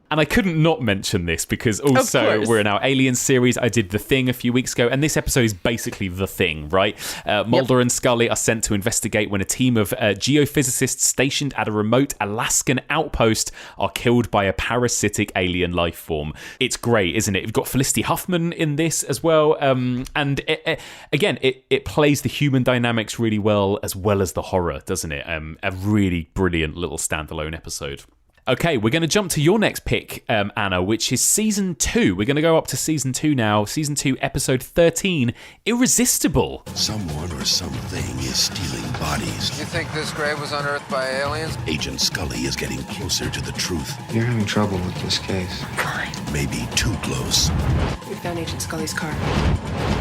And I couldn't not mention this because also we're in our Alien series. I did The Thing a few weeks ago, and this episode is basically The Thing, right? Mulder and Scully are sent to investigate when a team of geophysicists stationed at a remote Alaskan outpost are killed by a parasitic alien life form. It's great, isn't it? We've got Felicity Huffman in this as well. And it plays the human dynamics really well as the horror, doesn't it? A really brilliant little standalone episode. Okay, we're going to jump to your next pick, Anna, which is Season 2. We're going to go up to Season 2 now. Season 2, Episode 13, Irresistible. Someone or something is stealing bodies. You think this grave was unearthed by aliens? Agent Scully is getting closer to the truth. You're having trouble with this case. Fine. Maybe too close. We found Agent Scully's car.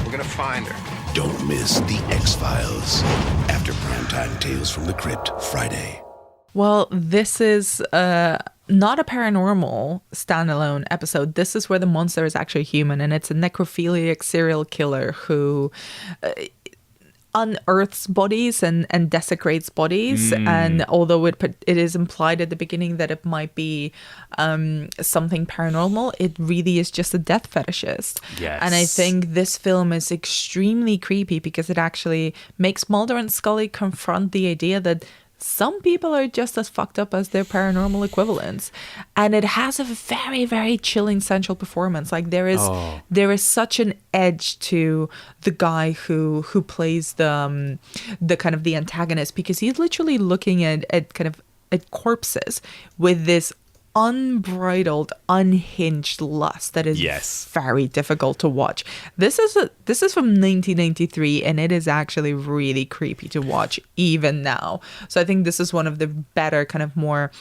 We're gonna find her. Don't miss The X-Files. After Primetime Tales from the Crypt, Friday. Well, this is not a paranormal standalone episode. This is where the monster is actually human, and it's a necrophiliac serial killer who unearths bodies and desecrates bodies. And although it is implied at the beginning that it might be something paranormal, it really is just a death fetishist. Yes. And I think this film is extremely creepy because it actually makes Mulder and Scully confront the idea that some people are just as fucked up as their paranormal equivalents. And it has a very, very chilling central performance. Like there is such an edge to the guy who plays the kind of the antagonist, because he's literally looking at corpses with this unbridled, unhinged lust that is very difficult to watch. This is from 1993, and it is actually really creepy to watch even now. So I think this is one of the better, kind of more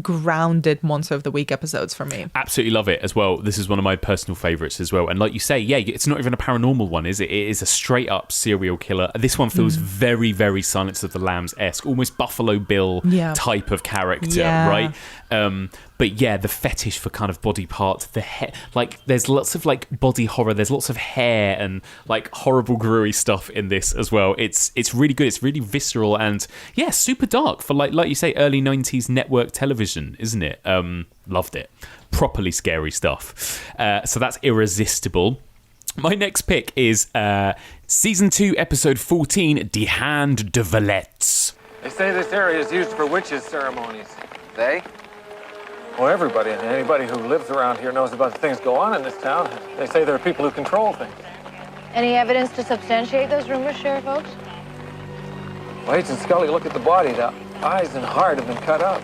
grounded Monster of the Week episodes for me. Absolutely love it as well. This is one of my personal favorites as well. And like you say, it's not even a paranormal one, is it? It is a straight up serial killer. This one feels very, very Silence of the Lambs-esque, almost Buffalo Bill type of character, right? But yeah, the fetish for kind of body parts, the hair, like there's lots of like body horror, there's lots of hair and like horrible gruey stuff in this as well. It's really good. It's really visceral and super dark for like you say, early 90s network television, isn't it? Loved it. Properly scary stuff. So that's Irresistible. My next pick is Season 2, Episode 14, Die Hand de Valets. They say this area is used for witches' ceremonies. They? Well, everybody and anybody who lives around here knows about the things go on in this town. They say there are people who control things. Any evidence to substantiate those rumors, Sheriff Oakes? Well, Agent Scully, look at the body. The eyes and heart have been cut up.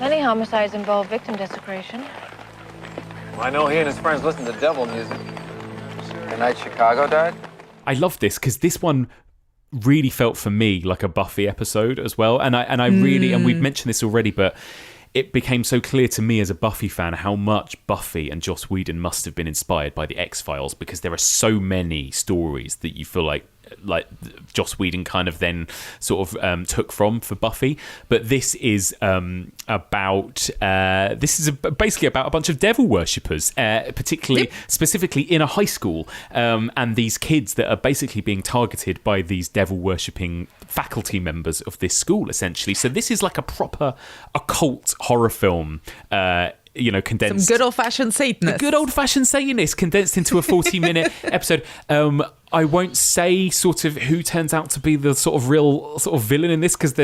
Many homicides involve victim desecration. Well, I know he and his friends listen to devil music. The night Chicago died? I love this because this one really felt for me like a Buffy episode as well. And I really, and we've mentioned this already, but it became so clear to me as a Buffy fan how much Buffy and Joss Whedon must have been inspired by the X-Files, because there are so many stories that you feel like Joss Whedon kind of then sort of took from for Buffy. But this is basically about a bunch of devil worshippers, specifically in a high school, and these kids that are basically being targeted by these devil worshipping faculty members of this school, essentially. So this is like a proper occult horror film, condensed. Some good old-fashioned Satanists. Good old-fashioned Satanists condensed into a 40-minute episode. I won't say sort of who turns out to be the sort of real sort of villain in this, because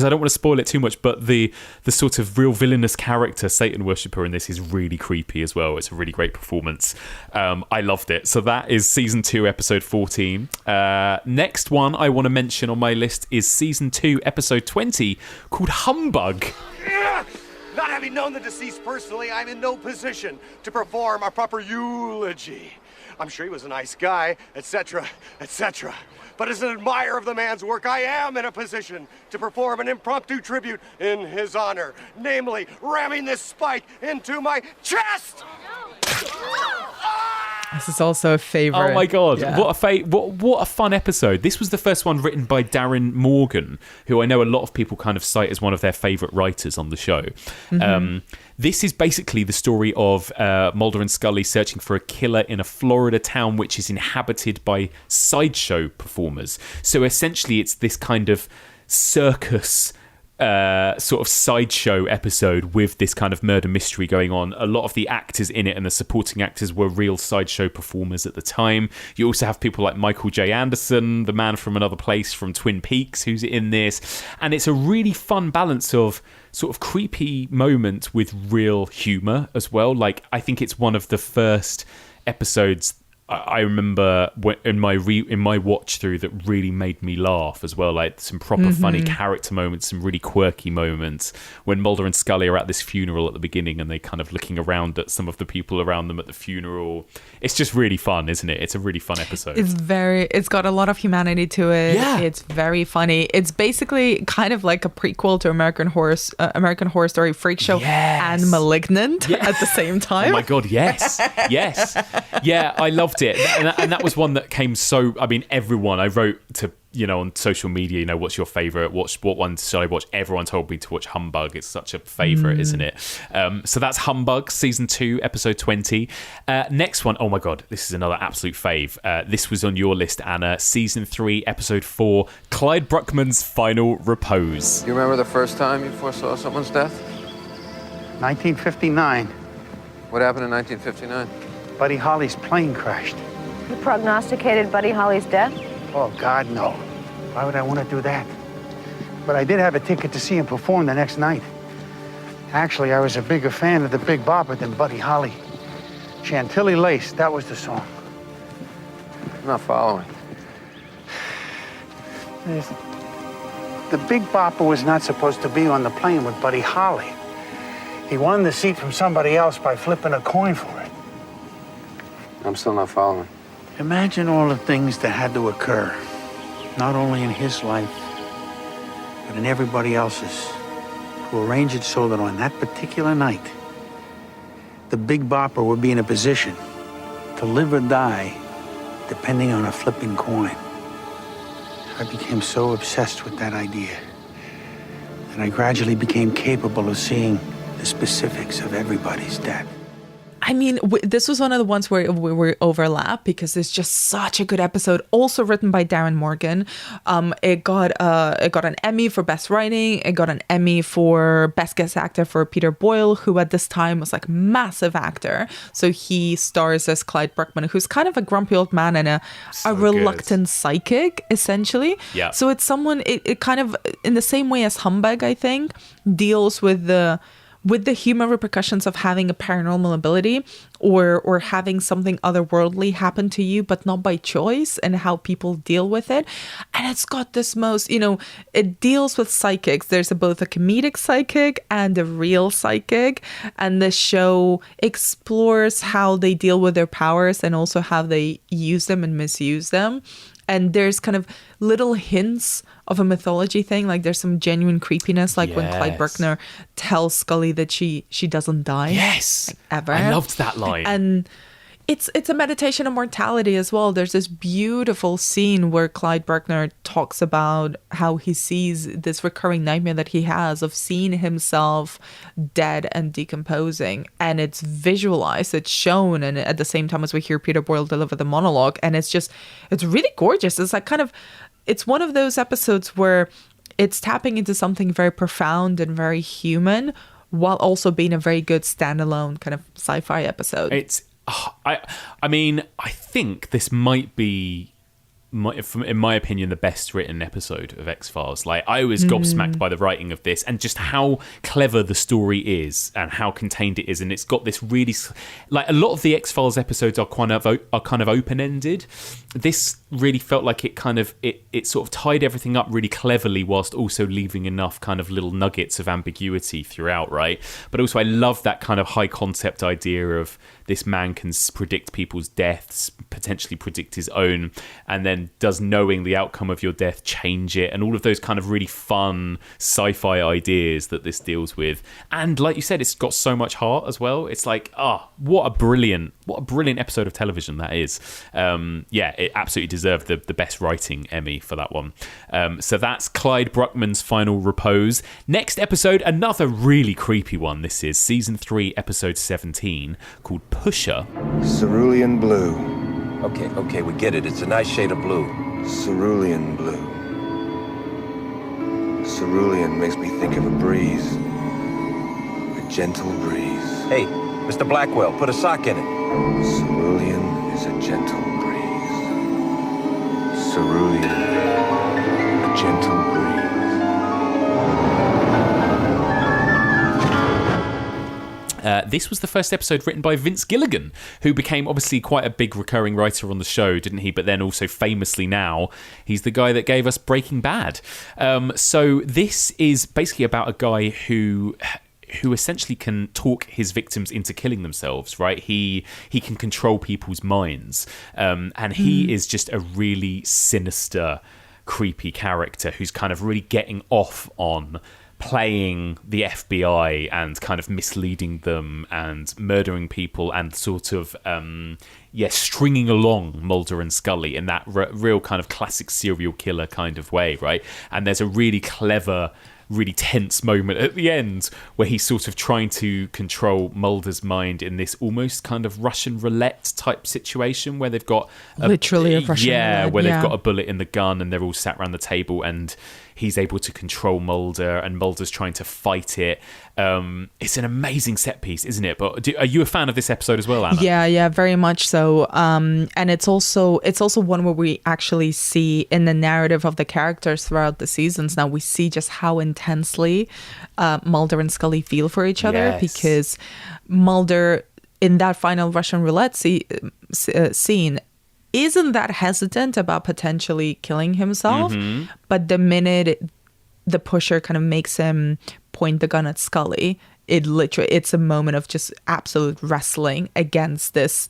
I don't want to spoil it too much, but the sort of real villainous character, Satan worshipper in this, is really creepy as well. It's a really great performance. I loved it. So that is Season 2, Episode 14. Next one I want to mention on my list is Season 2, Episode 20, called Humbug. Not Having known the deceased personally, I'm in no position to perform a proper eulogy. I'm sure he was a nice guy, etc., etc. But as an admirer of the man's work, I am in a position to perform an impromptu tribute in his honor, namely ramming this spike into my chest! This is also a favorite. Oh my god! Yeah. What a fun episode! This was the first one written by Darren Morgan, who I know a lot of people kind of cite as one of their favourite writers on the show. This is basically the story of Mulder and Scully searching for a killer in a Florida town which is inhabited by sideshow performers. So essentially, it's this kind of circus. Sort of sideshow episode with this kind of murder mystery going on. A lot of the actors in it and the supporting actors were real sideshow performers at the time. You also have people like Michael J. Anderson, the man from Another Place from Twin Peaks, who's in this. And it's a really fun balance of sort of creepy moments with real humour as well. Like, I think it's one of the first episodes I remember in my watch through that really made me laugh as well. Like some proper funny character moments, some really quirky moments when Mulder and Scully are at this funeral at the beginning and they kind of looking around at some of the people around them at the funeral. It's just really fun, isn't it? It's a really fun episode. It's got a lot of humanity to it. Yeah. It's very funny. It's basically kind of like a prequel to American Horror Story Freak Show and Malignant at the same time. Oh my god, yes. Yeah, I loved it. And that was one that came so, I mean, everyone, I wrote to, on social media, what's your favourite? What one should I watch? Everyone told me to watch Humbug. It's such a favourite, isn't it? So that's Humbug, Season 2, Episode 20. Next one, oh my God, this is another absolute fave. This was on your list, Anna. Season 3, Episode 4, Clyde Bruckman's Final Repose. You remember the first time you foresaw someone's death? 1959. What happened in 1959? Buddy Holly's plane crashed. You prognosticated Buddy Holly's death? Oh, God, no. Why would I want to do that? But I did have a ticket to see him perform the next night. Actually, I was a bigger fan of the Big Bopper than Buddy Holly. Chantilly Lace, that was the song. I'm not following. The Big Bopper was not supposed to be on the plane with Buddy Holly. He won the seat from somebody else by flipping a coin for it. I'm still not following. Imagine all the things that had to occur, not only in his life, but in everybody else's, to arrange it so that on that particular night, the Big Bopper would be in a position to live or die depending on a flipping coin. I became so obsessed with that idea that I gradually became capable of seeing the specifics of everybody's death. I mean, this was one of the ones where we overlap because it's just such a good episode. Also written by Darren Morgan. It got an Emmy for Best Writing. It got an Emmy for Best Guest Actor for Peter Boyle, who at this time was like a massive actor. So he stars as Clyde Bruckman, who's kind of a grumpy old man and a reluctant psychic, essentially. Yeah. So it's someone, it kind of, in the same way as Humbug, I think, deals with the human repercussions of having a paranormal ability or having something otherworldly happen to you, but not by choice, and how people deal with it. And it's got this it deals with psychics. There's both a comedic psychic and a real psychic. And the show explores how they deal with their powers and also how they use them and misuse them. And there's kind of little hints of a mythology thing. Like there's some genuine creepiness, like when Clyde Bruckner tells Scully that she doesn't die. Yes. Like, ever. I loved that line. And it's a meditation on mortality as well. There's this beautiful scene where Clyde Bruckner talks about how he sees this recurring nightmare that he has of seeing himself dead and decomposing. And it's visualized, it's shown, and at the same time as we hear Peter Boyle deliver the monologue. And it's really gorgeous. It's like it's one of those episodes where it's tapping into something very profound and very human while also being a very good standalone kind of sci-fi episode. I mean, I think this might be in my opinion, the best written episode of X-Files. Like, I was gobsmacked by the writing of this and just how clever the story is and how contained it is. And it's got this really, like, a lot of the X-Files episodes are kind of open-ended. This really felt like it sort of tied everything up really cleverly whilst also leaving enough kind of little nuggets of ambiguity throughout, right? But also I love that kind of high concept idea of this man can predict people's deaths, potentially predict his own, and then does knowing the outcome of your death change it, and all of those kind of really fun sci-fi ideas that this deals with. And like you said, it's got so much heart as well. It's like, what a brilliant episode of television that is. It absolutely deserved the best writing Emmy for that one. So that's Clyde Bruckman's Final Repose. Next episode, another really creepy one. This is season 3, episode 17, called Pusher. Cerulean blue. Okay, we get it. It's a nice shade of blue. Cerulean blue. Cerulean makes me think of a breeze. A gentle breeze. Hey, Mr. Blackwell, put a sock in it. Cerulean is a gentle breeze. Cerulean, a gentle breeze. This was the first episode written by Vince Gilligan, who became obviously quite a big recurring writer on the show, didn't he? But then also famously now, he's the guy that gave us Breaking Bad. So this is basically about a guy who essentially can talk his victims into killing themselves, right? He can control people's minds. And he is just a really sinister, creepy character who's kind of really getting off on playing the FBI and kind of misleading them and murdering people and sort of stringing along Mulder and Scully in that real kind of classic serial killer kind of way, right? And there's a really clever, really tense moment at the end where he's sort of trying to control Mulder's mind in this almost kind of Russian roulette type situation where they've got literally a Russian roulette, they've got a bullet in the gun and they're all sat around the table and he's able to control Mulder and Mulder's trying to fight it. It's an amazing set piece, isn't it? But are you a fan of this episode as well, Anna? Yeah, very much so. And it's also one where we actually see in the narrative of the characters throughout the seasons. Now we see just how intensely Mulder and Scully feel for each other, because Mulder in that final Russian roulette scene isn't that hesitant about potentially killing himself, but the minute the pusher kind of makes him point the gun at Scully, it's a moment of just absolute wrestling against this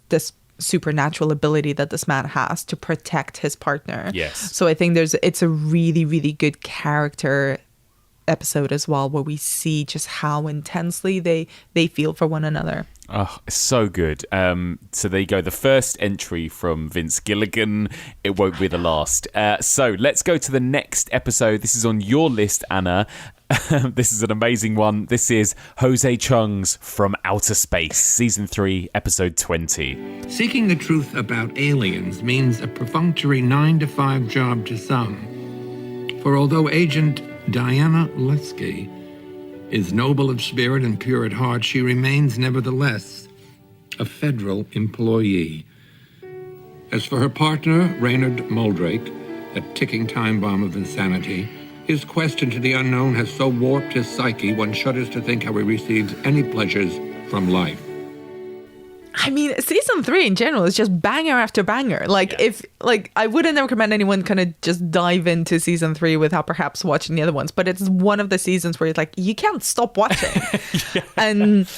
supernatural ability that this man has to protect his partner. Yes. So I think it's a really, really good character episode as well, where we see just how intensely they feel for one another. Oh, so good. So there you go. The first entry from Vince Gilligan. It won't be the last. So let's go to the next episode. This is on your list, Anna. This is an amazing one. This is Jose Chung's From Outer Space, Season 3, Episode 20. Seeking the truth about aliens means a perfunctory 9-to-5 job to some. For although Agent Diana Letsky is noble of spirit and pure at heart, she remains nevertheless a federal employee. As for her partner, Raynard Muldrake, a ticking time bomb of insanity, his quest into the unknown has so warped his psyche, one shudders to think how he receives any pleasures from life. I mean, season 3 in general is just banger after banger. I wouldn't recommend anyone kind of just dive into season 3 without perhaps watching the other ones. But it's one of the seasons where it's like, you can't stop watching. And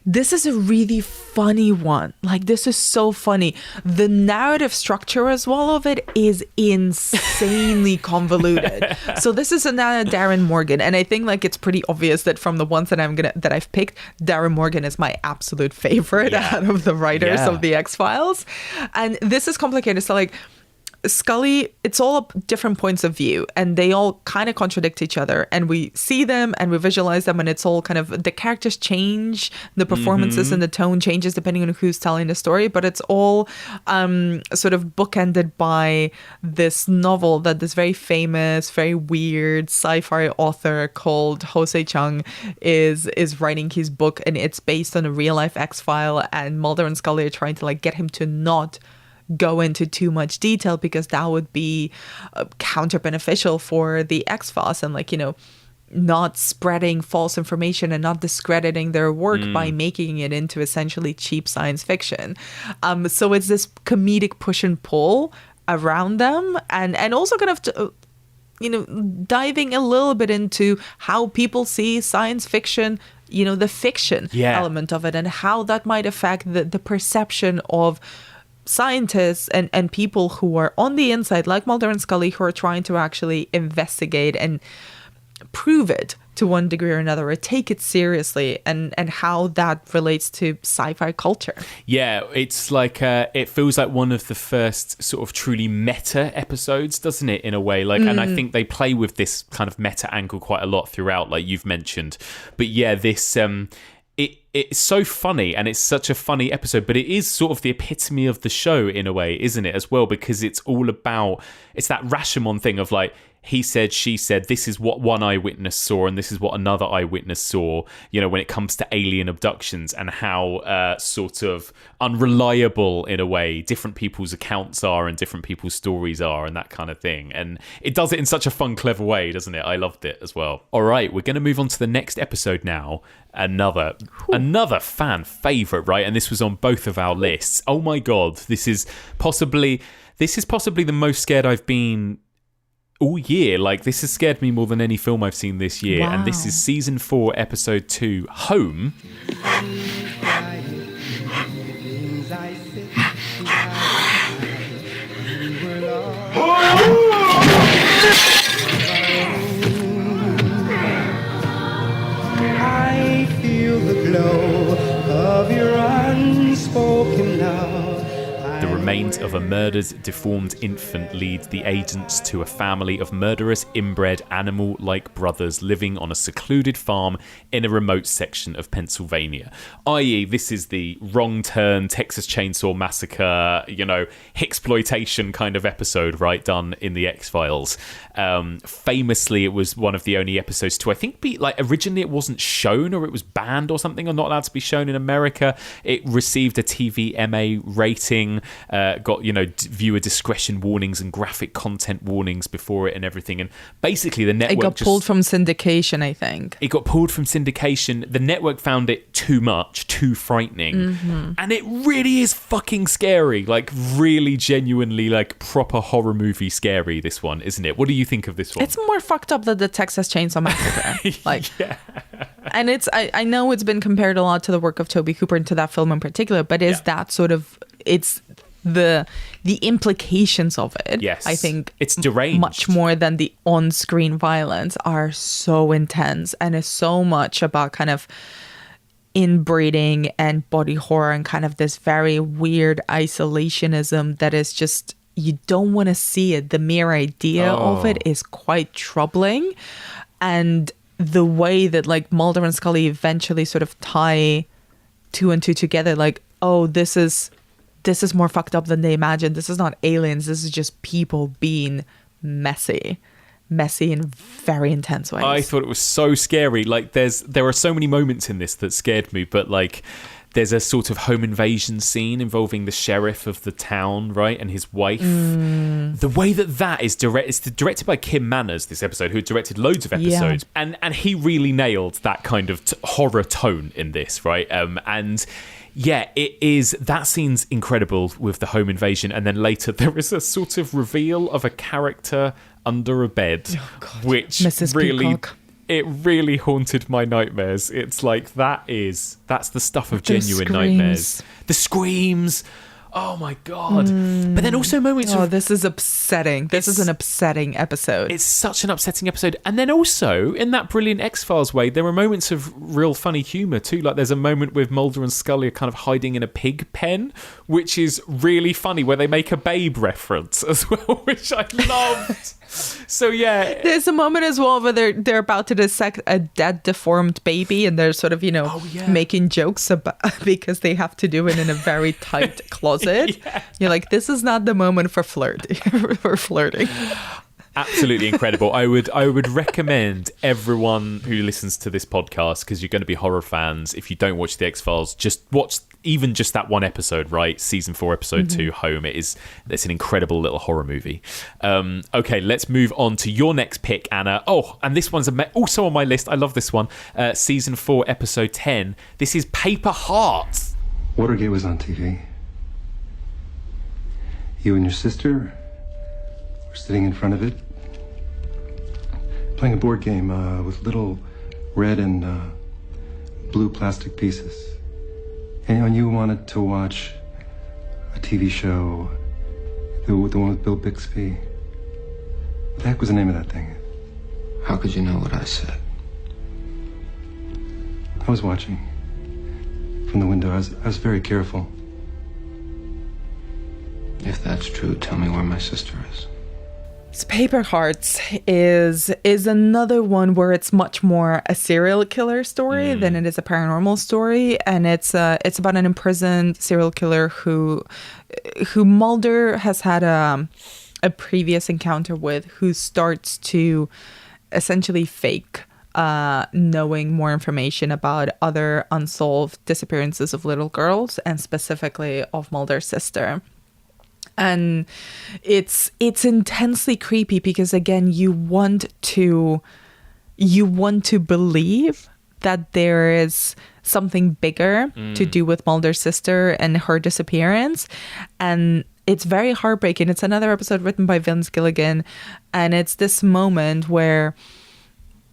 this is a really funny one. Like, this is so funny. The narrative structure as well of it is insanely convoluted. So this is another Darren Morgan, and I think like it's pretty obvious that from the ones that I've picked, Darren Morgan is my absolute favorite out of the writers of the X-Files. And this is complicated. So like, Scully, it's all different points of view and they all kind of contradict each other, and we see them and we visualize them, and it's all kind of, the characters change, the performances and the tone changes depending on who's telling the story, but it's all sort of bookended by this novel that this very famous, very weird sci-fi author called Jose Chung is writing his book, and it's based on a real life X-File, and Mulder and Scully are trying to like get him to not go into too much detail because that would be counter beneficial for the X-Files and not spreading false information and not discrediting their work by making it into essentially cheap science fiction. So it's this comedic push and pull around them, and also kind of diving a little bit into how people see science fiction, the fiction element of it, and how that might affect the perception of scientists and people who are on the inside, like Mulder and Scully, who are trying to actually investigate and prove it to one degree or another, or take it seriously, and how that relates to sci-fi culture. Yeah, it's like it feels like one of the first sort of truly meta episodes, doesn't it, in a way? And I think they play with this kind of meta angle quite a lot throughout, like you've mentioned. But yeah, this it's so funny, and it's such a funny episode, but it is sort of the epitome of the show in a way, isn't it, as well? Because it's all about, it's that Rashomon thing of like, he said, she said, this is what one eyewitness saw and this is what another eyewitness saw, when it comes to alien abductions, and how sort of unreliable, in a way, different people's accounts are and different people's stories are, and that kind of thing. And it does it in such a fun, clever way, doesn't it? I loved it as well. All right, we're going to move on to the next episode now. Another fan favourite, right? And this was on both of our lists. Oh my God, this is possibly the most scared I've been all year. Like, this has scared me more than any film I've seen this year. Wow. And this is season 4, episode 2, Home. I feel the glow of your unspoken love. The remains of a murdered, deformed infant lead the agents to a family of murderous, inbred, animal-like brothers living on a secluded farm in a remote section of Pennsylvania. I.e., this is the wrong turn, Texas Chainsaw Massacre, Hicksploitation kind of episode, right, done in the X-Files. Famously, it was one of the only episodes to, I think, be like, originally it wasn't shown, or it was banned or something, or not allowed to be shown in America. It received a TVMA rating, got viewer discretion warnings and graphic content warnings before it and everything, and basically the network pulled from syndication. I think it got pulled from syndication. The network found it too much, too frightening, and it really is fucking scary, like really genuinely, like proper horror movie scary, this one, isn't it? What do you think of this one? It's more fucked up than the Texas Chainsaw Massacre. And it's I know it's been compared a lot to the work of Toby Cooper and to that film in particular, but that sort of, it's the implications of it. Yes, I think it's deranged much more than the on-screen violence are so intense, and is so much about kind of inbreeding and body horror and kind of this very weird isolationism that is just, you don't want to see it. The mere idea of it is quite troubling, and the way that like Mulder and Scully eventually sort of tie 2 and 2 together, like, oh, this is more fucked up than they imagined. This is not aliens. This is just people being messy in very intense ways. I thought it was so scary. Like, there are so many moments in this that scared me, but like, there's a sort of home invasion scene involving the sheriff of the town, right, and his wife. The way that is it's directed by Kim Manners, this episode, who directed loads of episodes, and he really nailed that kind of horror tone in this, right? And yeah, it is. That scene's incredible with the home invasion, and then later there is a sort of reveal of a character under a bed, which Mrs. really. Peacock. It really haunted my nightmares. It's like, that's the stuff of genuine nightmares. The screams. Oh my God. But then also moments of... this is upsetting. This is an upsetting episode. It's such an upsetting episode. And then also, in that brilliant X-Files way, there are moments of real funny humour too. Like, there's a moment with Mulder and Scully are kind of hiding in a pig pen, which is really funny, where they make a Babe reference as well, which I loved. So yeah, there's a moment as well where they're about to dissect a dead, deformed baby, and they're sort of making jokes about because they have to do it in a very tight closet. You're like, this is not the moment for flirting. Absolutely incredible. I would recommend everyone who listens to this podcast, because you're going to be horror fans, if you don't watch The X-Files, just watch even just that one episode, right? Season 4, episode 2, Home. It's an incredible little horror movie. Okay, let's move on to your next pick, Anna. Oh, and this one's also on my list. I love this one. Season 4, episode 10. This is Paper Hearts. Watergate was on TV. You and your sister were sitting in front of it, playing a board game with little red and blue plastic pieces. And you wanted to watch a TV show, the one with Bill Bixby. What the heck was the name of that thing? How could you know what I said? I was watching from the window. I was very careful. If that's true, tell me where my sister is. So Paper Hearts is another one where it's much more a serial killer story than it is a paranormal story, and it's about an imprisoned serial killer who Mulder has had a previous encounter with, who starts to essentially fake knowing more information about other unsolved disappearances of little girls, and specifically of Mulder's sister. And it's intensely creepy because, again, you want to believe that there is something bigger to do with Mulder's sister and her disappearance. And it's very heartbreaking. It's another episode written by Vince Gilligan. And it's this moment where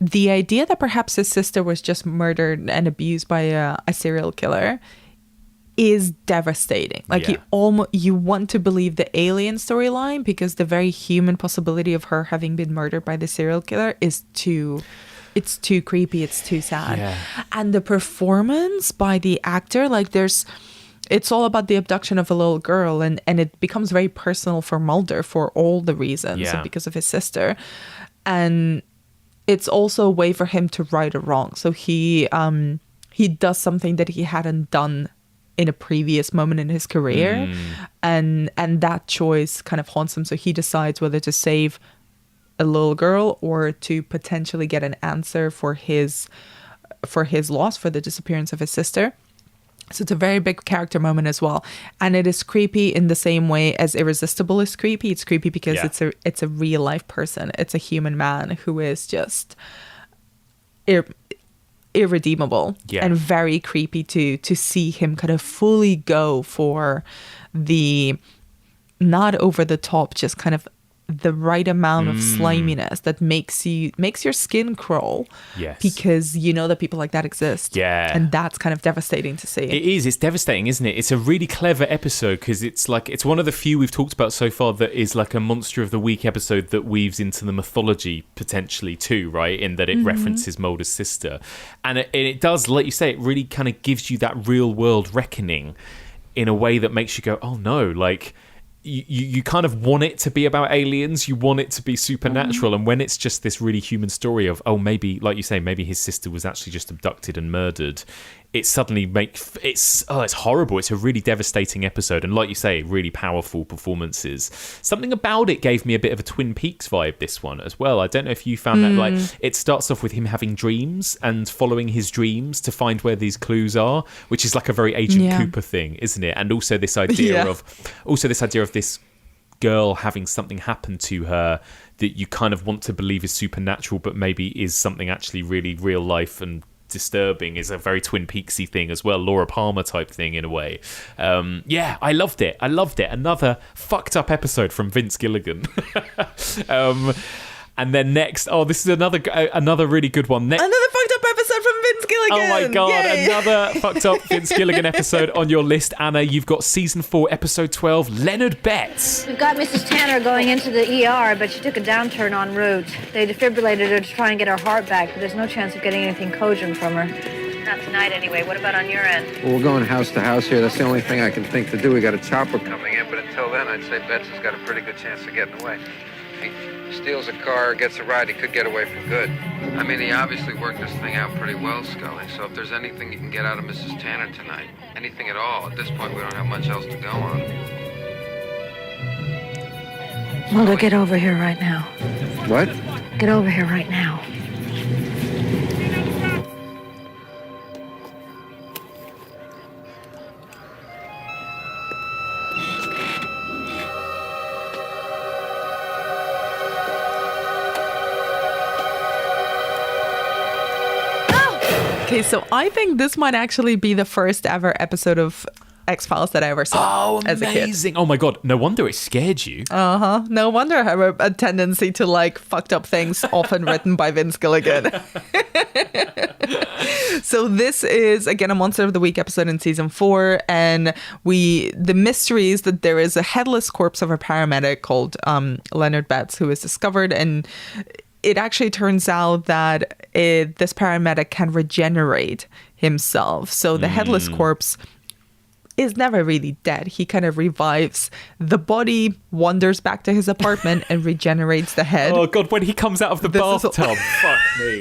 the idea that perhaps his sister was just murdered and abused by a serial killer is devastating. Like, you want to believe the alien storyline, because the very human possibility of her having been murdered by the serial killer is too creepy, it's too sad. Yeah. And the performance by the actor, like, it's all about the abduction of a little girl, and it becomes very personal for Mulder for all the reasons, because of his sister. And it's also a way for him to right a wrong. So he does something that he hadn't done in a previous moment in his career, and that choice kind of haunts him. So he decides whether to save a little girl or to potentially get an answer for his loss, for the disappearance of his sister. So it's a very big character moment as well, and it is creepy in the same way as Irresistible is creepy. It's creepy because it's a real life person. It's a human man who is just irredeemable and very creepy to see him kind of fully go for the not over the top, just kind of the right amount of sliminess that makes your skin crawl. Yes. Because you know that people like that exist. Yeah. And that's kind of devastating to see. It is. It's devastating, isn't it? It's a really clever episode because it's one of the few we've talked about so far that is like a Monster of the Week episode that weaves into the mythology potentially too, right? In that it references Mulder's sister. And it does, like you say, it really kind of gives you that real world reckoning in a way that makes you go, oh no, like... You kind of want it to be about aliens, you want it to be supernatural, and when it's just this really human story of, oh, maybe, like you say, maybe his sister was actually just abducted and murdered, it suddenly it's horrible. It's a really devastating episode, and like you say, really powerful performances. Something about it gave me a bit of a Twin Peaks vibe, this one as well. I don't know if you found that. Like, it starts off with him having dreams and following his dreams to find where these clues are, which is like a very Agent Cooper thing, isn't it? And also this idea of this girl having something happen to her that you kind of want to believe is supernatural, but maybe is something actually really real life and disturbing, is a very Twin Peaksy thing as well, Laura Palmer type thing in a way. I loved it. Another fucked up episode from Vince Gilligan. And then next, this is another really good one. Another fucked up episode from Vince Gilligan. Oh my God, Yay. Another fucked up Vince Gilligan episode on your list. Anna, you've got season 4, episode 12, Leonard Betts. We've got Mrs. Tanner going into the ER, but she took a downturn en route. They defibrillated her to try and get her heart back, but there's no chance of getting anything cogent from her. Not tonight anyway. What about on your end? Well, we're going house to house here. That's the only thing I can think to do. We got a chopper coming in, but until then, I'd say Betts has got a pretty good chance of getting away. If he steals a car, gets a ride, he could get away for good. I mean, he obviously worked this thing out pretty well, Scully. So if there's anything you can get out of Mrs. Tanner tonight, anything at all, at this point we don't have much else to go on. Mulder, get over here right now. What? Get over here right now. Okay, so I think this might actually be the first ever episode of X-Files that I ever saw as a kid. Amazing. Oh my God. No wonder it scared you. Uh-huh. No wonder I have a tendency to like fucked up things often written by Vince Gilligan. So this is, again, a Monster of the Week episode in season 4. And the mystery is that there is a headless corpse of a paramedic called Leonard Betts who is discovered. And it actually turns out that this paramedic can regenerate himself. So the headless corpse is never really dead. He kind of revives. The body wanders back to his apartment and regenerates the head. Oh God, when he comes out of the bathtub. Fuck me.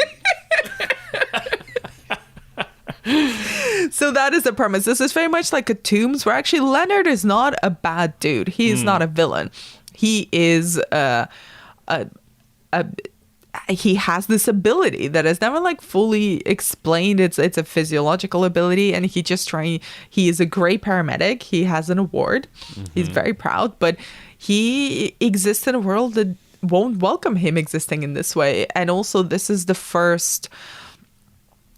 So that is the premise. This is very much like a Tombs, where actually Leonard is not a bad dude. He is not a villain. He is he has this ability that is never like fully explained. It's a physiological ability, and he is a great paramedic. He has an award. He's very proud, but he exists in a world that won't welcome him existing in this way. And also, this is the first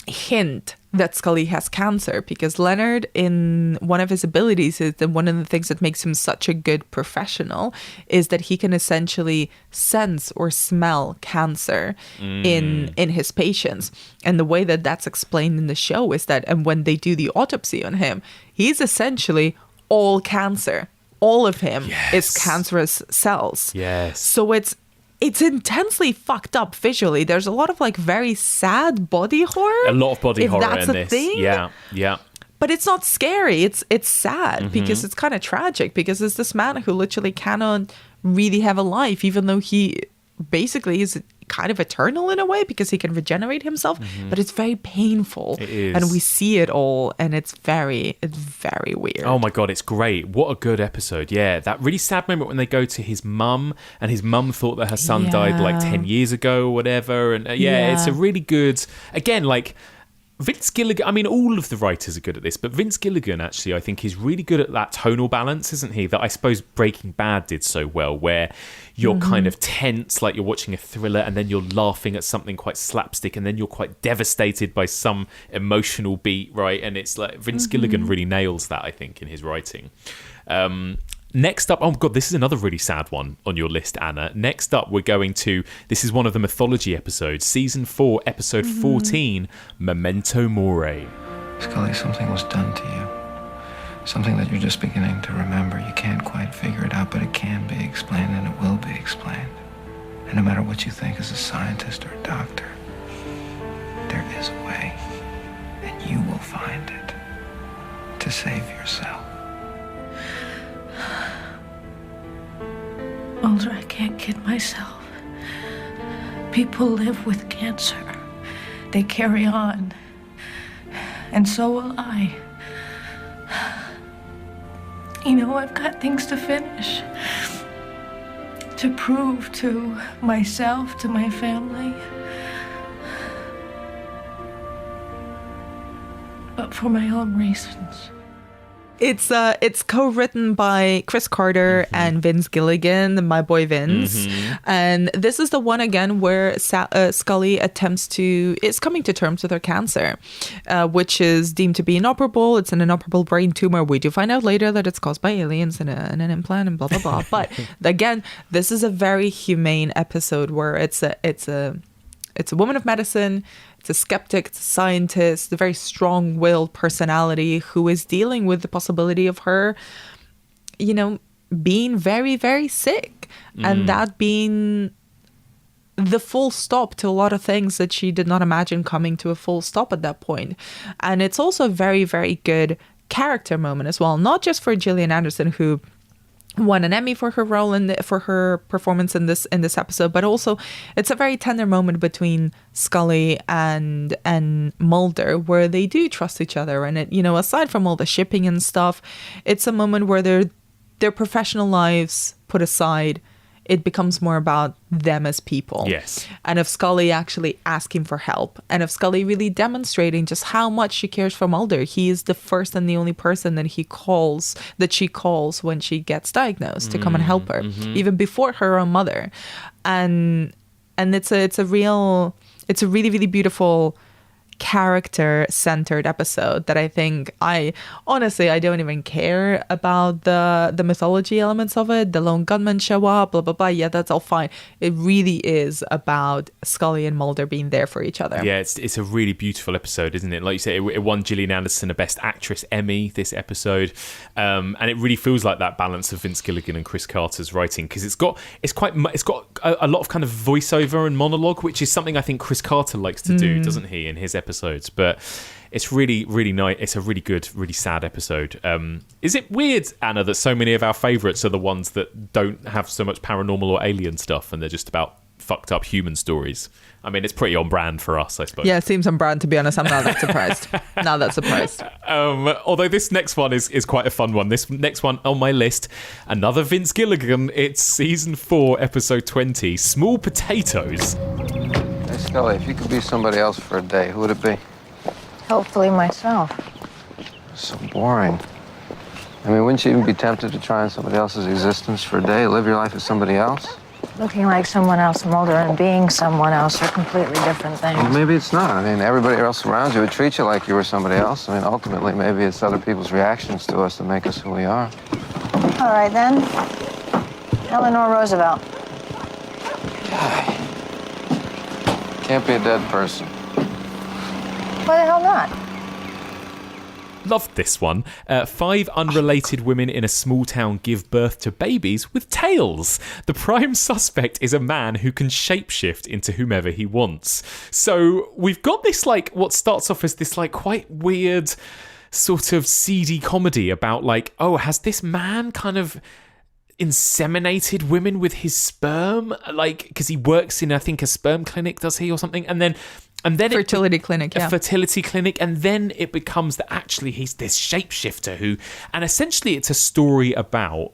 hint that Scully has cancer, because Leonard, in one of his abilities, is that one of the things that makes him such a good professional is that he can essentially sense or smell cancer in his patients. And the way that that's explained in the show is that, and when they do the autopsy on him, he's essentially all cancer. All of him is cancerous cells. Yes. So it's intensely fucked up visually. There's a lot of like very sad body horror. A lot of body horror that's in a this. thing. Yeah. But it's not scary. It's sad because it's kind of tragic, because it's this man who literally cannot really have a life, even though he basically is kind of eternal in a way because he can regenerate himself. But it's very painful. It is. And we see it all, and it's very weird. Oh my God, it's great. What a good episode. Yeah, that really sad moment when they go to his mum, and his mum thought that her son died like 10 years ago or whatever. And it's a really good, again, like Vince Gilligan, I mean, all of the writers are good at this, but Vince Gilligan, actually, I think is really good at that tonal balance, isn't he? That I suppose Breaking Bad did so well, where you're kind of tense, like you're watching a thriller, and then you're laughing at something quite slapstick, and then you're quite devastated by some emotional beat, right? And it's like Vince Gilligan really nails that, I think, in his writing. Next up, oh God, this is another really sad one on your list, Anna. Next up, we're going to, this is one of the mythology episodes, season 4, episode 14, Memento Mori. Scully, something was done to you. Something that you're just beginning to remember. You can't quite figure it out, but it can be explained, and it will be explained. And no matter what you think as a scientist or a doctor, there is a way, and you will find it to save yourself. Mulder, I can't kid myself. People live with cancer. They carry on. And so will I. You know, I've got things to finish. To prove to myself, to my family. But for my own reasons. It's co-written by Chris Carter and Vince Gilligan, my boy Vince. And this is the one again where Scully is coming to terms with her cancer, which is deemed to be inoperable. It's an inoperable brain tumor. We do find out later that it's caused by aliens and an implant and blah blah blah. But again, this is a very humane episode where it's a woman of medicine. It's a skeptic, it's a scientist, a very strong-willed personality who is dealing with the possibility of her, being very, very sick. And that being the full stop to a lot of things that she did not imagine coming to a full stop at that point. And it's also a very, very good character moment as well. Not just for Gillian Anderson, who won an Emmy for her role for her performance in this episode, but also it's a very tender moment between Scully and Mulder, where they do trust each other, and it, aside from all the shipping and stuff, it's a moment where their professional lives put aside, it becomes more about them as people. Yes. And of Scully actually asking for help, and of Scully really demonstrating just how much she cares for Mulder. He is the first and the only person that she calls when she gets diagnosed to come and help her, even before her own mother. And it's a really, really beautiful character-centered episode that I think I don't even care about the mythology elements of it. The lone gunmen show up, blah blah blah. Yeah, that's all fine. It really is about Scully and Mulder being there for each other. Yeah, it's a really beautiful episode, isn't it? Like you say, it won Gillian Anderson a Best Actress Emmy this episode, and it really feels like that balance of Vince Gilligan and Chris Carter's writing, because it's got a lot of kind of voiceover and monologue, which is something I think Chris Carter likes to do, doesn't he, in his episodes? But it's really, really nice. It's a really good, really sad episode. Is it weird, Anna, that so many of our favourites are the ones that don't have so much paranormal or alien stuff, and they're just about fucked up human stories? I mean, it's pretty on brand for us, I suppose. Yeah, it seems on brand, to be honest. I'm not that surprised. Although this next one is quite a fun one. This next one on my list, another Vince Gilligan. It's season 4, episode 20, Small Potatoes. Hey, Scully, if you could be somebody else for a day, who would it be? Hopefully myself. So boring. I mean, wouldn't you even be tempted to try on somebody else's existence for a day, live your life as somebody else? Looking like someone else, Mulder, and being someone else are completely different things. Well, maybe it's not. I mean, everybody else around you would treat you like you were somebody else. I mean, ultimately, maybe it's other people's reactions to us that make us who we are. All right, then. Eleanor Roosevelt. Can't be a dead person. Why the hell not? Loved this one. 5 unrelated women in a small town give birth to babies with tails. The prime suspect is a man who can shapeshift into whomever he wants. So we've got this, like, what starts off as this, like, quite weird sort of seedy comedy about, like, oh, has this man kind of inseminated women with his sperm? Like, because he works in, I think, a sperm clinic, does he, or something? And then fertility clinic, yeah. A fertility clinic, and then it becomes that actually he's this shapeshifter who, and essentially it's a story about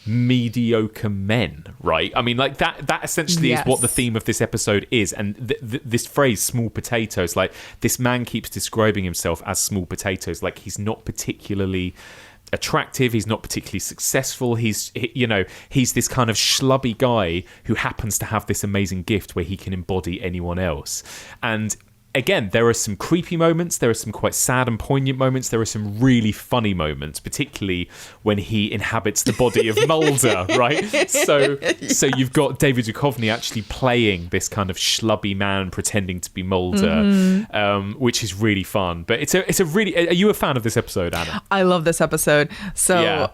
mediocre men, right? I mean, like that essentially is what the theme of this episode is. And this phrase, small potatoes, like, this man keeps describing himself as small potatoes, like he's not particularly attractive, he's not particularly successful, he's this kind of schlubby guy who happens to have this amazing gift where he can embody anyone else. And again, there are some creepy moments, there are some quite sad and poignant moments, there are some really funny moments, particularly when he inhabits the body of Mulder, right? So you've got David Duchovny actually playing this kind of schlubby man pretending to be Mulder, which is really fun. But it's a really... Are you a fan of this episode, Anna? I love this episode. So... Yeah.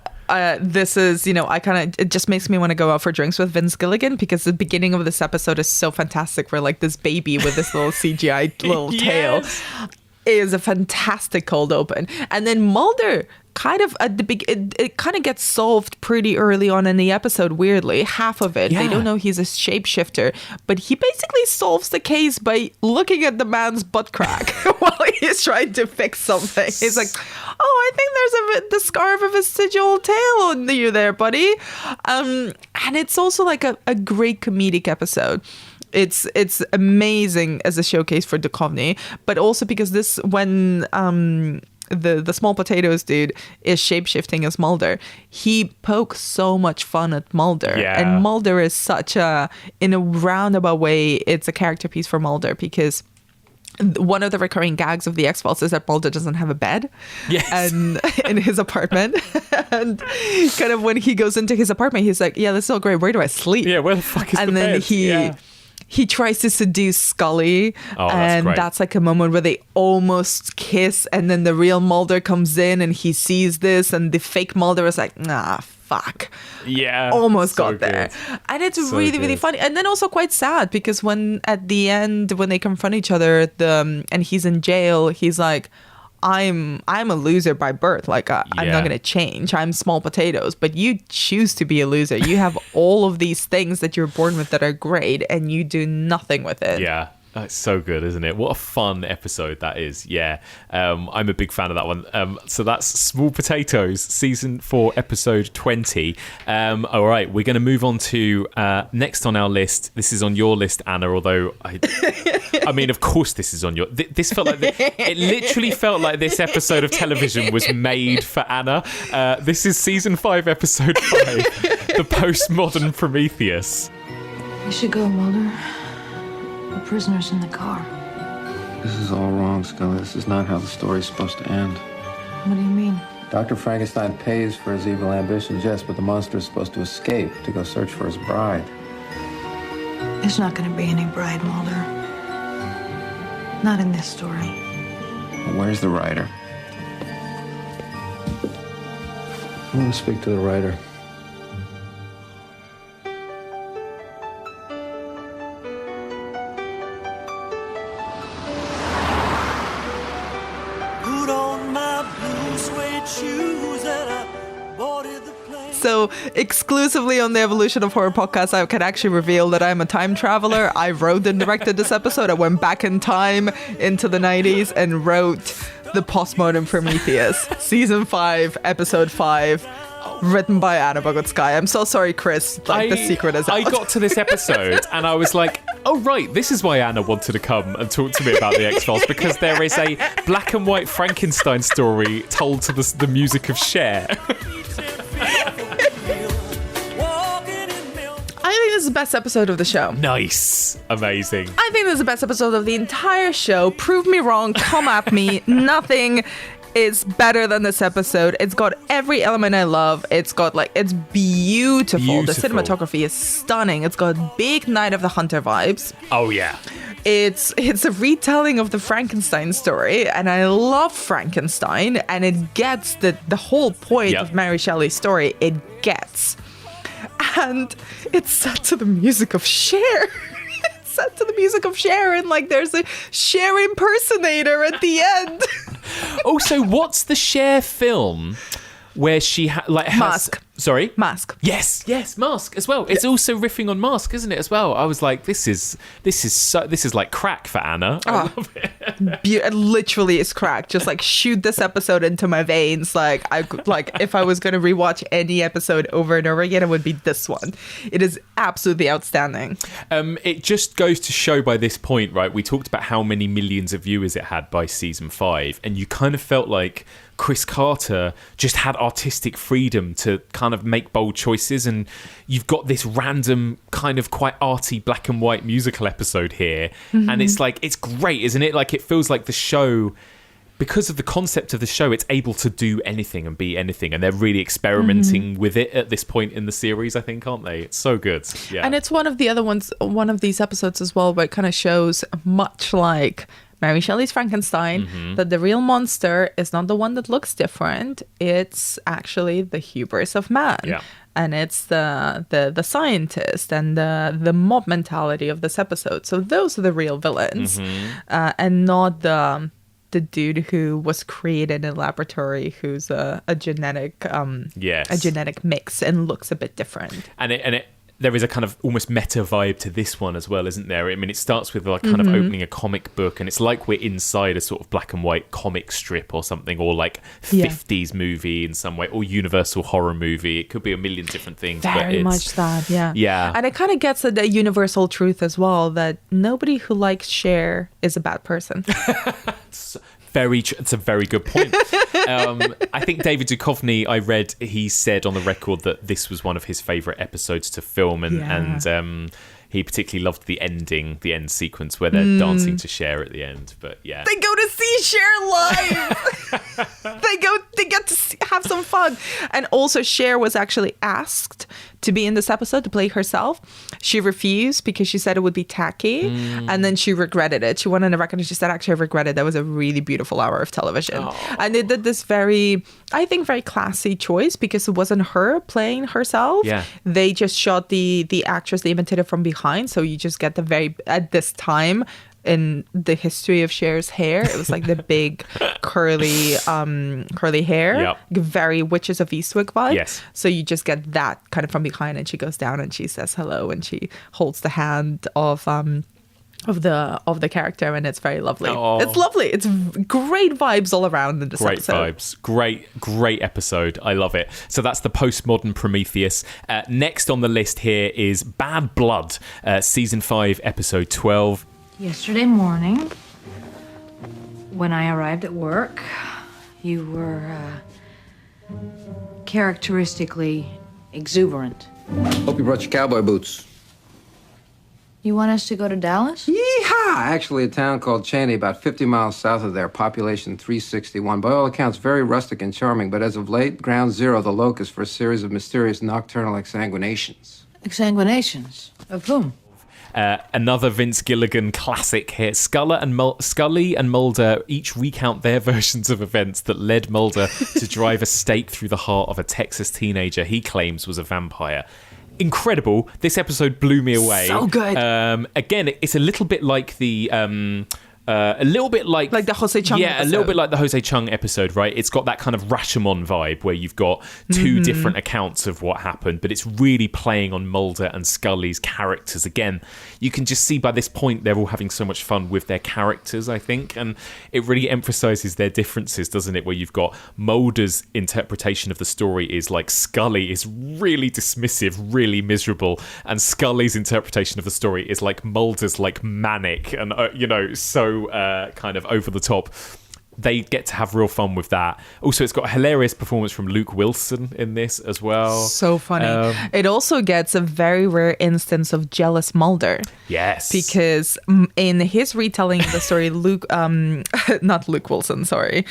This is, it just makes me want to go out for drinks with Vince Gilligan, because the beginning of this episode is so fantastic, where like this baby with this little CGI little tail is a fantastic cold open. And then Mulder kind of at the it kind of gets solved pretty early on in the episode, weirdly. Half of it, they don't know he's a shapeshifter, but he basically solves the case by looking at the man's butt crack while he's trying to fix something. He's like, oh, I think there's the scar of a vestigial tail on you there, buddy. And it's also like a great comedic episode. It's amazing as a showcase for Duchovny, but also because when the small potatoes dude is shapeshifting as Mulder, he pokes so much fun at Mulder. Yeah. And Mulder is such in a roundabout way, it's a character piece for Mulder, because one of the recurring gags of the X-Files is that Mulder doesn't have a bed and in his apartment. And kind of when he goes into his apartment, he's like, yeah, this is all great. Where do I sleep? Yeah, where the fuck is the bed? And then he tries to seduce Scully, and that's like a moment where they almost kiss, and then the real Mulder comes in and he sees this, and the fake Mulder is like, nah, fuck. Yeah. Almost got there. And it's really, really funny. And then also quite sad, because when at the end, when they confront each other, and he's in jail, he's like, I'm a loser by birth. Like, I'm not going to change. I'm small potatoes. But you choose to be a loser. You have all of these things that you're born with that are great, and you do nothing with it. Yeah. It's so good, isn't it? What a fun episode that is. Yeah, I'm a big fan of that one. So that's Small Potatoes, season 4, episode 20. All right, we're going to move on to next on our list. This is on your list, Anna, although I mean, of course this is on your... This felt like... It literally felt like this episode of television was made for Anna. This is season 5, episode 5, The Postmodern Prometheus. We should go, Mulder. The prisoner's in the car. This is all wrong, Scully. This is not how the story's supposed to end. What do you mean? Dr. Frankenstein pays for his evil ambitions, yes, but the monster is supposed to escape to go search for his bride. There's not going to be any bride, Mulder. Not in this story. Well, where's the writer? I want to speak to the writer. So exclusively on the Evolution of Horror podcast, I can actually reveal that I'm a time traveler. I wrote and directed this episode. I went back in time into the 90s and wrote The Postmodern Prometheus, season 5, episode 5, written by Anna Bogutskaya. I'm so sorry, Chris. The secret is out. I got to this episode and I was like, oh, right, this is why Anna wanted to come and talk to me about the X-Files, because there is a black and white Frankenstein story told to the music of Cher. I think this is the best episode of the show. Nice. Amazing. I think this is the best episode of the entire show. Prove me wrong. Come at me. Nothing is better than this episode. It's got every element I love. It's got it's beautiful. The cinematography is stunning. It's got big Night of the Hunter vibes. Oh yeah. It's a retelling of the Frankenstein story, and I love Frankenstein, and it gets the whole point of Mary Shelley's story. It gets. And it's set to the music of Cher. It's set to the music of Cher, and there's a Cher impersonator at the end. Also, what's the Cher film where she has Mask? Sorry? Mask. Yes, Mask as well. It's also riffing on Mask, isn't it, as well? I was like, this is like crack for Anna. I love it. It literally is crack. Just shoot this episode into my veins. If I was going to rewatch any episode over and over again, it would be this one. It is absolutely outstanding. It just goes to show by this point, right? We talked about how many millions of viewers it had by season 5, and you kind of felt like Chris Carter just had artistic freedom to kind of make bold choices, and you've got this random kind of quite arty black and white musical episode here, and it's great, isn't it? It feels like the show, because of the concept of the show, it's able to do anything and be anything, and they're really experimenting with it at this point in the series, I think, aren't they? It's so good. Yeah. And it's one of these episodes as well where it kind of shows, much like Mary Shelley's Frankenstein, that the real monster is not the one that looks different. It's actually the hubris of man. Yeah. And it's the scientist and the mob mentality of this episode. So those are the real villains, and not the dude who was created in a laboratory, who's a genetic mix and looks a bit different. And there is a kind of almost meta vibe to this one as well, isn't there? I mean, it starts with kind of opening a comic book, and it's like we're inside a sort of black and white comic strip or something, or 50s movie in some way, or Universal horror movie. It could be a million different things. Very much that, yeah. Yeah. And it kind of gets at the universal truth as well, that nobody who likes Cher is a bad person. It's a very good point. I think David Duchovny, I read, he said on the record that this was one of his favourite episodes to film, and he particularly loved the end sequence where they're dancing to Cher at the end. But yeah, they go to see Cher live. They get to have some fun. And also, Cher was actually asked to be in this episode to play herself. She refused because she said it would be tacky, and then she regretted it. She went on the record and she said, actually, I regret it. That was a really beautiful hour of television. And they did this very classy choice, because it wasn't her playing herself. Yeah. They just shot the actress, they imitated from behind, so you just get at this time in the history of Cher's hair, it was the big curly hair, very Witches of Eastwick vibe. Yes. So you just get that kind of from behind, and she goes down and she says hello, and she holds the hand of of the character, and it's very lovely. Oh. It's lovely. It's great vibes all around in this Great episode. vibes. Great episode. I love it. So that's the postmodern Prometheus. Next on the list here is Bad Blood, season 5, episode 12. Yesterday morning, when I arrived at work, you were characteristically exuberant. Hope you brought your cowboy boots. You want us to go to Dallas? Yeehaw! Actually, a town called Cheney, about 50 miles south of there, population 361. By all accounts, very rustic and charming, but as of late, ground zero, the locus for a series of mysterious nocturnal exsanguinations. Exsanguinations? Of whom? Another Vince Gilligan classic here. Scully and Mulder each recount their versions of events that led Mulder to drive a stake through the heart of a Texas teenager he claims was a vampire. Incredible. This episode blew me away. So good. Again, it's a little bit like the... a little bit like the Jose Chung episode. A little bit like the Jose Chung episode, right? It's got that kind of Rashomon vibe where you've got two different accounts of what happened, but it's really playing on Mulder and Scully's characters. Again, you can just see by this point they're all having so much fun with their characters, I think, and it really emphasizes their differences, doesn't it? Where you've got Mulder's interpretation of the story is like Scully is really dismissive, really miserable, and Scully's interpretation of the story is like Mulder's like manic and so kind of over the top. They get to have real fun with that. Also, it's got a hilarious performance from Luke Wilson in this as well. So funny. It also gets a very rare instance of jealous Mulder. Yes. Because in his retelling of the story, not Luke Wilson, sorry.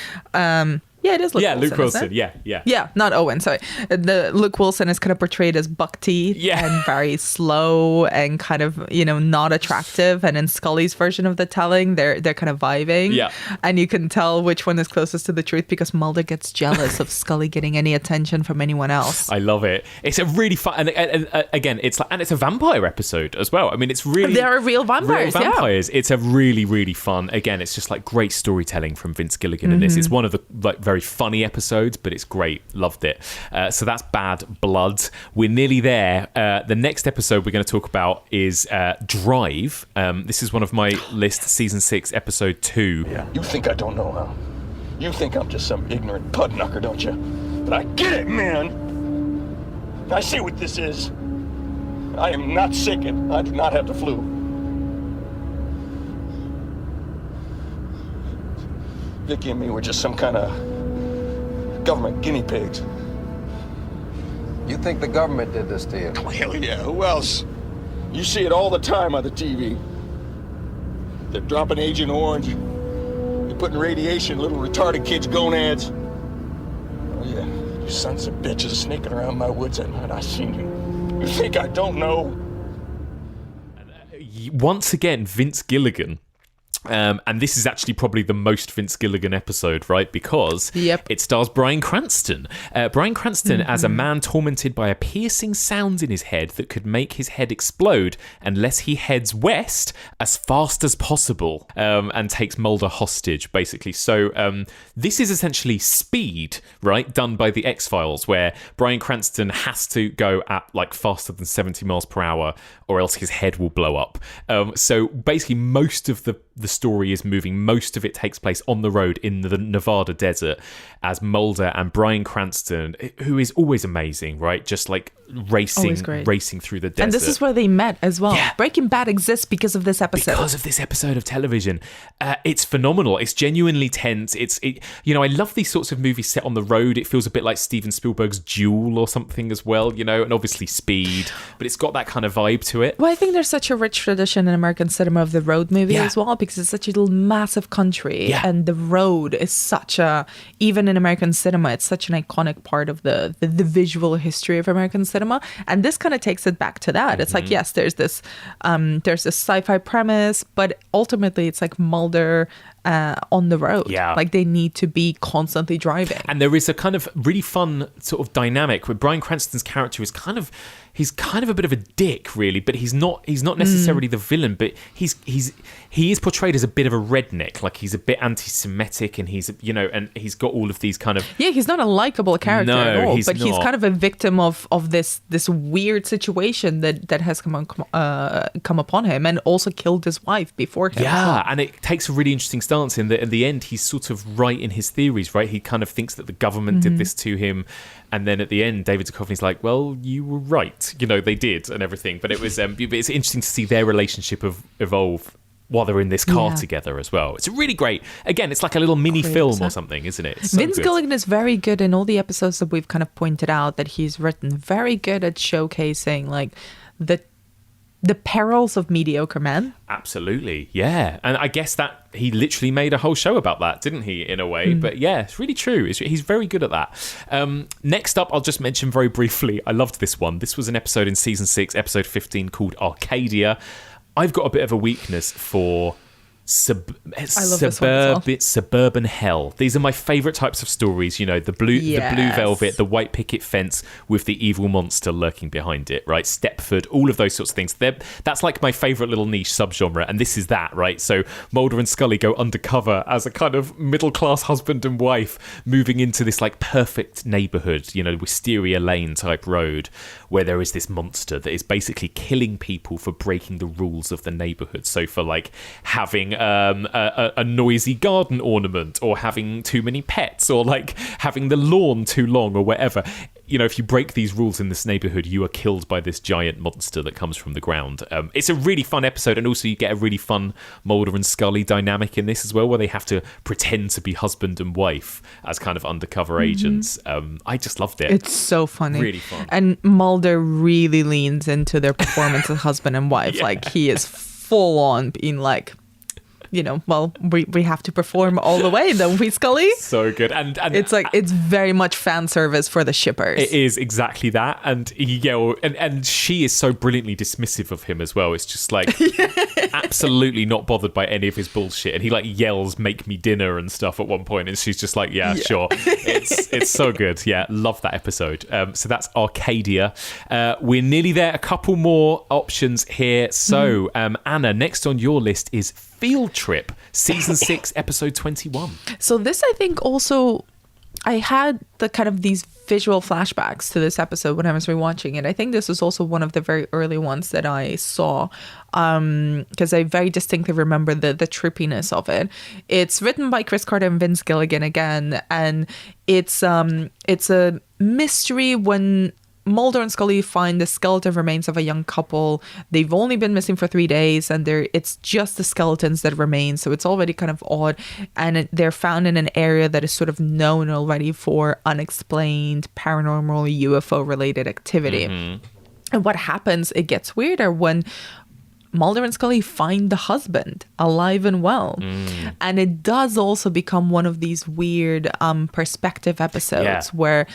Yeah, it is Luke Wilson. Luke Wilson. Yeah. Yeah, not Owen, sorry. The Luke Wilson is kind of portrayed as buck-teeth and very slow and kind of, not attractive. And in Scully's version of the telling, they're kind of vibing. Yeah. And you can tell which one is closest to the truth because Mulder gets jealous of Scully getting any attention from anyone else. I love it. It's a really fun, and again, it's a vampire episode as well. I mean, it's really... There are real vampires, yeah. It's a really, really fun, again, it's just like great storytelling from Vince Gilligan in this. It's one of the very funny episodes, but it's great. Loved it. So that's Bad Blood. We're nearly there. The next episode we're going to talk about is Drive. This is one of my list, season 6, episode 2. Yeah. You think I don't know, huh? You think I'm just some ignorant pudknucker, don't you? But I get it, man. I see what this is. I am not sick and I do not have the flu. Vicky and me were just some kind of government guinea pigs. You think the government did this to you? Oh, hell yeah, who else? You see it all the time on the TV. They're dropping Agent Orange. They're putting radiation in little retarded kids' gonads. Oh yeah, you sons of bitches sneaking around my woods at night. I seen you. You think I don't know? Once again, Vince Gilligan. And this is actually probably the most Vince Gilligan episode, right? Because it stars Bryan Cranston. Bryan Cranston as a man tormented by a piercing sound in his head that could make his head explode unless he heads west as fast as possible and takes Mulder hostage, basically. So this is essentially Speed, right? Done by the X-Files, where Bryan Cranston has to go at like faster than 70 miles per hour or else his head will blow up. So basically most of the story is moving. Most of it takes place on the road in the Nevada desert as Mulder and Bryan Cranston, who is always amazing, right? Just like racing through the desert. And this is where they met as well. Yeah. Breaking Bad exists because of this episode. Because of this episode of television. It's phenomenal. It's genuinely tense. I love these sorts of movies set on the road. It feels a bit like Steven Spielberg's Duel or something as well, and obviously Speed, but it's got that kind of vibe to it. Well, I think there's such a rich tradition in American cinema of the road movie as well, because it's such a little massive country and the road is even in American cinema, it's such an iconic part of the visual history of American cinema. And this kind of takes it back to that. It's like, yes, there's this sci-fi premise, but ultimately it's like Mulder on the road. Yeah. Like they need to be constantly driving. And there is a kind of really fun sort of dynamic where Bryan Cranston's character is he's kind of a bit of a dick, really, but he's not necessarily the villain, but he is portrayed as a bit of a redneck, like he's a bit anti-Semitic, and he's got all of these kind of he's not a likable character at all, he's he's kind of a victim of this weird situation that has come upon him, and also killed his wife before him. Yeah, and it takes a really interesting stance in that at the end he's sort of right in his theories, right? He kind of thinks that the government did this to him, and then at the end David Duchovny's like, well, you were right, they did and everything. But it was it's interesting to see their relationship evolve while they're in this car together as well. It's really great. Again, it's like a little mini film or something, isn't it? It's so Vince good. Gilligan is very good in all the episodes that we've kind of pointed out that he's written. Very good at showcasing like the perils of mediocre men. Absolutely, yeah. And I guess that he literally made a whole show about that, didn't he, in a way? But yeah, it's really true. He's very good at that. Next up, I'll just mention very briefly, I loved this one. This was an episode in season 6, episode 15, called Arcadia. I've got a bit of a weakness for suburban hell. These are my favourite types of stories. The blue velvet, the white picket fence with the evil monster lurking behind it, right? Stepford, all of those sorts of things. That's like my favourite little niche subgenre, and this is that, right? So Mulder and Scully go undercover as a kind of middle-class husband and wife moving into this like perfect neighbourhood, Wisteria Lane type road, where there is this monster that is basically killing people for breaking the rules of the neighbourhood. So for like having a noisy garden ornament, or having too many pets, or like having the lawn too long, or whatever. If you break these rules in this neighborhood, you are killed by this giant monster that comes from the ground. It's a really fun episode, and also you get a really fun Mulder and Scully dynamic in this as well, where they have to pretend to be husband and wife as kind of undercover agents. I just loved it. It's so funny. Really fun. And Mulder really leans into their performance as husband and wife. Like he is full on being like, we have to perform all the way, don't we, Scully? So good. And it's like, it's very much fan service for the shippers. It is exactly that. And and she is so brilliantly dismissive of him as well. It's just like absolutely not bothered by any of his bullshit. And he like yells, "Make me dinner" and stuff at one point, and she's just like, yeah. Sure. It's so good. Yeah, love that episode. So that's Arcadia. We're nearly there. A couple more options here. So Anna, next on your list is Field Trip, season 6, episode 21. So this, I think, also, I had the kind of these visual flashbacks to this episode when I was rewatching it. I think this was also one of the very early ones that I saw, because I very distinctly remember the trippiness of it. It's written by Chris Carter and Vince Gilligan again, and it's a mystery when Mulder and Scully find the skeleton remains of a young couple. They've only been missing for 3 days, and it's just the skeletons that remain. So it's already kind of odd. And they're found in an area that is sort of known already for unexplained paranormal UFO related activity. And what happens, it gets weirder when Mulder and Scully find the husband alive and well. And it does also become one of these weird perspective episodes where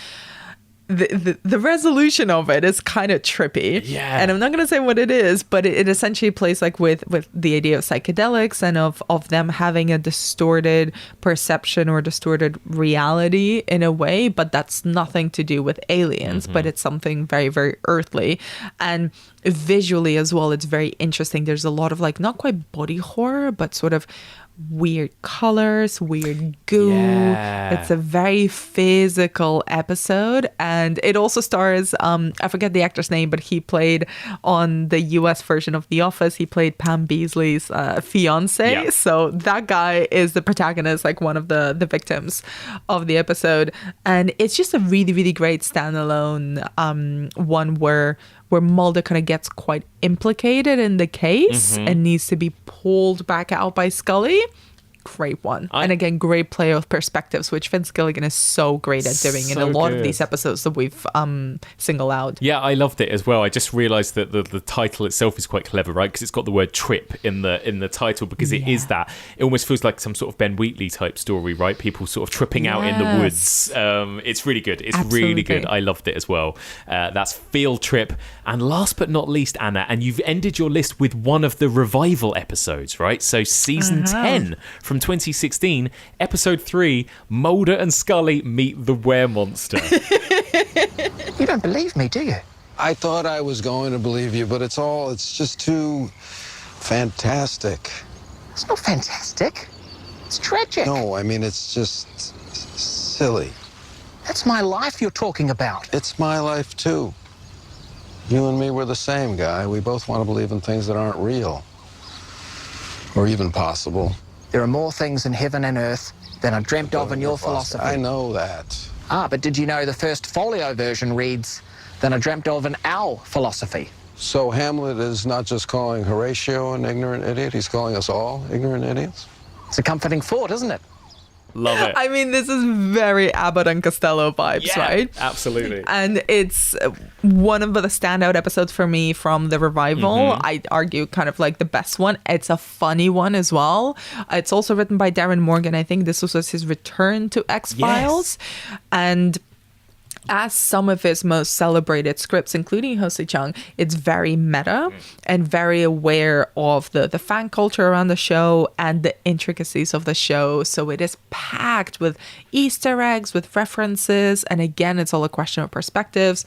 the resolution of it is kind of trippy. Yeah. And I'm not going to say what it is, but it essentially plays like with the idea of psychedelics and of them having a distorted perception or distorted reality in a way, but that's nothing to do with aliens, but it's something very, very earthly. And visually as well, it's very interesting. There's a lot of like, not quite body horror, but sort of weird colors, weird goo. It's a very physical episode, and it also stars I forget the actor's name, but he played on the US version of The Office. He played Pam Beasley's fiance. So that guy is the protagonist, like one of the victims of the episode, and it's just a really, really great standalone one where Mulder kind of gets quite implicated in the case and needs to be pulled back out by Scully. Great one. And again, great play of perspectives, which Vince Gilligan is so great at doing in a lot of these episodes that we've singled out. Yeah, I loved it as well. I just realised that the title itself is quite clever, right? Because it's got the word trip in the title, because it is that. It almost feels like some sort of Ben Wheatley type story, right? People sort of tripping out in the woods. It's really good. It's really good. I loved it as well. That's Field Trip. And last but not least, Anna, and you've ended your list with one of the revival episodes, right? So season 10 from from 2016, episode 3, Mulder and Scully meet the weremonster. You don't believe me, do you? I thought I was going to believe you, but it's just too fantastic. It's not fantastic. It's tragic. No, I mean, it's just silly. That's my life you're talking about. It's my life, too. You and me were the same, Guy. We both want to believe in things that aren't real. Or even possible. There are more things in heaven and earth than are dreamt of in your philosophy. I know that. But did you know the first folio version reads, than are dreamt of in our philosophy? So Hamlet is not just calling Horatio an ignorant idiot, he's calling us all ignorant idiots? It's a comforting thought, isn't it? Love it. I mean, this is very Abbott and Costello vibes, right? Absolutely. And it's one of the standout episodes for me from the revival. I'd argue kind of like the best one. It's a funny one as well. It's also written by Darren Morgan. I think this was his return to X-Files. Yes. And as some of his most celebrated scripts, including Ho-See Chung, it's very meta and very aware of the fan culture around the show and the intricacies of the show. So it is packed with Easter eggs, with references. And again, it's all a question of perspectives.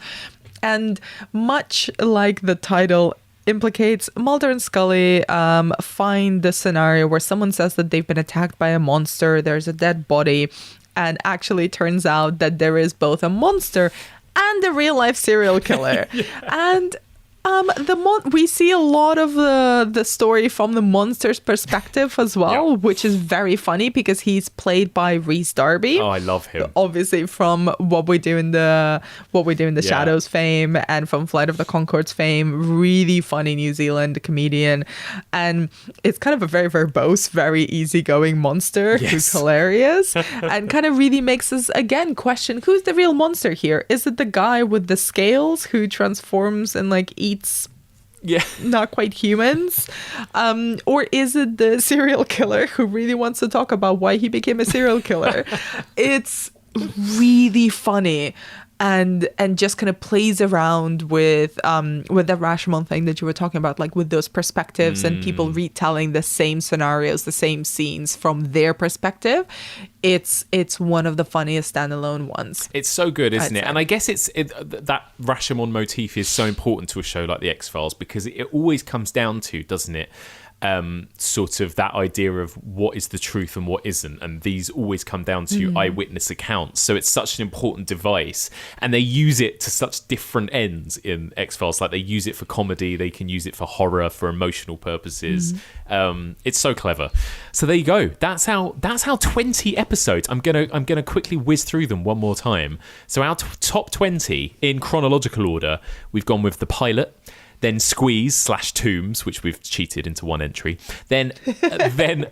And much like the title implicates, Mulder and Scully find the scenario where someone says that they've been attacked by a monster. There's a dead body. And actually turns out that there is both a monster and a real life serial killer. And we see a lot of the story from the monster's perspective as well, which is very funny because he's played by Rhys Darby. Oh, I love him. Obviously from What We Do in the Shadows fame and from Flight of the Conchords fame. Really funny New Zealand comedian. And it's kind of a very verbose, very easygoing monster who's hilarious and kind of really makes us again question who's the real monster here. Is it the guy with the scales who transforms and like eats not quite humans, or is it the serial killer who really wants to talk about why he became a serial killer? It's really funny and just kind of plays around with the Rashomon thing that you were talking about, like with those perspectives and people retelling the same scenarios, the same scenes from their perspective. It's one of the funniest standalone ones. It's so good, isn't it? And I guess that Rashomon motif is so important to a show like The X-Files because it always comes down to, doesn't it, sort of that idea of what is the truth and what isn't, and these always come down to eyewitness accounts. So it's such an important device, and they use it to such different ends in X-Files. Like they use it for comedy, they can use it for horror, for emotional purposes. It's so clever. So there you go. That's how 20 episodes. I'm gonna quickly whiz through them one more time. So our top 20 in chronological order. We've gone with the pilot. Then Squeeze/Tombs, which we've cheated into one entry. Then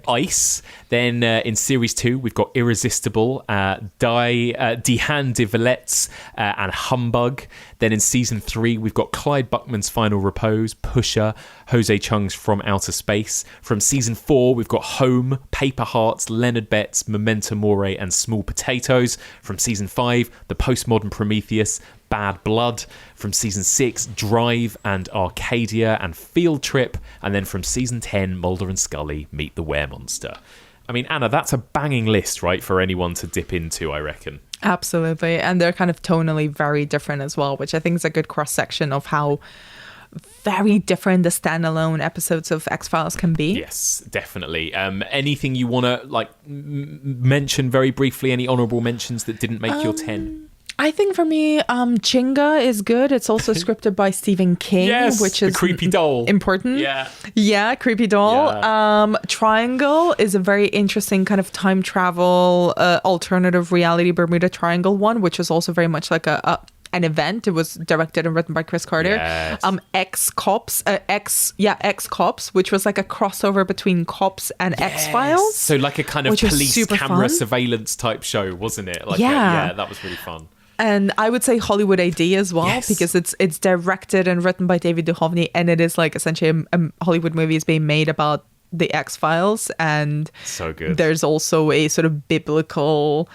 Ice. Then in Series 2, we've got Irresistible, Dihan de Villettes, and Humbug. Then in Season 3, we've got Clyde Buckman's Final Repose, Pusher, Jose Chung's From Outer Space. From Season 4, we've got Home, Paper Hearts, Leonard Betts, Memento Mori, and Small Potatoes. From Season 5, The Postmodern Prometheus, Bad Blood. From Season 6, Drive and Arcadia and Field Trip. And then from Season 10, Mulder and Scully meet the Weremonster. I mean, Anna, that's a banging list, right, for anyone to dip into, I reckon. Absolutely. And they're kind of tonally very different as well, which I think is a good cross-section of how very different the standalone episodes of X-Files can be. Yes, definitely. Anything you want to mention very briefly? Any honourable mentions that didn't make your 10? I think for me, Chinga is good. It's also scripted by Stephen King, which is the creepy doll. Important. Yeah, creepy doll. Yeah. Triangle is a very interesting kind of time travel, alternative reality Bermuda Triangle one, which is also very much like an event. It was directed and written by Chris Carter. Yes. X-Cops, which was like a crossover between Cops and X-Files. So like a kind of police camera surveillance type show, wasn't it? That was really fun. And I would say Hollywood AD as well, because it's directed and written by David Duchovny, and it is like essentially a Hollywood movie is being made about the X-Files, and so good. There's also a sort of biblical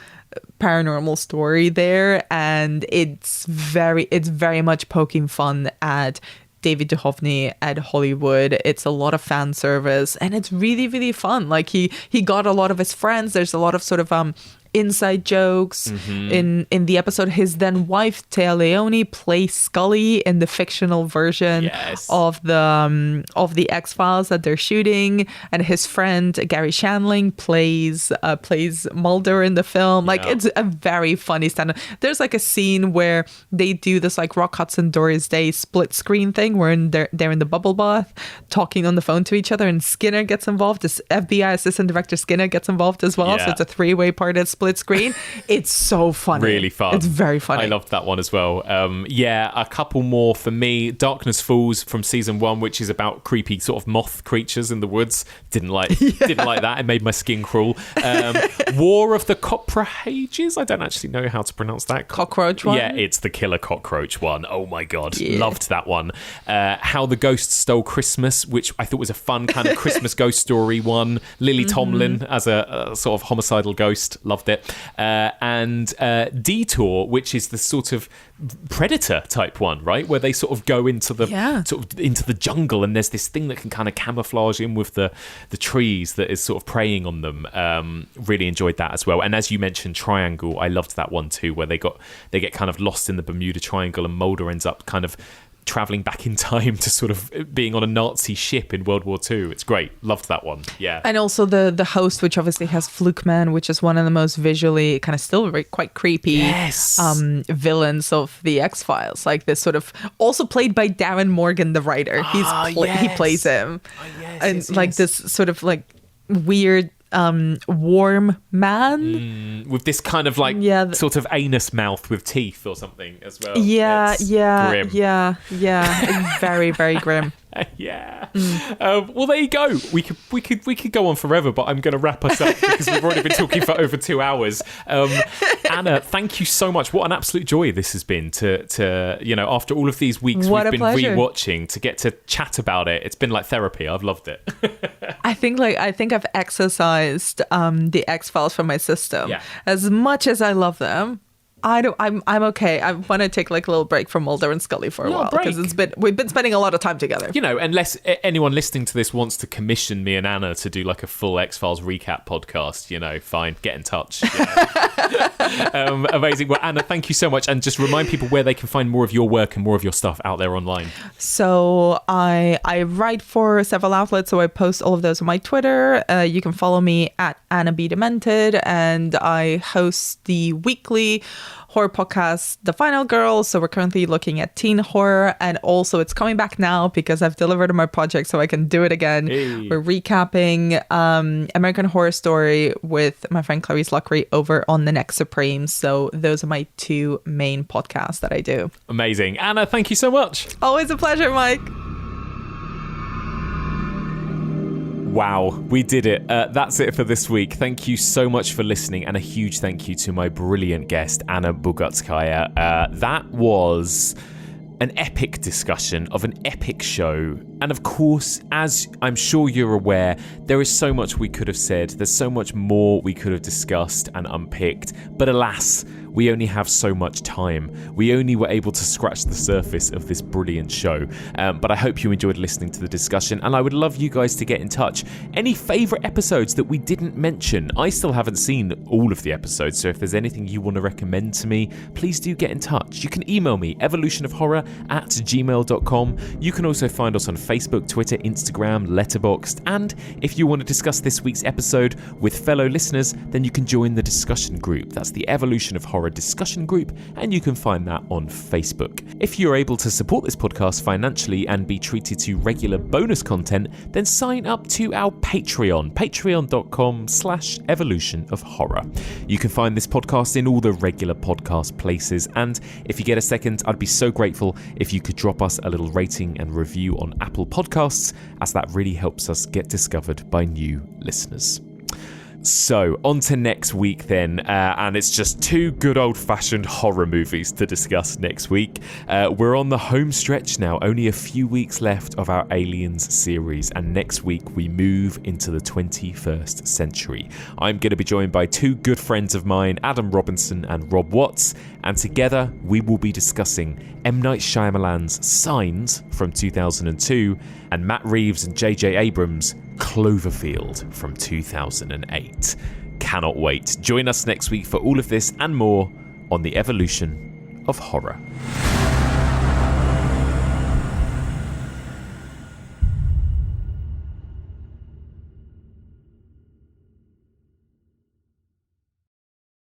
paranormal story there, and it's very much poking fun at David Duchovny at Hollywood. It's a lot of fan service, and it's really, really fun. Like he got a lot of his friends. There's a lot of sort of inside jokes in the episode. His then wife Téa Leoni plays Scully in the fictional version of the X-Files that they're shooting, and his friend Gary Shandling plays Mulder in the film. Like it's a very funny stand-up. There's like a scene where they do this like Rock Hudson Doris Day split screen thing where they're in the bubble bath talking on the phone to each other, and Skinner gets involved. This FBI assistant director Skinner gets involved as well. So it's a three-way parted split screen. It's so funny. Really fun. It's very funny. I loved that one as well. A couple more for me. Darkness Falls from season 1, which is about creepy sort of moth creatures in the woods. Didn't like that. It made my skin crawl. War of the Cockroaches. I don't actually know how to pronounce that. Cockroach one? Yeah, it's the killer cockroach one. Oh my God. Loved that one. How the Ghost Stole Christmas, which I thought was a fun kind of Christmas ghost story one. Lily Tomlin as a sort of homicidal ghost. Loved it. And Detour, which is the sort of Predator type one, right, where they sort of go into the sort of into the jungle, and there's this thing that can kind of camouflage in with the trees that is sort of preying on them. Really enjoyed that as well. And as you mentioned, Triangle, I loved that one too, where they get kind of lost in the Bermuda Triangle, and Mulder ends up kind of traveling back in time to sort of being on a Nazi ship in World War II. It's great. Loved that one. Yeah. And also the host, which obviously has Flukeman, which is one of the most visually kind of still quite creepy villains of the X-Files. Like this sort of, also played by Darren Morgan, the writer. He plays him. This sort of like weird warm man with this kind of like sort of anus mouth with teeth or something as well. Grim. Very, very grim. Well, there you go. We could go on forever, but I'm going to wrap us up because we've already been talking for over 2 hours. Anna, thank you so much. What an absolute joy this has been to after all of these weeks we've been rewatching, to get to chat about it. It's been like therapy. I've loved it. I think I've exercised the X-Files from my system. As much as I love them, I'm okay. I want to take like a little break from Mulder and Scully for a while, because we've been spending a lot of time together. Unless anyone listening to this wants to commission me and Anna to do like a full X-Files recap podcast, fine, get in touch. Amazing. Well, Anna, thank you so much, and just remind people where they can find more of your work and more of your stuff out there online. So I write for several outlets, so I post all of those on my Twitter. You can follow me at Anna B Demented, and I host the weekly horror podcast The Final Girl. So we're currently looking at teen horror, and also it's coming back now because I've delivered on my project, so I can do it again. We're recapping American Horror Story with my friend Clarice Luckery over on The Next Supreme. So those are my 2 main podcasts that I do. Amazing. Anna, thank you so much. Always a pleasure, Mike. Wow, we did it. That's it for this week. Thank you so much for listening, and a huge thank you to my brilliant guest, Anna Bogutskaya. That was an epic discussion of an epic show. And of course, as I'm sure you're aware, there is so much we could have said. There's so much more we could have discussed and unpicked. But alas, we only have so much time. We only were able to scratch the surface of this brilliant show. But I hope you enjoyed listening to the discussion, and I would love you guys to get in touch. Any favourite episodes that we didn't mention? I still haven't seen all of the episodes, so if there's anything you want to recommend to me, please do get in touch. You can email me, evolutionofhorror@gmail.com. You can also find us on Facebook, Twitter, Instagram, Letterboxd, and if you want to discuss this week's episode with fellow listeners, then you can join the discussion group. That's the Evolution of Horror discussion group, and you can find that on Facebook. If you're able to support this podcast financially and be treated to regular bonus content, then sign up to our Patreon, patreon.com/evolutionofhorror. You can find this podcast in all the regular podcast places, and if you get a second, I'd be so grateful if you could drop us a little rating and review on Apple Podcasts, as that really helps us get discovered by new listeners. So, on to next week then, and it's just 2 good old-fashioned horror movies to discuss next week. We're on the home stretch now, only a few weeks left of our Aliens series, and next week we move into the 21st century. I'm going to be joined by 2 good friends of mine, Adam Robinson and Rob Watts, and together we will be discussing M. Night Shyamalan's Signs from 2002 and Matt Reeves and J.J. Abrams' Cloverfield from 2008. Cannot wait. Join us next week for all of this and more on the evolution of horror.